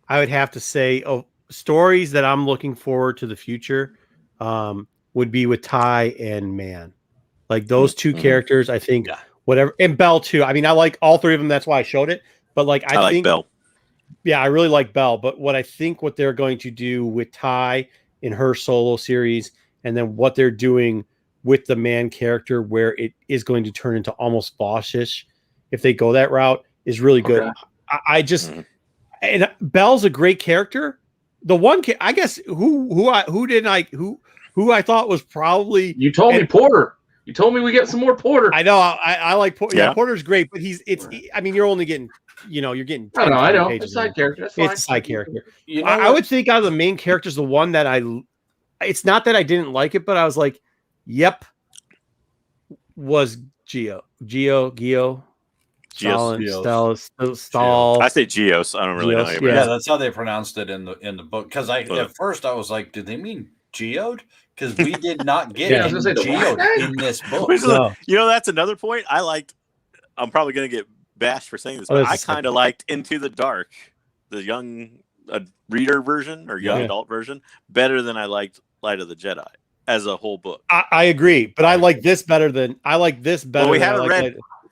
A: I would have to say, of stories that I'm looking forward to the future, would be with Ty and Man. Like those two characters, I think. Whatever, and Bell too. I mean, I like all three of them. That's why I showed it. But I think
E: like Bell.
A: Yeah, I really like Bell. But what they're going to do with Ty in her solo series, and then what they're doing with the Man character, where it is going to turn into almost Boschish, if they go that route, is really good. Okay. And Bell's a great character. The one, I guess, who I thought was probably
C: you told me Porter. You told me we get some more Porter.
A: I know. I like Porter. Yeah, Porter's great, but I mean, you're only getting, you're getting.
C: I know. It's a side character. That's fine.
A: It's a side character. I would think out of the main characters, the one that it's not that I didn't like it, but I was like, yep, was Geo. Stall.
E: I say Geos. I don't really know.
F: Yeah, that's how they pronounced it in the book. Because at first I was like, did they mean Geode? Because we did not get Geode in this book.
A: No.
E: That's another point. I'm probably going to get bashed for saying this, but I kind of liked Into the Dark, the young reader version or young adult version, better than I liked Light of the Jedi as a whole book.
A: I agree, but I like this better. Well,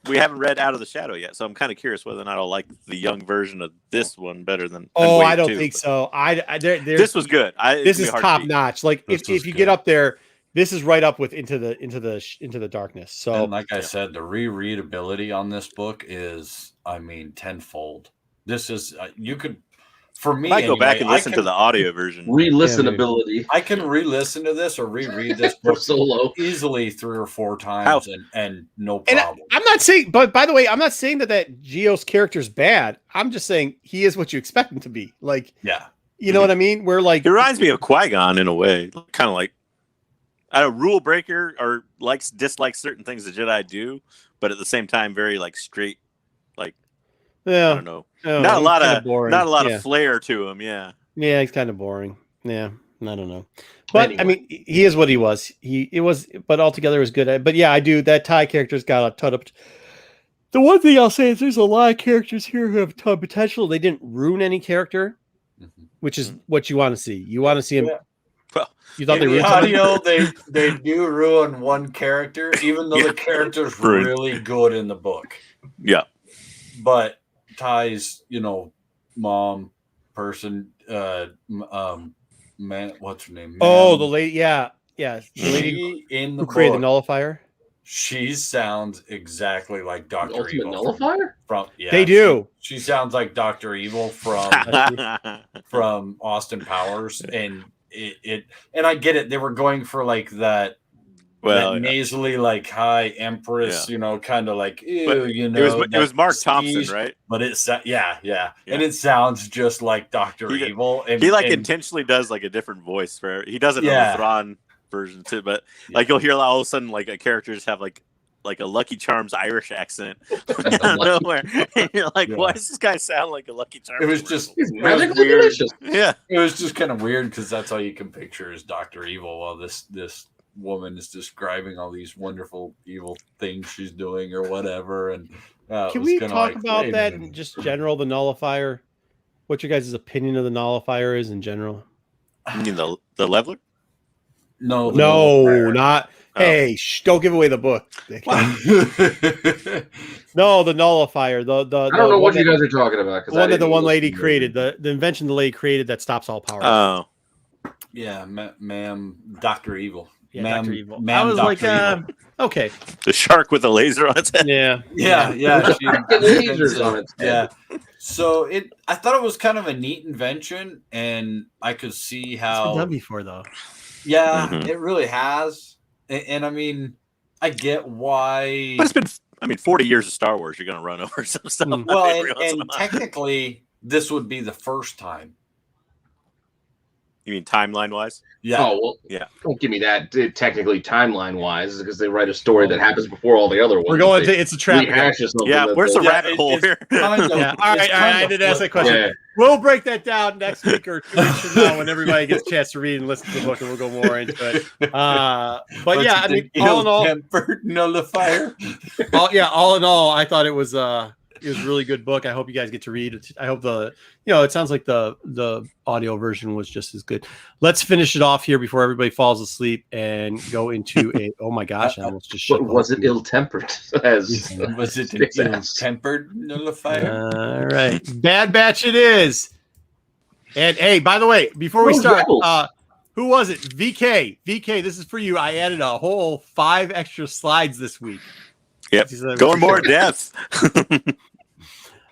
E: we haven't read Out of the Shadow yet, so I'm kind of curious whether or not I'll like the young version of this one better than.
A: Oh, I don't think so.
E: This was good.
A: This is top notch. Like if you get up there, This is right up with into the darkness. So,
F: and like I said, the rereadability on this book is, I mean, tenfold. This is you could, for me,
E: I might go back
F: anyway,
E: and listen to the audio version.
C: Re-listenability.
F: I can re-listen to this or reread this book
C: Solo
F: easily 3 or 4 times and no
A: and
F: problem.
A: I'm not saying, but by the way, I'm not saying that Geo's character's bad. I'm just saying he is what you expect him to be. Like,
F: yeah,
A: you know what I mean? We're like,
E: He reminds me of Qui-Gon in a way, kind of like a rule breaker or dislikes certain things the Jedi do, but at the same time, very like straight, like
A: yeah,
E: I don't know, not a lot of flair to him. Yeah,
A: he's kind of boring. Yeah, I don't know, but
C: Anyway.
A: I mean, he is what he was. But altogether it was good. But yeah, I do. That Ty character's got a ton of. The one thing I'll say is there's a lot of characters here who have a ton of potential. They didn't ruin any character, which is what you want to see. You want to see him.
F: Yeah.
E: Well,
A: You thought
F: in
A: they
F: the
A: ruined
F: audio, they do ruin one character, even though the character's
E: Ruined.
F: really good in the book.
E: yeah.
F: But Ty's, mom person, man, what's her name?
A: Oh,
F: Man,
A: the lady. Yeah, the lady
F: she in the
A: who created the
F: book,
A: nullifier.
F: she sounds exactly like
C: The
F: Dr.
C: ultimate
F: Evil.
C: nullifier?
A: They do.
F: She sounds like Dr. Evil from Austin Powers, and and I get it. They were going for like that.
E: Well,
F: that nasally, like high Empress, kind of like ew,
E: it was Mark Thompson, right?
F: But it's and it sounds just like Dr. Evil. And
E: He intentionally does like a different voice for. He does it in the Thrawn version too, but like you'll hear all of a sudden like a character just have like a Lucky Charms Irish accent out of nowhere. And you're like, why does this guy sound like a Lucky Charms?
F: It was just
C: Magically
F: weird.
C: delicious.
E: Yeah.
F: It was just kind of weird because that's all you can picture is Dr. Evil while this woman is describing all these wonderful evil things she's doing or whatever. And
A: Can we talk about that in just general, the nullifier? What your guys' opinion of the nullifier is in general?
E: You mean the leveler?
F: No,
A: not. Hey, don't give away the book. No, the nullifier. The
C: I don't know what you guys are talking about.
A: The one that the one lady created, the invention the lady created that stops all power.
E: Oh,
F: yeah, ma'am, Dr. Evil.
A: Yeah,
F: Ma'am,
A: Dr. Evil.
F: Ma'am,
A: I was
F: Dr.
A: like,
F: Evil.
A: okay.
E: the shark with a laser on its head.
A: Yeah.
F: She
C: lasers on its head.
F: Yeah. So I thought it was kind of a neat invention, and I could see
A: It's
F: how.
A: been done before, though.
F: Yeah,
E: Mhm.
F: it really has, and I mean, I get why.
E: But it's been, 40 years of Star Wars. You're going to run over some stuff.
F: Well,
E: every once in a
F: and
E: while.
F: technically, this would be the first time.
E: You mean timeline wise?
F: Yeah.
C: Oh, well,
E: Yeah.
C: Don't give me that technically timeline wise, because they write a story that happens before all the other ones.
A: We're going
C: They
A: to. It's a trap.
C: rehash something
E: Yeah,
C: that
E: where's
C: they-
E: the rabbit hole
F: it's
E: here?
F: kind of-
A: Yeah. All right.
F: it's kind
A: I
F: of
A: did ask that
F: flip.
A: question.
C: Yeah.
A: We'll break that down next week or 2 weeks from now when everybody gets a chance to read and listen to the book, and we'll go more into it. But yeah, I mean, all in all,
F: tempered nullifier.
A: all in all, I thought it was a really good book. I hope you guys get to read it. I hope it sounds like the audio version was just as good. Let's finish it off here before everybody falls asleep and go into a. Oh my gosh! I almost just shut.
C: But was it ill-tempered? As
F: Was it
C: Sticks
F: an
C: ass.
F: tempered nullifier?
A: All right, Bad Batch it is. And hey, by the way, before we
C: Those
A: start,
C: rebels.
A: who was it? VK, this is for you. I added a whole 5 extra slides this week.
E: Yep.
A: These are-
E: Going more depth.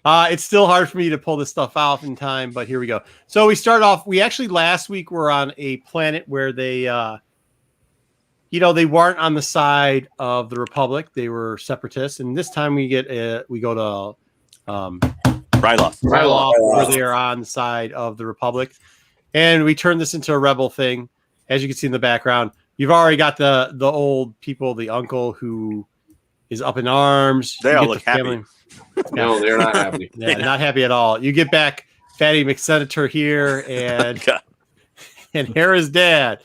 A: It's still hard for me to pull this stuff out in time, but here we go. So we start off. We actually last week were on a planet where they, they weren't on the side of the Republic. They were separatists, and this time we go to
E: Ryloth.
A: Ryloth, where they are on the side of the Republic, and we turn this into a rebel thing. As you can see in the background, you've already got the old people, the uncle who is up in arms.
E: They
A: You
E: all
A: get
E: look
A: the
E: happy.
A: family-
C: No, they're not happy.
A: Yeah, not happy at all. You get back Fatty McSenator here and
E: God.
A: and Hera's dad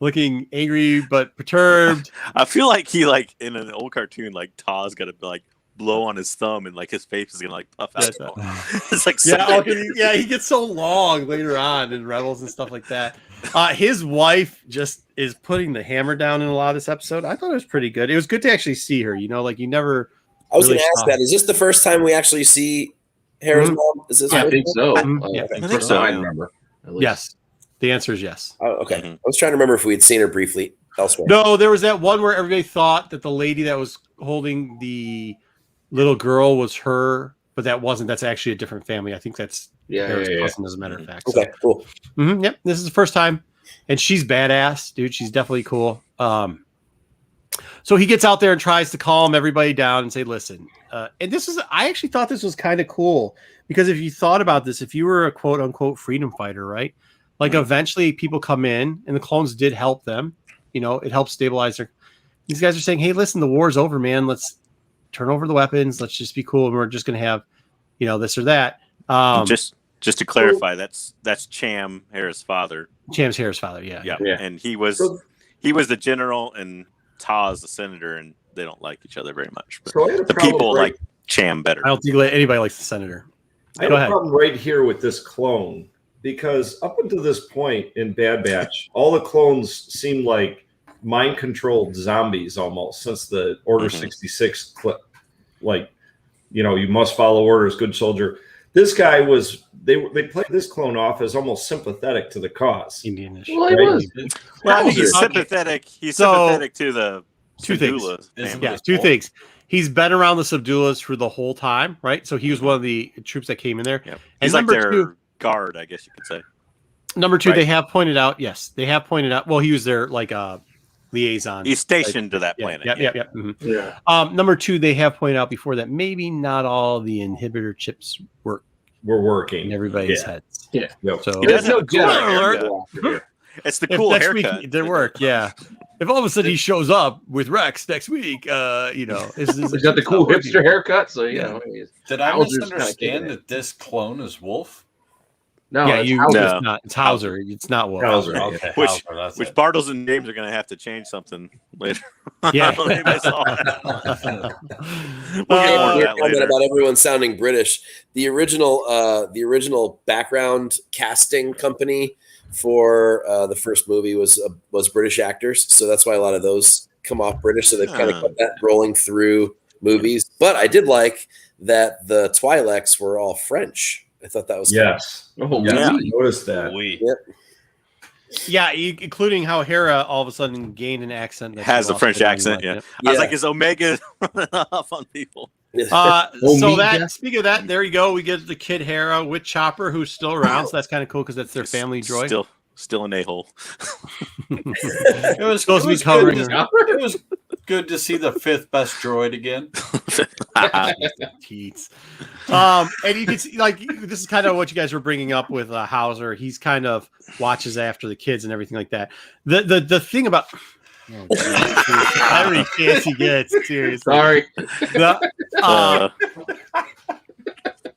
A: looking angry but perturbed.
E: I feel like he in an old cartoon, Taw's got to blow on his thumb and his face is gonna puff out. It's like
A: He gets so long later on in Rebels and stuff like that. His wife just is putting the hammer down in a lot of this episode. I thought it was pretty good. It was good to actually see her. You never.
H: I was
A: really
H: going to ask
A: saw-
H: that. Is this the first time we actually see Hera's mom? Is this
C: I
H: what-
C: think so.
A: Yeah,
E: I think so,
C: I
E: yeah.
C: remember. At least.
A: Yes, the answer is yes.
H: Oh, okay.
E: Mhm.
H: I was trying to remember if we had seen her briefly. elsewhere.
A: No, there was that one where everybody thought that the lady that was holding the little girl was her, but that wasn't. That's actually a different family. I think that's Hera's cousin, as a matter of fact.
H: Okay, cool.
A: Yep, this is the first time, and she's badass, dude. She's definitely cool. So he gets out there and tries to calm everybody down and say, "Listen," and this is. I actually thought this was kind of cool because if you thought about this, if you were a quote unquote freedom fighter, right? Like eventually people come in, and the clones did help them. You know, it helps stabilize their. These guys are saying, "Hey, listen, the war's over, man. Let's turn over the weapons. Let's just be cool, and we're just going to have, you know, this or that."
E: Just to clarify, that's Cham, Hera's father.
A: Cham's Hera's father, yeah.
E: And he was the general, and Taz the senator, and they don't like each other very much. But
D: So I had a
E: the
D: problem
E: people
D: right-
E: like Cham better.
A: I don't think anybody likes the senator.
D: I have
A: Go
D: a
A: ahead.
D: problem right here with this clone because up until this point in Bad Batch, all the clones seem like mind-controlled zombies almost since the Order 66 clip. Like, you know, you must follow orders, good soldier. This guy was they played this clone off as almost sympathetic to the cause.
A: Indianish.
C: Well, he was.
E: Well, I think he's
A: Okay.
E: sympathetic. He's
A: So,
E: sympathetic to the
A: two things.
E: Syndulla
F: Isn't
E: family.
A: Yeah, two things. He's been around the Subdulas for the whole time, right? So he was one of the troops that came in there.
E: Yeah.
A: And
E: He's like
A: number
E: their
A: two-
E: guard, I guess you could say.
A: Number two,
E: Right.
A: they have pointed out. Yes, they have pointed out. Well, he was their like liaison.
E: He's stationed to that
A: Yeah,
E: planet.
A: yeah. Mhm.
B: Yeah.
A: Number two, they have pointed out before that maybe not all the inhibitor chips work
D: We're
A: in
D: everybody's
A: everybody's
D: Yeah.
A: heads.
C: Yeah.
D: Yep.
A: So
E: He does have a cool
A: Spoiler
E: haircut. It's the
A: if
E: cool
A: next
E: haircut.
A: week they work, yeah. If all of a sudden he shows up with Rex next week, you know,
C: He's got the cool hipster haircut, so you know.
F: Did I
C: Hauser's kinda
F: misunderstand
C: kicking
F: that this clone is Wolf?
C: No,
A: Yeah,
C: it's
A: you.
C: Hauser.
E: No.
A: It's not. It's Hauser. It's not Wolf.
D: Hauser.
F: Okay,
E: Which-
F: Hauser, that's
E: Which
F: it.
E: Bartles and James are going to have to change something later.
A: Yeah.
E: I don't know if I saw that. We'll get more of
H: Weird
E: that
H: comment
E: later.
H: about everyone sounding British. The original background casting company for the first movie was British actors, so that's why a lot of those come off British. So they've kind of kept that rolling through movies. But I did like that the Twi'leks were all French. I thought that was
D: Yes.
C: Oh,
D: Yeah.
E: Yeah.
D: I noticed that.
F: We.
A: Yeah, including how Hera all of a sudden gained an accent. That
E: Has
A: she
E: a
A: lost
E: French
A: in
E: accent,
A: Dynamite.
E: I was like, is Omega off on people?
A: So
C: Omega.
A: that speaking of that, there you go. We get the kid Hera with Chopper, who's still around. So that's kind of cool because that's their family droid.
E: Still an a-hole.
F: It was
A: Supposed to be
F: good
A: covering
F: to- It was good to see the fifth best droid again.
A: Teats. And you can see, like, this is kind of what you guys were bringing up with Hauser. He's kind of watches after the kids and everything like that. The thing about every chance he gets, seriously.
C: Sorry.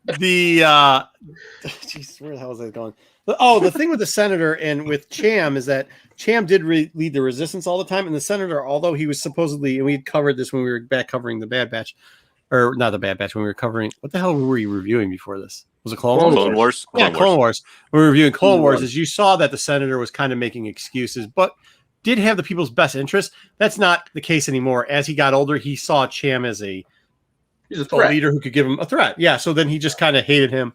A: Jeez, where the hell is that going? The thing with the senator and with Cham is that Cham did lead the resistance all the time, and the senator, although he was supposedly, and we covered this when we were back covering the Bad Batch, or not the Bad Batch, when we were covering, what the hell were we reviewing before this? Was it
E: Clone Wars?
A: Yeah, Clone Wars. We were reviewing Clone Wars, as you saw that the senator was kind of making excuses, but did have the people's best interest. That's not the case anymore. As he got older, he saw Cham as
C: He's a
A: a
C: threat.
A: leader who could give him a threat. Yeah, so then he just kind of hated him,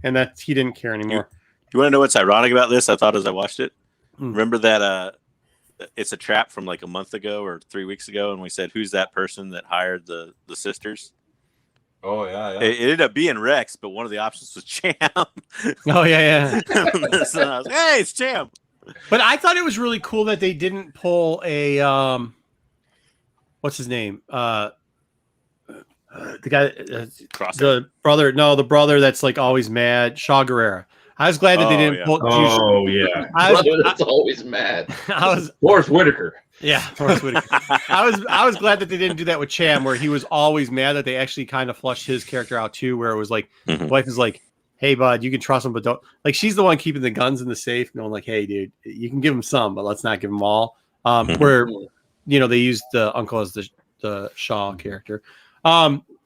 A: and that he didn't care anymore.
E: You want to know what's ironic about this? I thought as I watched it.
A: Hmm.
E: Remember that it's a trap from like a month ago or 3 weeks ago, and we said, who's that person that hired the sisters?
F: Oh yeah, yeah.
E: It ended up being Rex, but one of the options was Cham.
A: Oh, yeah.
E: So I was like, hey, it's Cham.
A: But I thought it was really cool that they didn't pull a what's his name? The guy,
E: Crosshair.
A: the brother that's like always mad, Shaw Guerrera. I was glad that they
E: Oh,
A: didn't
E: yeah.
A: pull.
D: Oh yeah.
A: I was,
C: Brother that's always mad.
A: I was,
C: Forrest Whitaker.
A: yeah, Forrest Whitaker. I was glad that they didn't do that with Cham, where he was always mad. That they actually kind of flushed his character out too, where it was like,
E: Mhm.
A: wife is like, "Hey, bud, you can trust him, but don't." Like, she's the one keeping the guns in the safe, going like, "Hey, dude, you can give him some, but let's not give them all." Where, they used the uncle as the Shaw character.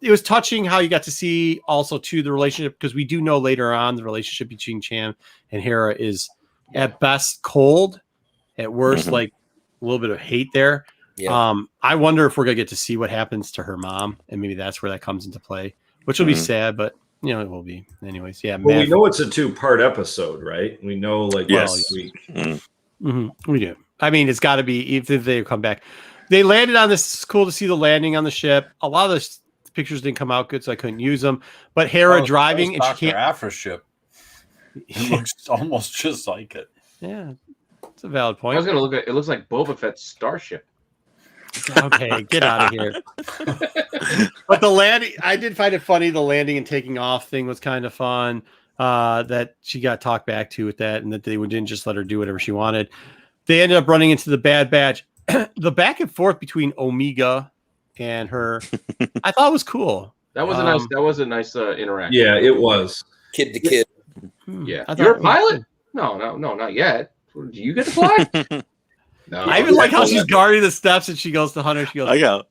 A: It was touching how you got to see also too the relationship, because we do know later on the relationship between Cham and Hera is at best cold, at worst like a little bit of hate there.
H: Yeah.
A: I wonder if we're gonna get to see what happens to her mom, and maybe that's where that comes into play, which will be sad, but it will be anyways. Yeah,
D: Well, we
A: man.
D: know it's a 2-part episode, right? We know like
E: Yes.
D: last week.
E: Mhm.
A: We do. I mean, it's got to be, even if they come back. They landed on this. It's cool to see the landing on the ship. A lot of the pictures didn't come out good, so I couldn't use them. But Hera driving, and
F: Dr.
A: she can't.
F: Afra ship. It looks almost just like it.
A: Yeah, it's a valid
C: I
A: point.
C: was gonna look at it. Looks like Boba Fett's starship.
A: Okay, get out of here. But the landing, I did find it funny. The landing and taking off thing was kind of fun. That she got talked back to with that, and that they didn't just let her do whatever she wanted. They ended up running into the Bad Batch. The back and forth between Omega and her, I thought was cool.
C: That was a nice. That was a nice interaction.
D: Yeah, it was.
H: Kid to kid.
C: Yeah.
A: I thought
C: You're a
A: it was
C: pilot?
A: good.
C: No, not yet. Do you get to fly? No.
A: I even like how she's guarding the steps, and she goes to Hunter. She goes,
E: I go.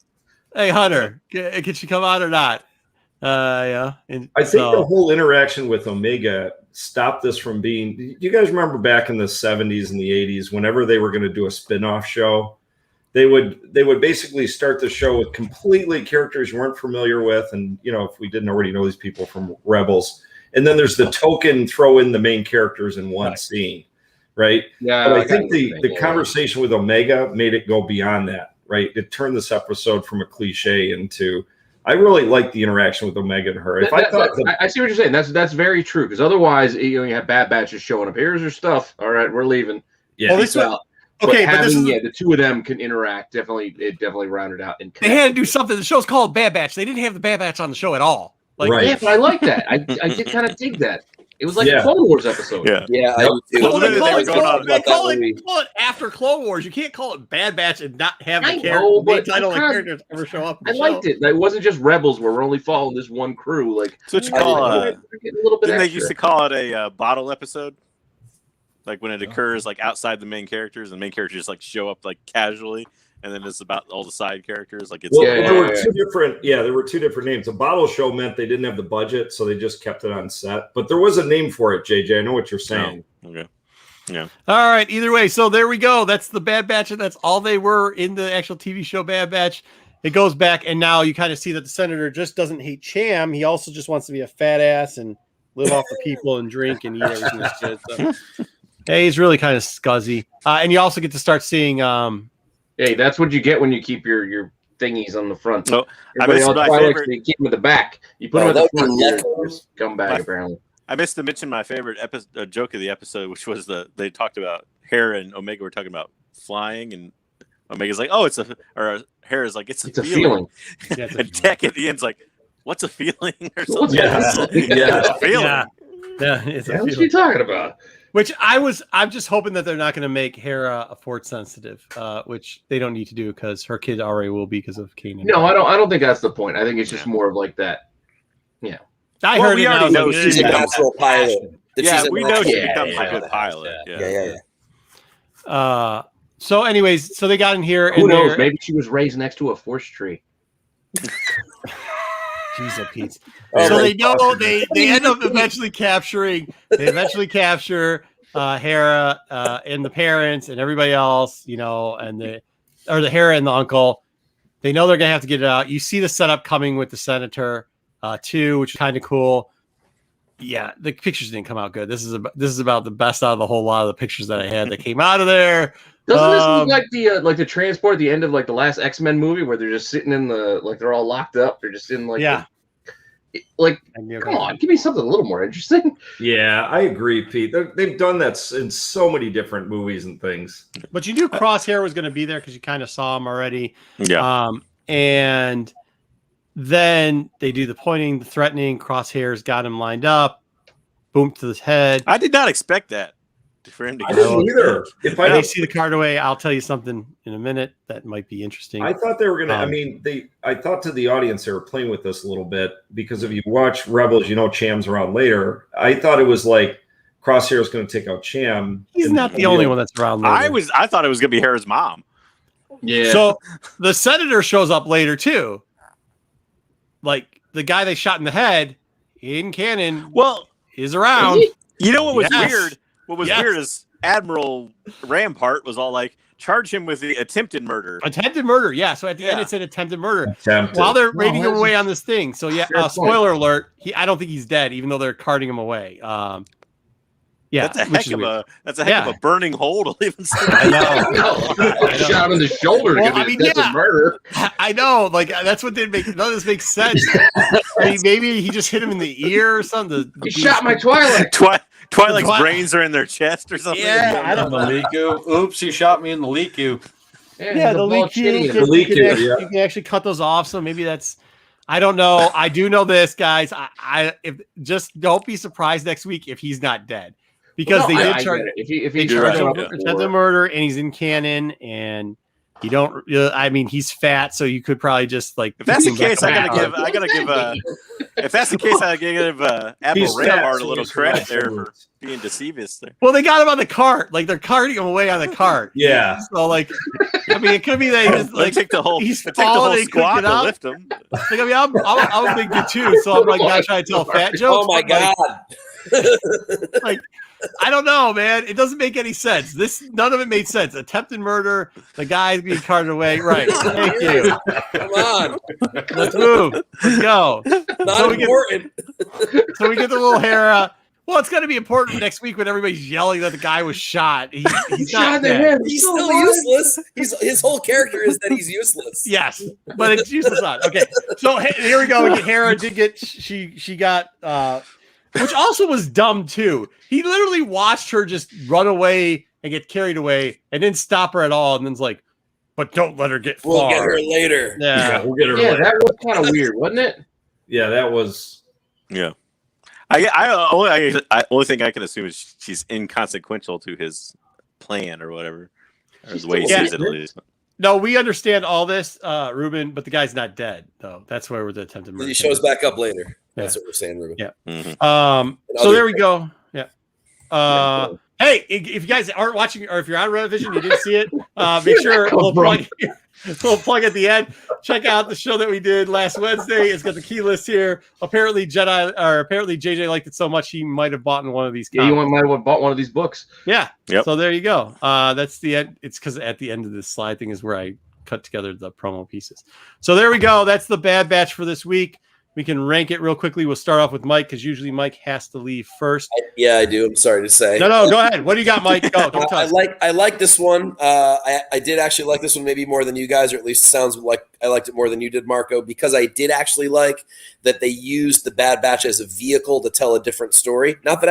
A: "Hey, Hunter, can she come out or not?" Yeah. And
D: I think the whole interaction with Omega stopped this from being. You guys remember back in the 70s and the 80s, whenever they were going to do a spin-off show, they would basically start the show with completely characters you weren't familiar with, and if we didn't already know these people from Rebels, and then there's the token throw in the main characters in one scene, right?
C: Yeah.
D: But I think the conversation with Omega made it go beyond that, right? It turned this episode from a cliche into. I really like the interaction with Omega and her.
C: I see what you're saying. That's very true. Because otherwise, you have Bad Batches showing up. Here's your stuff. All right, we're leaving.
D: Yeah.
C: Peace out.
A: Okay,
C: but
A: this is
C: the two of them can interact. It definitely rounded out. And
A: they had to do something. The show's called Bad Batch. They didn't have the Bad Batch on the show at all.
D: Right.
C: Yeah, but I like that. I did kind of dig that. It was like a Clone Wars episode.
E: Yeah.
H: I do too.
A: Well, they call
H: movie.
A: it after Clone Wars. You can't call it Bad Batch and not have
C: I
A: the
C: know,
A: main
C: but
A: title and
C: I
A: characters ever show up.
C: I liked it. It wasn't just Rebels where we're only following this one crew. Like
E: So what you call
C: a little bit
E: didn't they
C: extra.
E: used to call it a bottle episode? Like when it occurs like outside the main characters, and main characters just like show up like casually, and then it's about all the side characters. Like it's
D: there were two different. Yeah, there were two different names. A bottle show meant they didn't have the budget, so they just kept it on set. But there was a name for it, JJ. I know what you're saying.
E: Okay. Yeah.
A: All right. Either way, so there we go. That's the Bad Batch, and that's all they were in the actual TV show Bad Batch. It goes back, and now you kind of see that the senator just doesn't hate Cham. He also just wants to be a fat ass and live off the people and drink and eat everything that's good. So, hey, he's really kind of scuzzy. And you also get to start seeing.
C: Hey, that's what you get when you keep your thingies on the front.
E: So
C: Everybody else
E: my
C: probably
E: favorite.
C: likes to keep them at the back. You put them at the front, you just come back apparently.
E: I missed to mention my favorite joke of the episode, which was they talked about Hera and Omega were talking about flying, and Omega's like, "Oh, Hera's like, it's a feeling."
A: Yeah, it's a
E: and Tech at the end's like, "What's a feeling?" or something.
C: It's a
E: feeling.
A: Yeah, it's a
C: What are
A: feeling.
C: you talking about?
A: Which I'm just hoping that they're not going to make Hera a force sensitive, which they don't need to do because her kid already will be because of Kanan.
C: No, I don't think that's the point. I think it's just more of like that. Yeah.
A: I heard
E: we
A: it now.
E: already know
H: She's a natural pilot.
E: We know she
C: Yeah,
E: becomes
C: yeah,
E: a good pilot.
H: Yeah.
A: So, anyways, so they got in here.
C: Who
A: and
C: knows? Maybe she was raised next to a force tree.
A: Jeez, Pete.
H: Oh,
A: So
H: my
A: they know they end up eventually capturing. They eventually capture Hera and the parents and everybody else, and the Hera and the uncle. They know they're gonna have to get it out. You see the setup coming with the senator too, which is kind of cool. Yeah, the pictures didn't come out good. This is about the best out of the whole lot of the pictures that I had that came out of there.
C: Doesn't this look like the transport at the end of like the last X-Men movie where they're just sitting in they're all locked up. They're just in come on, give me something a little more interesting.
D: Yeah, I agree, Pete. They've done that in so many different movies and things.
A: But you knew Crosshair was going to be there because you kind of saw him already.
E: Yeah.
A: And then they do the pointing, the threatening. Crosshair's got him lined up. Boom to his head.
E: I did not expect that for him to
D: I
E: go.
D: didn't either.
A: When they see the card away, I'll tell you something in a minute that might be interesting.
D: I thought they were gonna. I thought to the audience they were playing with this a little bit because if you watch Rebels, Cham's around later. I thought it was like Crosshair's going to take out Cham.
A: He's not the only one that's around later.
E: I thought it was going to be Hera's mom.
C: Yeah.
A: So the senator shows up later too. Like the guy they shot in the head in canon.
E: Well,
A: is around.
E: You know what was
A: Yes.
E: weird? What was weird is Admiral Rampart was all like, charge him with the attempted murder.
A: Attempted murder, yeah. So at the end, it said attempted murder.
D: Attempted.
A: While they're raiding him away on this thing. So yeah,
C: Fair point.
A: spoiler alert. I don't think he's dead, even though they're carting him away. Yeah,
E: That's a
A: which
E: heck
A: is
E: of
A: weird.
E: a burning hole to even say.
A: I know.
C: Shot him in the shoulder.
A: Well,
C: because
A: I mean,
C: that's a murder.
A: I know. Like that's what didn't make none of this makes sense. I mean, maybe he just hit him in the ear or something.
C: He shot my Twilight.
E: Twilight's brains are in their chest or something.
A: Yeah, I don't
F: The
A: know.
F: Leaku. Oops, he shot me in the Leaku.
A: Yeah, the leak you
D: The leak
A: can
D: you,
A: actually,
D: yeah.
A: you can actually cut those off. So maybe that's. I don't know. I do know this, guys. I if just don't be surprised next week if he's not dead, because they did charge.
C: If
A: They
C: he
A: charge
C: charged
A: him
C: him
A: attempted murder, and he's in canon, and you don't. I mean, he's fat, so you could probably just like.
E: If that's the
A: bring him
E: case,
A: back
E: I gotta
A: around.
E: give. If that's the case, I gotta give Admiral
D: He's fat,
E: Rampart a
D: so
E: little
D: he's
E: credit
D: right.
E: there for being deceivious there.
A: Well, they got him on the cart. Like they're carting him away on the cart.
D: Yeah.
A: So like, I mean, it could be that he just
E: Like
A: like
E: take the whole,
A: he's
E: take the
A: falling
E: whole
A: and he couldn't
E: squad
A: get
E: to
A: up.
E: lift him.
A: Like, I mean, I'm a big dude too, so I'm like not trying to tell fat jokes.
H: Oh my
A: but,
H: god.
A: Like, I don't know, man. It doesn't make any sense. None of it made sense. Attempted murder. The guy's being carted away. Right. Thank you.
H: Come on.
A: Let's move. Let's go.
H: Not
A: So we get-
H: important.
A: So we get the little Hera. Well, it's going to be important next week when everybody's yelling that the guy was shot. He's
C: shot
A: not
C: in the
A: dead.
C: head.
H: He's still useless. His whole character is that he's useless.
A: Yes, but it's useless on. Okay, so here we go. Hera did get she got which also was dumb too. He literally watched her just run away and get carried away, and didn't stop her at all. And then's like, but don't let her get far.
H: We'll get her later.
A: Yeah,
D: We'll get her
C: Yeah,
D: later.
C: that was kind of weird, wasn't it?
D: Yeah, that was.
E: Yeah. I only thing I can assume is she's inconsequential to his plan or whatever. Or the way he sees it, at least.
A: No, we understand all this, Ruben, but the guy's not dead though. That's where the attempted murder.
H: He shows back up later.
A: Yeah.
H: That's what we're saying, Ruben.
A: Yeah.
E: Mhm.
A: So there we go. Yeah. Hey, if you guys aren't watching, or if you're on Revision, you didn't see it, make sure a little plug at the end. Check out the show that we did last Wednesday. It's got the key list here. Apparently, JJ liked it so much he might have bought one of these.
C: Yeah, you might have bought one of these books.
A: Yeah.
E: Yep.
A: So there you go. That's the end. It's because at the end of this slide thing is where I cut together the promo pieces. So there we go. That's the Bad Batch for this week. We can rank it real quickly. We'll start off with Mike because usually Mike has to leave first.
H: Yeah, I do. I'm sorry to say.
A: No, go ahead. What do you got, Mike? Go. Don't tell us.
H: I like this one. I did actually like this one maybe more than you guys, or at least sounds like I liked it more than you did, Marco, because I did actually like that they used the Bad Batch as a vehicle to tell a different story. Not that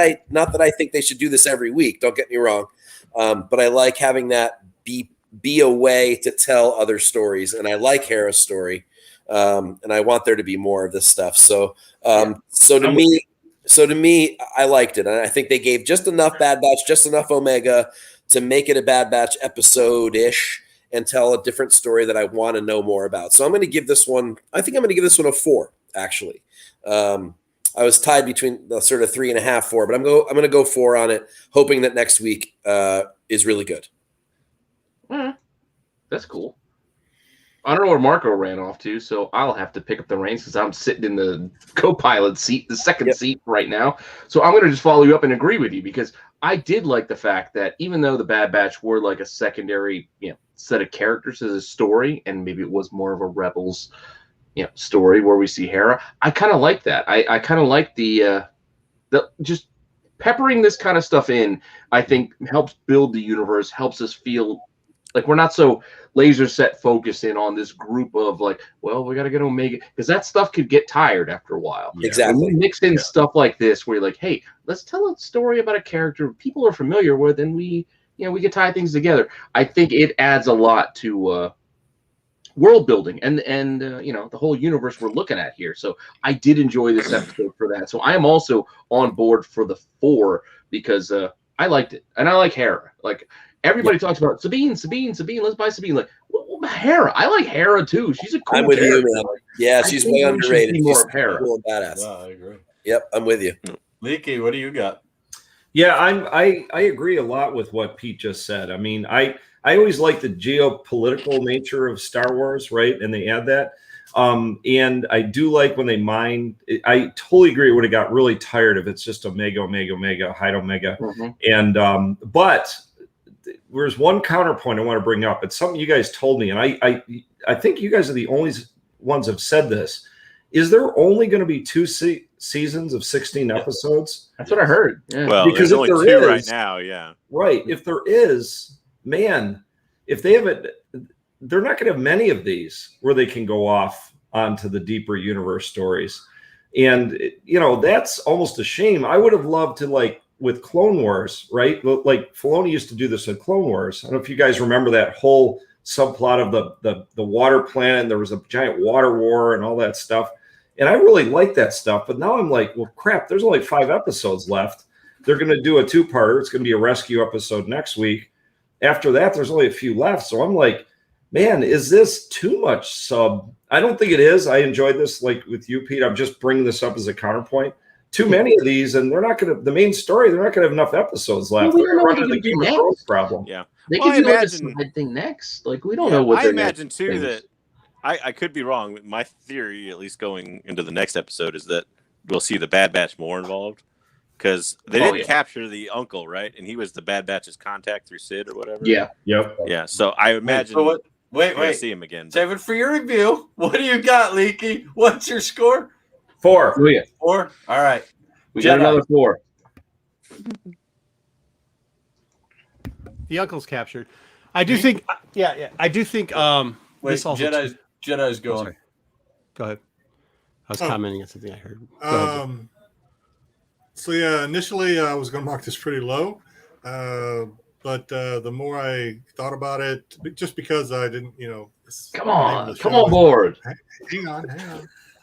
H: I think they should do this every week. Don't get me wrong, but I like having that be a way to tell other stories, and I like Hera's story. And I want there to be more of this stuff. So to me, I liked it. And I think they gave just enough Bad Batch, just enough Omega to make it a Bad Batch episode-ish and tell a different story that I want to know more about. So I'm going to give this one, I think I'm going to give this one a 4, actually. I was tied between the sort of 3.5, 4, but I'm going to go 4 on it, hoping that next week is really good.
C: That's cool. I don't know where Marco ran off to, so I'll have to pick up the reins because I'm sitting in the co-pilot seat, the second seat right now. So I'm going to just follow you up and agree with you because I did like the fact that even though the Bad Batch were like a secondary, set of characters as a story, and maybe it was more of a Rebels, story where we see Hera, I kind of like that. I kind of like the just peppering this kind of stuff in. I think helps build the universe, helps us feel like we're not so laser set focused in on this group of like, well, we got to get Omega, because that stuff could get tired after a while.
H: Yeah. Exactly.
C: When we mix in stuff like this where you're like, hey, let's tell a story about a character people are familiar with, and we can tie things together. I think it adds a lot to world building and the whole universe we're looking at here. So I did enjoy this episode for that. So I am also on board for the 4 because I liked it, and I like Hera. Like, everybody talks about Sabine. Let's buy Sabine. Like, well, Hera. I like Hera too. She's a cool
H: I'm with
C: character.
H: you, man. Yeah, she's way underrated.
C: More
H: She's
C: of Hera.
H: cool and badass.
F: Yeah, I agree.
H: Yep, I'm with you.
F: Leaky, what do you got?
D: Yeah, I agree a lot with what Pete just said. I mean, I always like the geopolitical nature of Star Wars, right? And they add that. And I do like when they mine. I totally agree. It would have got really tired if it's just Omega, hide Omega.
C: Mm-hmm.
D: And but there's one counterpoint I want to bring up. It's something you guys told me, and I think you guys are the only ones have said this. is there only going to be 2 seasons of 16 episodes?
C: That's what I heard. Yeah.
E: Well,
D: Because
E: there's only
D: if
E: 2
D: there
E: right
D: is-
E: now. Yeah.
D: Right. If there is, man, if they have it, they're not going to have many of these where they can go off onto the deeper universe stories. And, that's almost a shame. I would have loved to, like, with Clone Wars, right? Like Filoni used to do this in Clone Wars. I don't know if you guys remember that whole subplot of the water planet. There was a giant water war and all that stuff. And I really like that stuff. But now I'm like, well, crap, there's only 5 episodes left. They're going to do a 2-parter. It's going to be a rescue episode next week. After that, there's only a few left. So I'm like, man, is this too much sub? I don't think it is. I enjoyed this, like with you, Pete. I'm just bringing this up as a counterpoint. Too many of these, and they're not going to, the main story, they're not going to have enough episodes left.
C: Well, we
D: They're
C: don't know
D: running
C: what
D: the
C: they're gonna
D: Game
C: do
D: of Thrones
C: next.
D: problem.
E: Yeah.
C: They
E: Well,
C: could
E: I
C: do like a
E: imagine-
C: side thing next. Like we don't know what
E: I
C: they're
E: imagine
C: next
E: too
C: thing is.
E: that I could be wrong. My theory, at least going into the next episode, is that we'll see the Bad Batch more involved because they didn't capture the uncle, right? And he was the Bad Batch's contact through Sid or whatever.
C: Yeah.
D: Yep.
E: Yeah. So I imagine
F: So what?
E: we're gonna
F: Wait.
E: see him again.
F: Save it for your review. What do you got, Leaky? What's your score?
D: 4.
C: Oh yeah.
F: 4. All right.
C: We got
F: Jedi.
C: another 4.
A: The uncle's captured. I do think. Yeah. I do think.
F: Wait,
A: this also
F: Jedi's going.
A: Sorry. Go ahead. I was
B: Oh.
A: commenting on something I heard. Go ahead.
B: So yeah, initially I was going to mark this pretty low, but the more I thought about it, just because I didn't,
C: Come on board.
B: Hang on.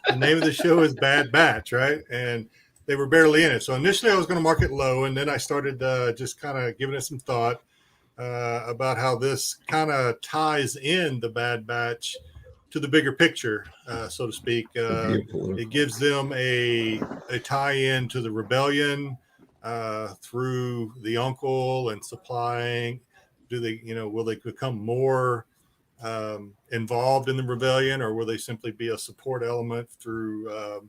B: The name of the show is Bad Batch, right? And they were barely in it. So initially I was going to mark it low, and then I started just kind of giving it some thought about how this kind of ties in the Bad Batch to the bigger picture, so to speak. It gives them a tie-in to the rebellion through the uncle and supplying. Do they, will they become more involved in the rebellion, or will they simply be a support element through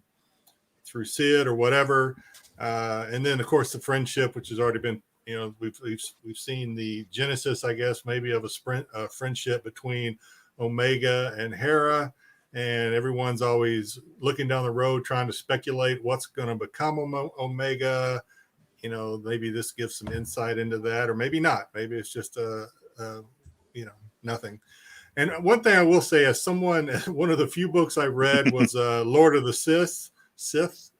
B: Sid or whatever? And then, of course, the friendship, which has already been, we've seen the genesis, I guess, maybe of a friendship between Omega and Hera, and everyone's always looking down the road trying to speculate what's going to become Omega. Maybe this gives some insight into that, or maybe not. Maybe it's just nothing. And one thing I will say, as someone, one of the few books I read was Lord of the Sith,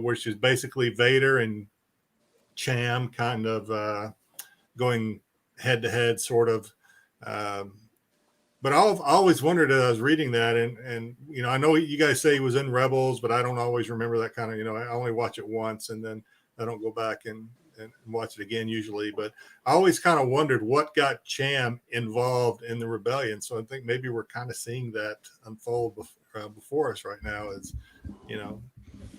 B: which is basically Vader and Cham kind of going head to head, sort of. But I've always wondered as I was reading that, and I know you guys say he was in Rebels, but I don't always remember that kind of, I only watch it once and then I don't go back and watch it again usually. But I always kind of wondered what got Cham involved in the rebellion. So I think maybe we're kind of seeing that unfold before us right now, as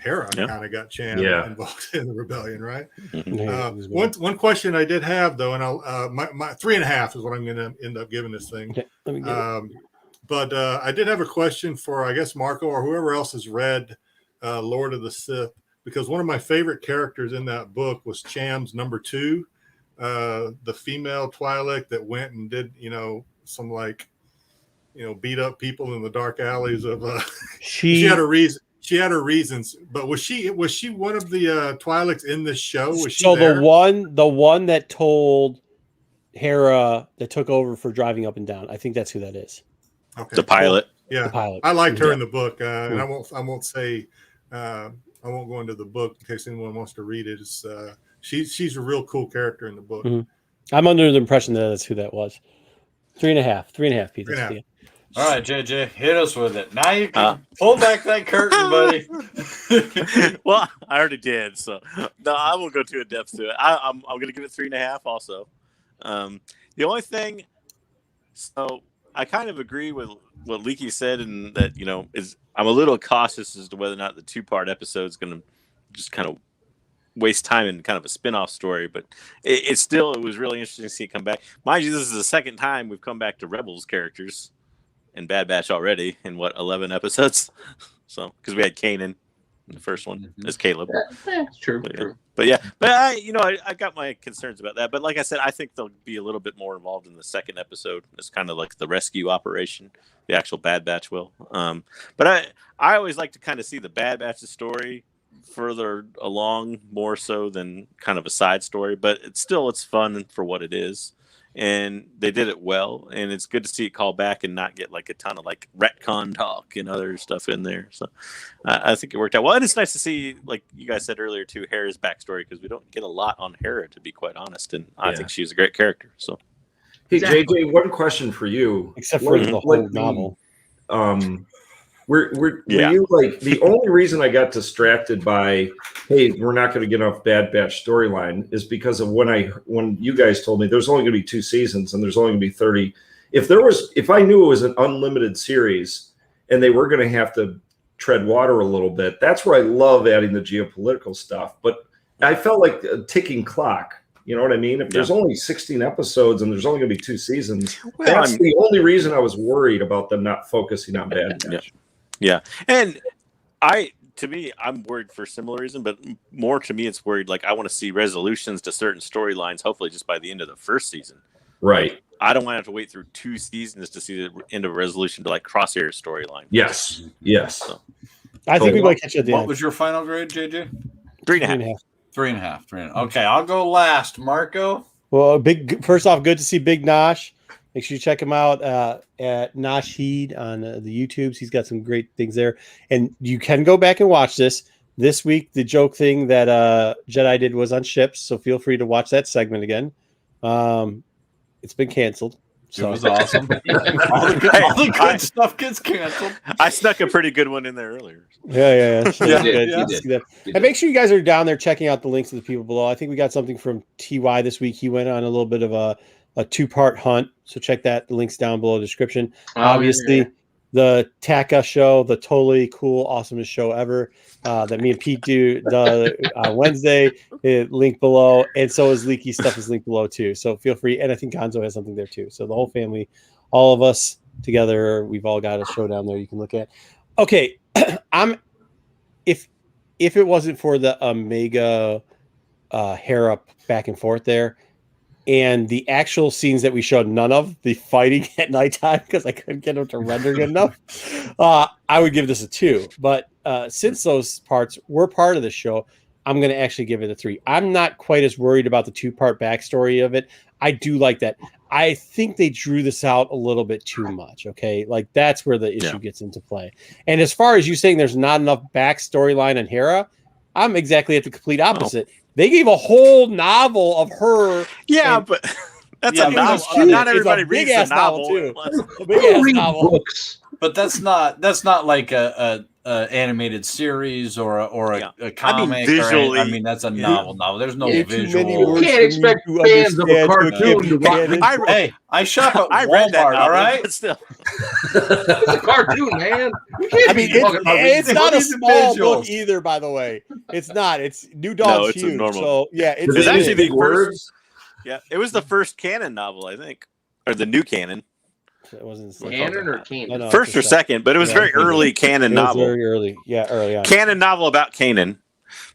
B: Hera kind of got Cham involved in the rebellion, right? One question I did have, though, and I'll my 3.5 is what I'm going to end up giving this thing.
A: Okay, let me get it.
B: But I did have a question for, I guess, Marco or whoever else has read Lord of the Sith, because one of my favorite characters in that book was Cham's number 2, the female Twi'lek that went and did, some beat up people in the dark alleys of. She had a reason. She had her reasons, but was she one of the Twi'leks in this show? Was she there?
A: the one that told Hera that took over for driving up and down. I think that's who that is.
B: Okay.
E: The pilot.
B: Yeah,
A: the pilot.
B: I liked her in the book, and I won't say I won't go into the book in case anyone wants to read it. It's she's a real cool character in the book.
A: Mm-hmm. I'm under the impression that that's who that was. 3.5, Pete.
B: 3.5.
F: All right, JJ, hit us with it. Now you can pull back that curtain, buddy.
E: Well, I already did, so no, I won't go too in depth to it. I'm going to give it 3.5 also. The only thing, so I kind of agree with what Leaky said, and that is I'm a little cautious as to whether or not the 2-part episode is going to just kind of waste time in kind of a spin-off story, but it was really interesting to see it come back. Mind you, this is the second time we've come back to Rebels characters in Bad Batch already in 11 episodes. So because we had Kanan in the first one as Caleb.
C: That's true.
E: But,
C: true.
E: But I got my concerns about that. But like I said, I think they'll be a little bit more involved in the second episode. It's kind of like the rescue operation, the actual Bad Batch will. But I always like to kind of see the Bad Batch's story further along, more so than kind of a side story. But it's fun for what it is. And they did it well, and it's good to see it call back and not get like a ton of like retcon talk and other stuff in there. So I think it worked out well, and it's nice to see, like you guys said earlier too, Hera's backstory, because we don't get a lot on Hera, to be quite honest, and I think she's a great character. So,
D: hey JJ, one question for you,
A: except for the whole novel.
D: Were you like the only reason I got distracted by, hey, we're not going to get off Bad Batch storyline is because of when you guys told me there's only going to be 2 seasons and there's only going to be 30. If I knew it was an unlimited series and they were going to have to tread water a little bit, that's where I love adding the geopolitical stuff. But I felt like a ticking clock. You know what I mean? If there's only 16 episodes and there's only going to be 2 seasons, that's the only reason I was worried about them not focusing on Bad Batch.
E: Yeah, and I'm worried for similar reason, but more to me, it's worried like I want to see resolutions to certain storylines, hopefully just by the end of the first season.
D: Right.
E: I don't want to have to wait through 2 seasons to see the end of a resolution to like Crosshair's storyline.
D: Yes. So,
A: I think we might catch you at the
F: What
A: end.
F: was your final grade, JJ?
E: 3.5.
F: 3.5. Okay, I'll go last. Marco?
A: Well, first off, good to see Big Nosh. Make sure you check him out at Nosh Heed on the YouTubes. He's got some great things there. And you can go back and watch this. This week, the joke thing that Jedi did was on ships, so feel free to watch that segment again. It's been canceled. So.
F: It was awesome. all the good stuff gets canceled.
E: I snuck a pretty good one in there earlier.
A: Yeah.
C: You did.
A: And make sure you guys are down there checking out the links to the people below. I think we got something from TY this week. He went on a little bit of a 2-part hunt, so check that. The links down below the description. Obviously, the Taka show, the totally cool, awesomest show ever that me and Pete do Wednesday, link below, and so is Leaky stuff is linked below too. So feel free, and I think Gonzo has something there too. So the whole family, all of us together, we've all got a show down there you can look at. Okay, if it wasn't for the Omega Hera back and forth there. And the actual scenes that we showed none of, the fighting at nighttime, because I couldn't get them to render good enough, I would give this a 2. But since those parts were part of the show, I'm going to actually give it a 3. I'm not quite as worried about the 2-part backstory of it. I do like that. I think they drew this out a little bit too much, okay? Like, that's where the issue gets into play. And as far as you saying there's not enough backstoryline on Hera, I'm exactly at the complete opposite. Oh. They gave a whole novel of her.
E: Yeah, but that's a novel. Not everybody reads the novel
A: too. A big-ass novel.
F: Books. But that's not like a animated series or a comic.
E: I mean, visually,
F: that's a novel. There's no visual.
C: You can't expect fans of a cartoon to watch.
F: Hey, I shop at
E: I read that
F: Walmart,
E: novel,
F: all right?
E: But still.
C: It's a cartoon, man.
A: It's not a small book either, by the way. It's not. It's New Dawn's huge. So yeah,
E: it's actually the words. Yeah, it was the first canon novel, I think, or the new canon.
A: It wasn't
C: canon or canon.
A: No,
E: first or second, but it was very early canon novel.
A: Very early, early on.
E: Canon novel about Kanan.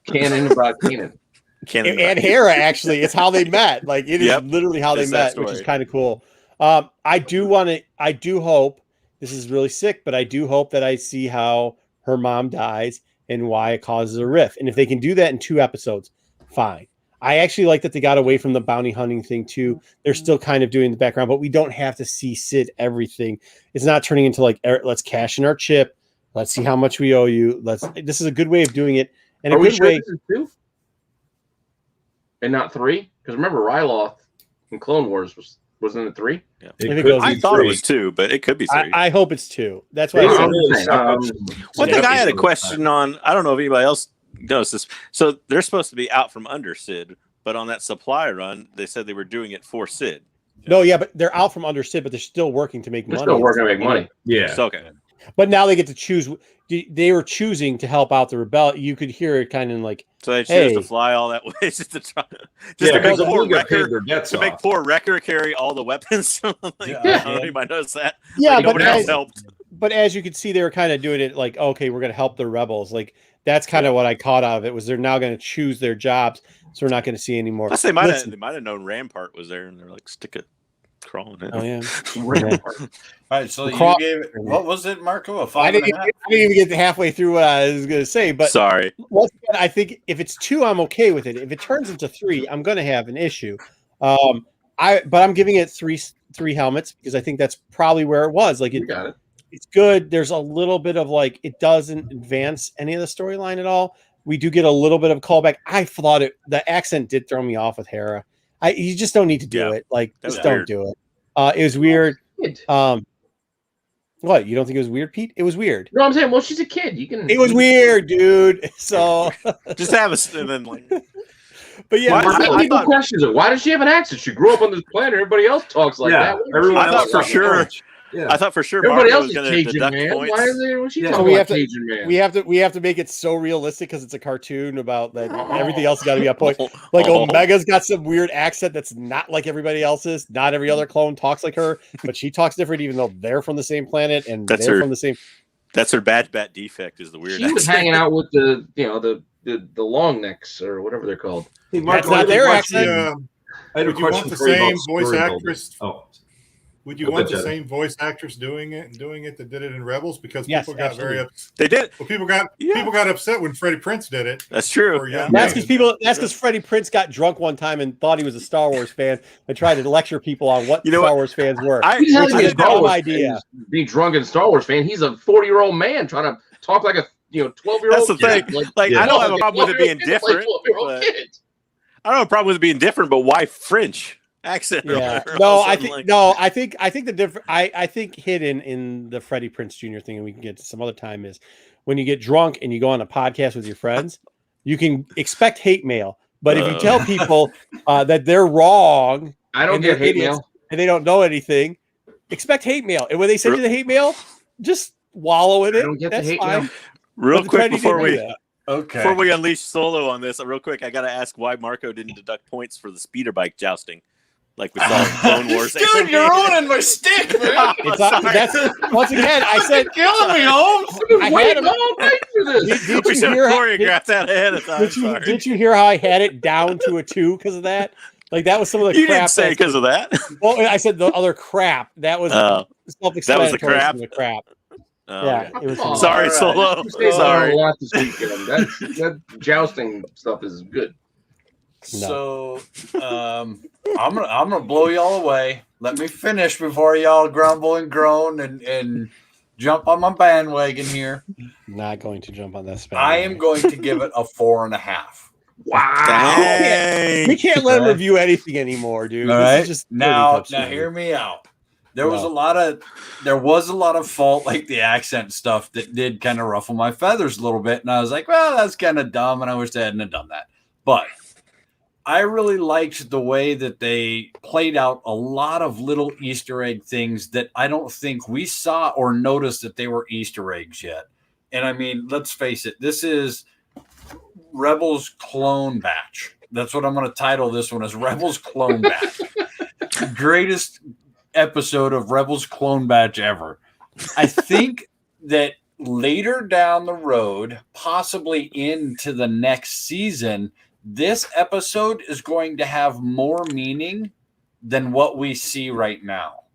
C: Canon about Kanan.
A: And Hera, actually, it's how they met. Like, it is literally how they met, which is kind of cool. I do hope, this is really sick, but I do hope that I see how her mom dies and why it causes a rift. And if they can do that in 2 episodes, fine. I actually like that they got away from the bounty hunting thing too. They're still kind of doing the background, but we don't have to see Sid everything. It's not turning into like, let's cash in our chip. Let's see how much we owe you. This is a good way of doing it. And
C: Are
A: a
C: we
A: good
C: sure
A: way.
C: this is 2? And not 3? Because remember, Ryloth in Clone Wars wasn't it 3?
E: Yeah. I thought it was 2, but it could be 3.
A: I hope it's 2. That's why.
E: One thing I had a question on. I don't know if anybody else knows this. So they're supposed to be out from under Sid, but on that supply run, they said they were doing it for Sid.
A: No, yeah, but they're out from under Sid, but they're still working to make money.
C: They're still working to make money.
D: Yeah.
E: So, okay.
A: But now they get to choose. They were choosing to help out the rebellion. You could hear it kind of like.
E: So they choose to fly all that way just to try, to make poor Wrecker carry all the weapons. I don't know if anybody knows that.
A: Yeah,
E: like,
A: but
E: nobody else helped.
A: But as you can see, they were kind of doing it like, okay, we're going to help the rebels. Like That's kind of what I caught out of it. Was they're now going to choose their jobs, so we're not going to see anymore.
E: Plus, they might have known Rampart was there, and they're like, stick it, crawling in.
A: Oh yeah.
F: All right, so you gave it, what was it, Marco? A 5.5?
A: I didn't even get to halfay through what I was going to say, but
E: sorry.
A: Once again, I think if it's 2, I'm okay with it. If it turns into 3, I'm going to have an issue. But I'm giving it three helmets because I think that's probably where it was. Like it's good. There's a little bit of like it doesn't advance any of the storyline at all. We do get a little bit of callback. I thought the accent did throw me off with Hera. You just don't need to do it. Like just don't do it. It was weird. What, you don't think it was weird, Pete? It was weird.
C: No, I'm saying, well, she's a kid. It
A: was weird, dude. So
E: just have a and then like.
A: But yeah,
C: people question it. Why does she have an accent? She grew up on this planet. Everybody else talks like that.
E: I thought for sure. Yeah. I thought for sure.
C: Everybody else is Cajun man. Points. Why is she talking about Cajun man?
A: We have to make it so realistic because it's a cartoon about that. Everything else has got to be on point. Like Omega's got some weird accent that's not like everybody else's. Not every other clone talks like her, but she talks different, even though they're from the same planet and they're from the same.
E: That's her bad bat defect. Is the weird.
C: She was hanging out with the long necks or whatever they're called.
B: Hey, Marco,
A: that's not their accent.
B: Would you want the same voice actress? Would you want the same voice actress doing it that did it in Rebels? Because people got very upset.
E: They did.
B: Well, people got upset when Freddie Prinze did it.
E: That's true.
A: That's because Freddie Prinze got drunk one time and thought he was a Star Wars fan and tried to lecture people on what Star Wars fans were.
C: He's not a Star Wars idea. Being drunk and Star Wars fan, he's a 40-year-old man trying to talk like a 12-year-old.
E: That's the thing. Like I don't have a problem with it being different. I don't have a problem with it being different, but why French accent?
A: Yeah. No, I think the different. I think hidden in the Freddie Prinze Jr. thing, and we can get to some other time, is when you get drunk and you go on a podcast with your friends, you can expect hate mail. But if you tell people that they're wrong,
C: I don't get hate mail,
A: and they don't know anything, expect hate mail. And when they send you the hate mail, just wallow in it.
C: I don't get
A: That's
C: the hate
A: fine.
C: mail.
E: Real quick before we unleash Solo on this, real quick, I gotta ask why Marco didn't deduct points for the speeder bike jousting, like we saw in Clone Wars.
F: Dude, you're ruining my stick, man.
A: That's once again. I said,
F: killing me, Holmes.
C: I had him all night for this.
E: Did you hear choreographed that ahead of time?
A: Did you hear how I had it down to a 2 because of that? Like that was some of the
E: you
A: crap.
E: You didn't say because of that.
A: Well, I said the other crap. That was self-explanatory.
E: That was the crap.
A: The crap.
E: Yeah,
A: it was.
E: Sorry, right. Solo.
C: Sorry. That jousting stuff is good.
F: So I'm gonna blow y'all away. Let me finish before y'all grumble and groan and jump on my bandwagon here.
A: Not going to jump on this.
F: I am going to give it a 4.5.
C: Wow!
E: Dang.
A: We can't let him review anything anymore, dude.
F: All right.
A: This is just
F: now hear me out. There was a lot of fault, like the accent stuff, that did kind of ruffle my feathers a little bit, and I was like, well, that's kind of dumb, and I wish they hadn't done that. But I really liked the way that they played out a lot of little Easter egg things that I don't think we saw or noticed that they were Easter eggs yet. And I mean, let's face it, this is Rebels Clone Batch. That's what I'm going to title this one, as Rebels Clone Batch. Greatest episode of Rebels Clone Batch ever. I think that later down the road, possibly into the next season, this episode is going to have more meaning than what we see right now.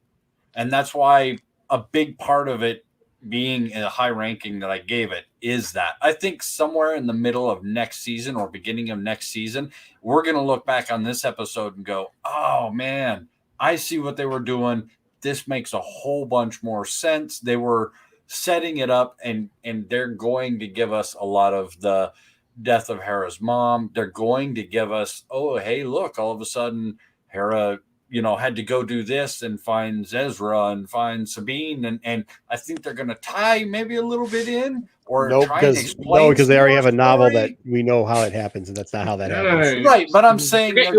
F: And that's why a big part of it being a high ranking that I gave it is that. I think somewhere in the middle of next season or beginning of next season, we're going to look back on this episode and go, oh man, I see what they were doing. This makes a whole bunch more sense. They were setting it up, and they're going to give us a lot of the death of Hera's mom. They're going to give us, oh, hey, look, all of a sudden Hera, had to go do this and find Ezra and find Sabine. And I think they're going to tie maybe a little bit in or try and explain.
A: No, because they already have a novel that we know how it happens, and that's not how that happens.
F: Right, but I'm saying they're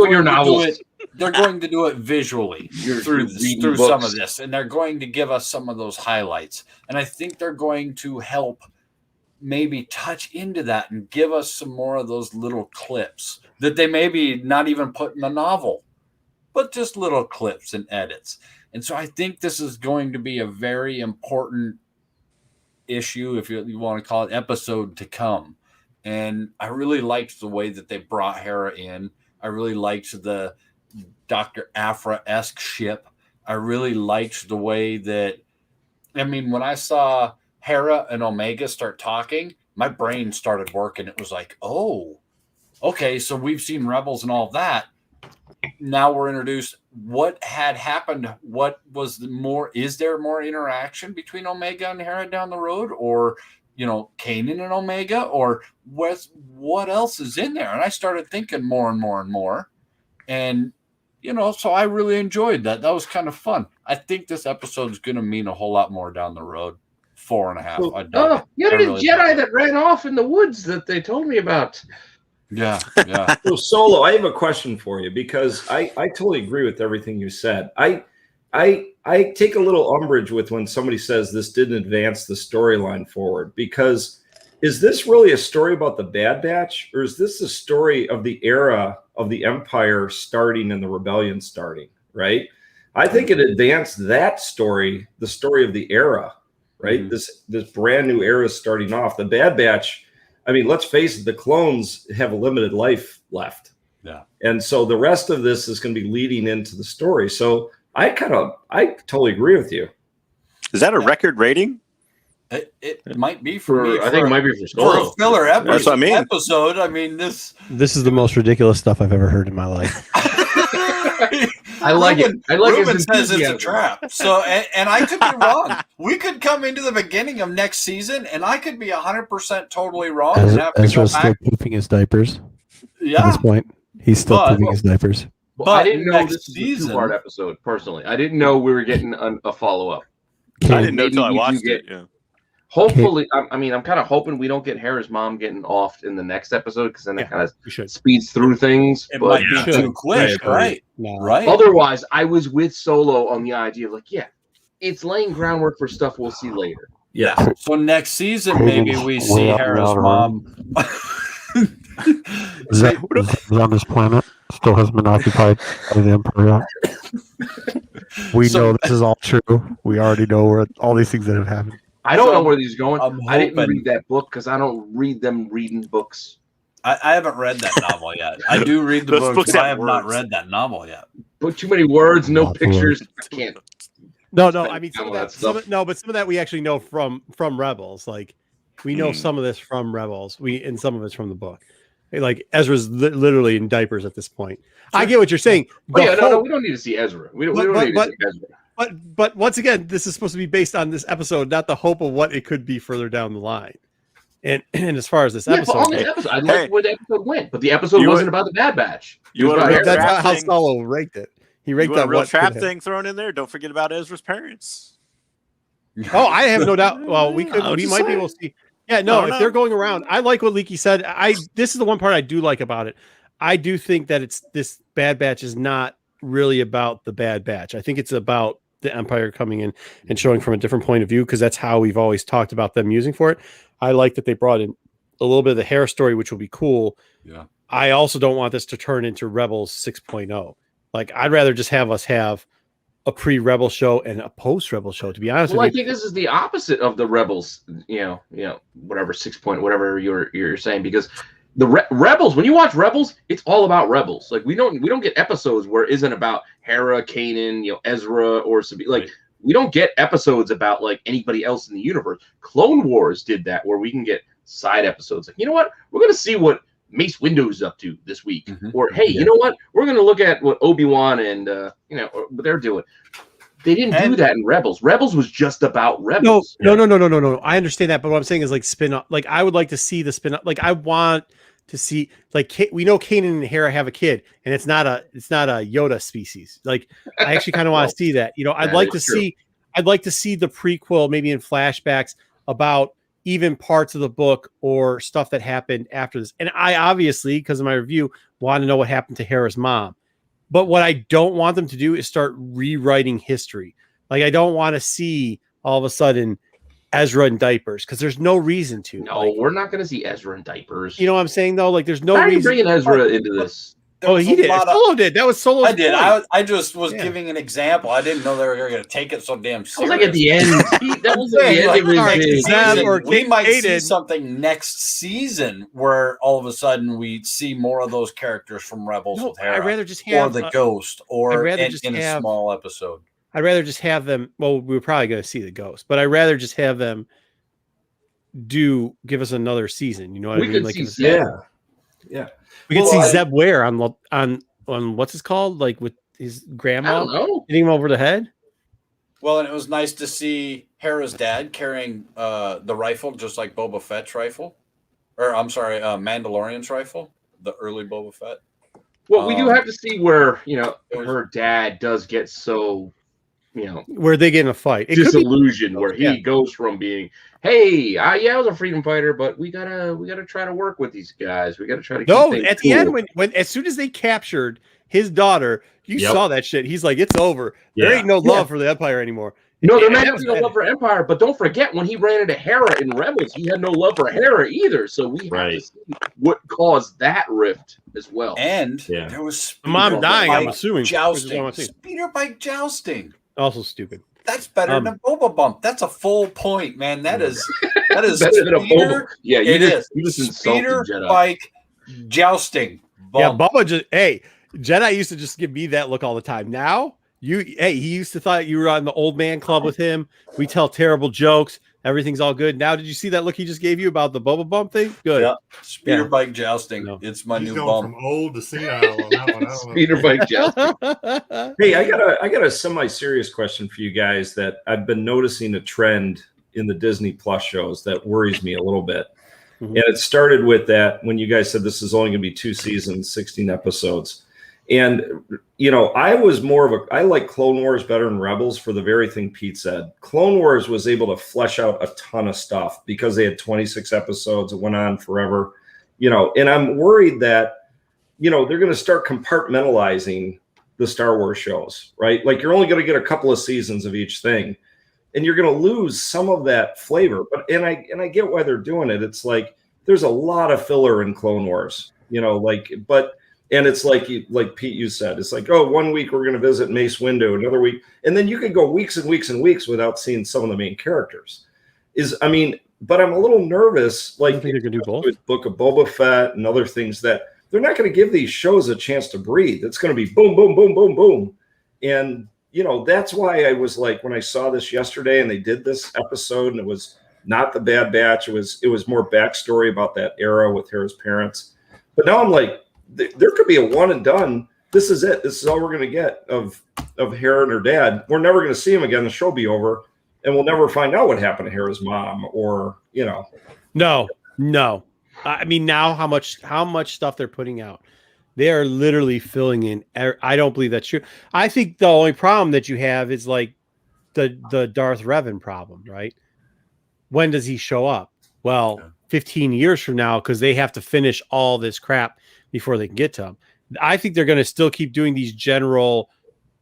F: going to do it visually through some of this, and they're going to give us some of those highlights. And I think they're going to help maybe touch into that and give us some more of those little clips that they maybe not even put in the novel, but just little clips and edits. And so I think this is going to be a very important issue, if you want to call it, episode to come. And I really liked the way that they brought Hera in. I really liked the Dr. Aphra-esque ship. I really liked the way that, I mean, when I saw Hera and Omega start talking, my brain started working. It was like, oh, okay, so we've seen Rebels and all that. Now we're introduced what had happened. What was is there more interaction between Omega and Hera down the road, or Kanan and Omega, or what else is in there? And I started thinking more and more and more, and so I really enjoyed that. That was kind of fun. I think this episode is going to mean a whole lot more down the road. 4.5.
C: Oh, you had a Jedi that ran off in the woods that they told me about.
F: Yeah.
D: So Solo, I have a question for you, because I totally agree with everything you said. I take a little umbrage with when somebody says this didn't advance the storyline forward, because is this really a story about the Bad Batch, or is this a story of the era of the Empire starting and the rebellion starting, right? I think it advanced that story, the story of the era, right? Mm-hmm. This brand new era is starting off. The Bad Batch, I mean, let's face it, the clones have a limited life left.
F: Yeah.
D: And so the rest of this is going to be leading into the story. So I totally agree with you.
E: Is that a record rating?
F: It might be for me.
C: I think it might be for Solo.
F: For a filler episode.
E: That's what I mean.
A: This is the most ridiculous stuff I've ever heard in my life.
C: I like it. I like
F: Ruben
C: it.
F: Says it's a trap. So, and I could be wrong. We could come into the beginning of next season, and I could be 100% totally wrong.
A: Ezra's still pooping his diapers.
F: Yeah.
A: At this point, he's still pooping his diapers.
C: But I didn't know this was a two-part episode. Personally, I didn't know we were getting a follow-up.
E: I didn't know until I watched it. Yeah.
C: Hopefully, I'm kind of hoping we don't get Hera's mom getting off in the next episode, because then it kind of speeds through things.
F: It might be too quick, right?
A: No.
F: Right.
C: Otherwise, I was with Solo on the idea of it's laying groundwork for stuff we'll see later.
F: Yeah. So next season, maybe we see Hera's mom.
A: on this planet still hasn't been occupied by the Empire. We know this is all true. We already know where all these things that have happened.
C: I don't know where these are going. I didn't read that book because I don't read them reading books.
F: I haven't read that novel yet. I do read the books, but I have not read that novel yet.
C: Put too many words, no pictures. I can't.
A: No. I mean, some of that we actually know from Rebels. Like, we know some of this from Rebels. And some of it's from the book. Like, Ezra's literally in diapers at this point. Sure. I get what you're saying.
C: No, we don't need to see Ezra. We don't need to see Ezra.
A: But once again, this is supposed to be based on this episode, not the hope of what it could be further down the line. And as far as this episode,
C: I like where the episode went, but the episode wasn't about the Bad Batch.
A: That's how Solo ranked it. He ranked that
E: real trap thing thrown in there. Don't forget about Ezra's parents.
A: Oh, I have no doubt. Well, we might be able to see. Yeah, no, if they're going around, I like what Leaky said. This is the one part I do like about it. I do think that this Bad Batch is not really about the Bad Batch. I think it's about the Empire coming in and showing from a different point of view, because that's how we've always talked about them using for it. I like that they brought in a little bit of the Hera story, which will be cool.
F: Yeah.
A: I also don't want this to turn into Rebels 6.0. Like, I'd rather just have us have a pre-Rebel show and a post-Rebel show, to be honest with you.
C: I think this is the opposite of the Rebels, whatever 6 point, whatever you're saying, because the Rebels, when you watch Rebels, it's all about Rebels. Like, we don't get episodes where it isn't about Hera, Kanan, Ezra, or Sabine. Like, we don't get episodes about like anybody else in the universe. Clone Wars did that, where we can get side episodes. Like, you know what? We're gonna see what Mace Windu's up to this week, or hey, you know what? We're gonna look at what Obi-Wan and what they're doing. They didn't do that in Rebels. Rebels was just about Rebels.
A: No. I understand that, but what I'm saying is like spin-off. Like, I would like to see the spin-off. Like, I want to see, like, we know Kanan and Hera have a kid, and it's not a Yoda species. Like, I actually kind of want to see that. I'd like to see the prequel, maybe in flashbacks, about even parts of the book or stuff that happened after this. And I obviously, because of my review, want to know what happened to Hera's mom. But what I don't want them to do is start rewriting history. Like, I don't want to see all of a sudden Ezra in diapers, because there's no reason to.
C: No, we're not going to see Ezra in diapers.
A: You know what I'm saying, though? Like, there's no
C: reason.
A: How are you
C: bringing Ezra into this?
A: he did. Solo did. That was Solo's
F: I did.
A: point.
F: I just was giving an example. I didn't know they were going to take it so damn serious.
C: That was like at the end. That was at the end of his
F: season. We might see
A: Hayden.
F: something next season where all of a sudden we see more of those characters from Rebels with Hera,
A: I'd rather just have
F: or the Ghost, or in a
A: have
F: small episode.
A: I'd rather just have them. Well, we're probably going to see the Ghost, but I'd rather just have them give us another season. You know what I mean?
C: Could
A: Like,
C: see Zeb.
D: Yeah.
A: we could see Zeb where on what's it called? Like with his grandma,
C: I don't know.
A: hitting him over the head.
F: Well, and it was nice to see Hera's dad carrying the rifle, just like Boba Fett's rifle, or I'm sorry, Mandalorian's rifle, the early Boba Fett.
C: Well, we do have to see where her dad does get so
A: where they get in a fight. It
C: disillusioned, where he goes from being, hey, I was a freedom fighter, but we gotta try to work with these guys. We gotta try to keep things
A: at the
C: cool.
A: end when as soon as they captured his daughter, you saw that shit. He's like, it's over. There ain't no love for the Empire anymore.
C: No, there might be no love for Empire, but don't forget when he ran into Hera in Rebels, he had no love for Hera either. So we have to see what caused that rift as well.
F: And there was
A: mom dying, I'm assuming.
F: Jousting. Speeder bike jousting.
A: Also stupid.
F: That's better than a Boba bump. That's a full point, man. That is
C: better than a Boba. Yeah,
F: you just speeder bike jousting. Bump.
A: Yeah, Bubba Jedi used to just give me that look all the time. Now he used to thought you were on the old man club with him. We tell terrible jokes. Everything's all good. Now, did you see that look he just gave you about the Boba bump thing? Good.
F: Yeah. Speeder bike jousting. No. It's my new bump.
B: From old to senile on that one.
C: Speeder bike jousting.
D: Hey, I got a semi-serious question for you guys that I've been noticing a trend in the Disney Plus shows that worries me a little bit. Mm-hmm. And it started with that when you guys said this is only going to be 2 seasons, 16 episodes. And, I like Clone Wars better than Rebels for the very thing Pete said. Clone Wars was able to flesh out a ton of stuff because they had 26 episodes. It went on forever, and I'm worried that, they're going to start compartmentalizing the Star Wars shows, right? Like you're only going to get a couple of seasons of each thing and you're going to lose some of that flavor. But, and I get why they're doing it. It's like, there's a lot of filler in Clone Wars, and it's like Pete, you said, it's like, 1 week we're going to visit Mace Windu, another week. And then you could go weeks and weeks and weeks without seeing some of the main characters. But I'm a little nervous, like
A: they're going to do both
D: with Book of Boba Fett and other things that they're not going to give these shows a chance to breathe. It's going to be boom, boom, boom, boom, boom. And, that's why I was like, when I saw this yesterday and they did this episode and it was not the Bad Batch, it was more backstory about that era with Hera's parents. But now I'm like, there could be a one and done. This is it. This is all we're going to get of Hera and her dad. We're never going to see him again. The show will be over, and we'll never find out what happened to Hera's mom. Or
A: No. I mean, now how much stuff they're putting out. They are literally filling in. I don't believe that's true. I think the only problem that you have is like the Darth Revan problem, right? When does he show up? Well, 15 years from now, because they have to finish all this crap before they can get to him. I think they're going to still keep doing these you're going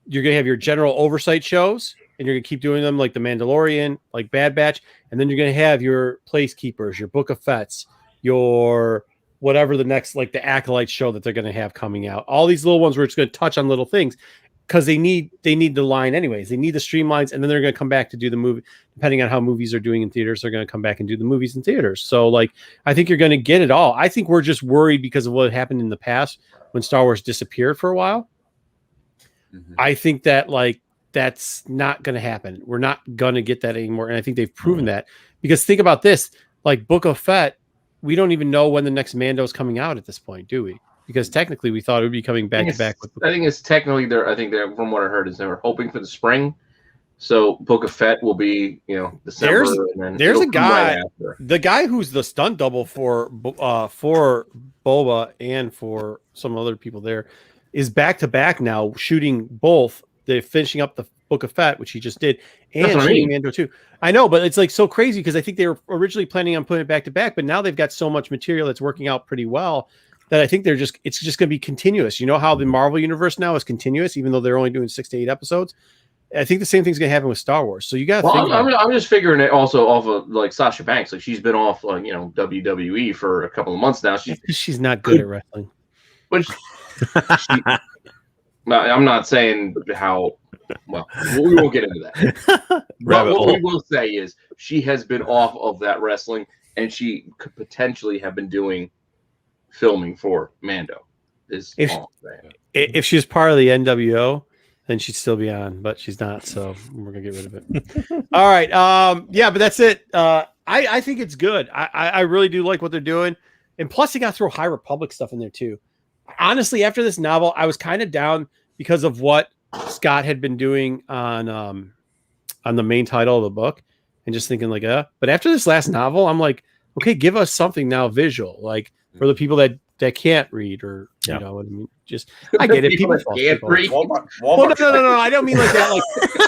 A: to have your general oversight shows, and you're going to keep doing them like The Mandalorian, like Bad Batch, and then you're going to have your Placekeepers, your Book of Fett's, your whatever the next, like the Acolyte show that they're going to have coming out. All these little ones where it's going to touch on little things because they need the line anyways. They need the streamlines, and then they're going to come back to do the movie. Depending on how movies are doing in theaters, they're going to come back and do the movies in theaters. So, like, I think you're going to get it all. I think we're just worried because of what happened in the past when Star Wars disappeared for a while. Mm-hmm. I think that, like, that's not going to happen. We're not going to get that anymore, and I think they've proven that. Because think about this, like Book of Fett, we don't even know when the next Mando is coming out at this point, do we? Because technically we thought it would be coming back to back with.
C: I think it's technically they're from what I heard is they were hoping for the spring. So Book of Fett will be, December.
A: There's a guy, the guy who's the stunt double for Boba and for some other people there is back to back now shooting both. They're finishing up the Book of Fett, which he just did, and shooting Mando too. I know, but it's like so crazy because I think they were originally planning on putting it back to back, but now they've got so much material that's working out pretty well that I think it's just going to be continuous. You know how the Marvel universe now is continuous, even though they're only doing 6 to 8 episodes. I think the same thing's going to happen with Star Wars. So you got.
C: Well, I'm just figuring it also off of like Sasha Banks. Like she's been off, like WWE for a couple of months now.
A: She's not good at wrestling.
C: But I'm not saying how. Well, we won't get into that. But what we will say is she has been off of that wrestling, and she could potentially have been doing filming for Mando.
A: If she was part of the NWO, then she'd still be on, but she's not, so we're gonna get rid of it. All right, yeah, but that's it. I think it's good. I really do like what they're doing, and plus they got to throw High Republic stuff in there too. Honestly, after this novel, I was kind of down because of what Scott had been doing on the main title of the book, and just thinking like, but after this last novel, I'm like, okay, give us something now visual, like for the people that can't read, or you know what I mean. Just I get it. People can't read. No, I don't mean like that.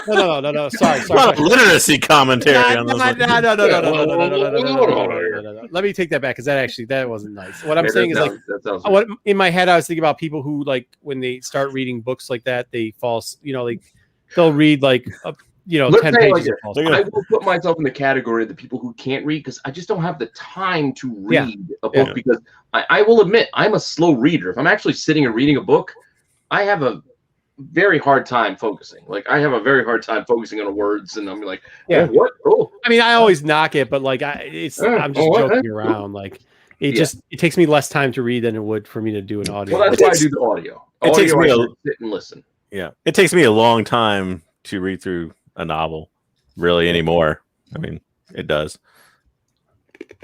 A: Like no. Sorry.
E: A lot of literacy commentary on this one.
A: No. Let me take that back because that wasn't nice. What I'm saying is like, what in my head I was thinking about people who like when they start reading books like that, they fall. Like they'll read like 10 pages.
C: I will put myself in the category of the people who can't read because I just don't have the time to read a book because I will admit I'm a slow reader. If I'm actually sitting and reading a book, I have a very hard time focusing. Like I have a very hard time focusing on the words, and I'm like, what? Oh,
A: I mean, I always knock it, but like I'm just joking around. Like it takes me less time to read than it would for me to do an audio.
C: Well, that's why I do the audio.
E: It takes me
C: sit and listen.
E: Yeah, it takes me a long time to read through a novel, really anymore. I mean, it does.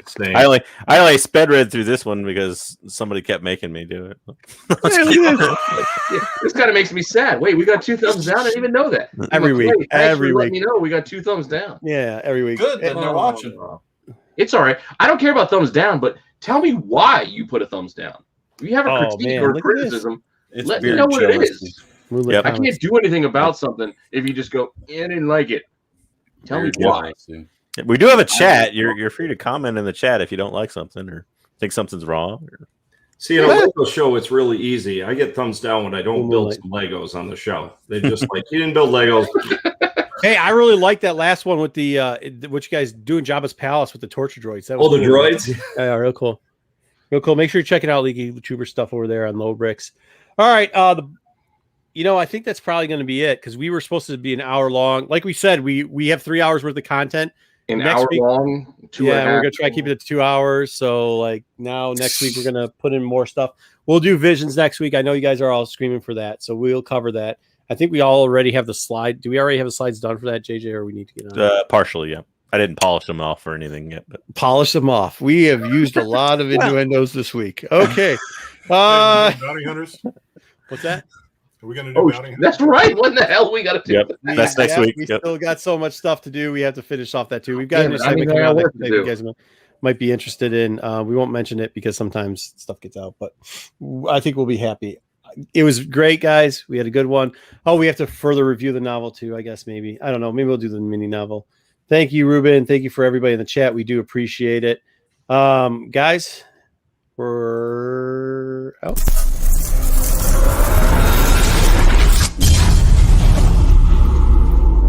D: Same.
E: I only sped read through this one because somebody kept making me do it.
C: This kind of makes me sad. Wait, we got 2 thumbs down. I didn't even know that.
A: Every week.
C: Let me know we got 2 thumbs down.
A: Yeah, every week.
F: Good, then they're watching.
C: It's all right. I don't care about thumbs down, but tell me why you put a thumbs down. If you have a critique or a criticism, let me know what it is. I can't do anything about something if you just go, I didn't like it. Tell me why.
E: We do have a chat. You're free to comment in the chat if you don't like something or think something's wrong.
D: See, in a Lego show, it's really easy. I get thumbs down when I don't build some Legos on the show. They just like, you didn't build Legos.
A: Hey, I really like that last one with the what you guys do in Jabba's palace with the torture droids. That was
D: the droids?
A: Yeah, real cool. Real cool. Make sure you're checking out Leaky Trooper stuff over there on Low Bricks. All right. I think that's probably going to be it because we were supposed to be an hour long. Like we said, we have 3 hours worth of content.
C: Next week, long? 2
A: we're going to try to keep it to 2 hours. So like now next week, we're going to put in more stuff. We'll do Visions next week. I know you guys are all screaming for that. So we'll cover that. I think we all already have the slide. Do we already have the slides done for that, JJ, or we need to get on?
E: Partially, yeah. I didn't polish them off or anything yet. But
A: polish them off. We have used a lot of innuendos this week. Okay.
B: Bounty hunters.
A: What's that?
B: Are we going to do bounty hunters?
C: That's right. What the hell we got to do?
E: Yep. That's next week.
A: We still got so much stuff to do. We have to finish off that too. We've got a new segment coming out that you guys might be interested in. We won't mention it because sometimes stuff gets out, but I think we'll be happy. It was great, guys. We had a good one. Oh, we have to further review the novel too, I guess. Maybe. I don't know. Maybe we'll do the mini novel. Thank you, Ruben. Thank you for everybody in the chat. We do appreciate it. Guys, we're out.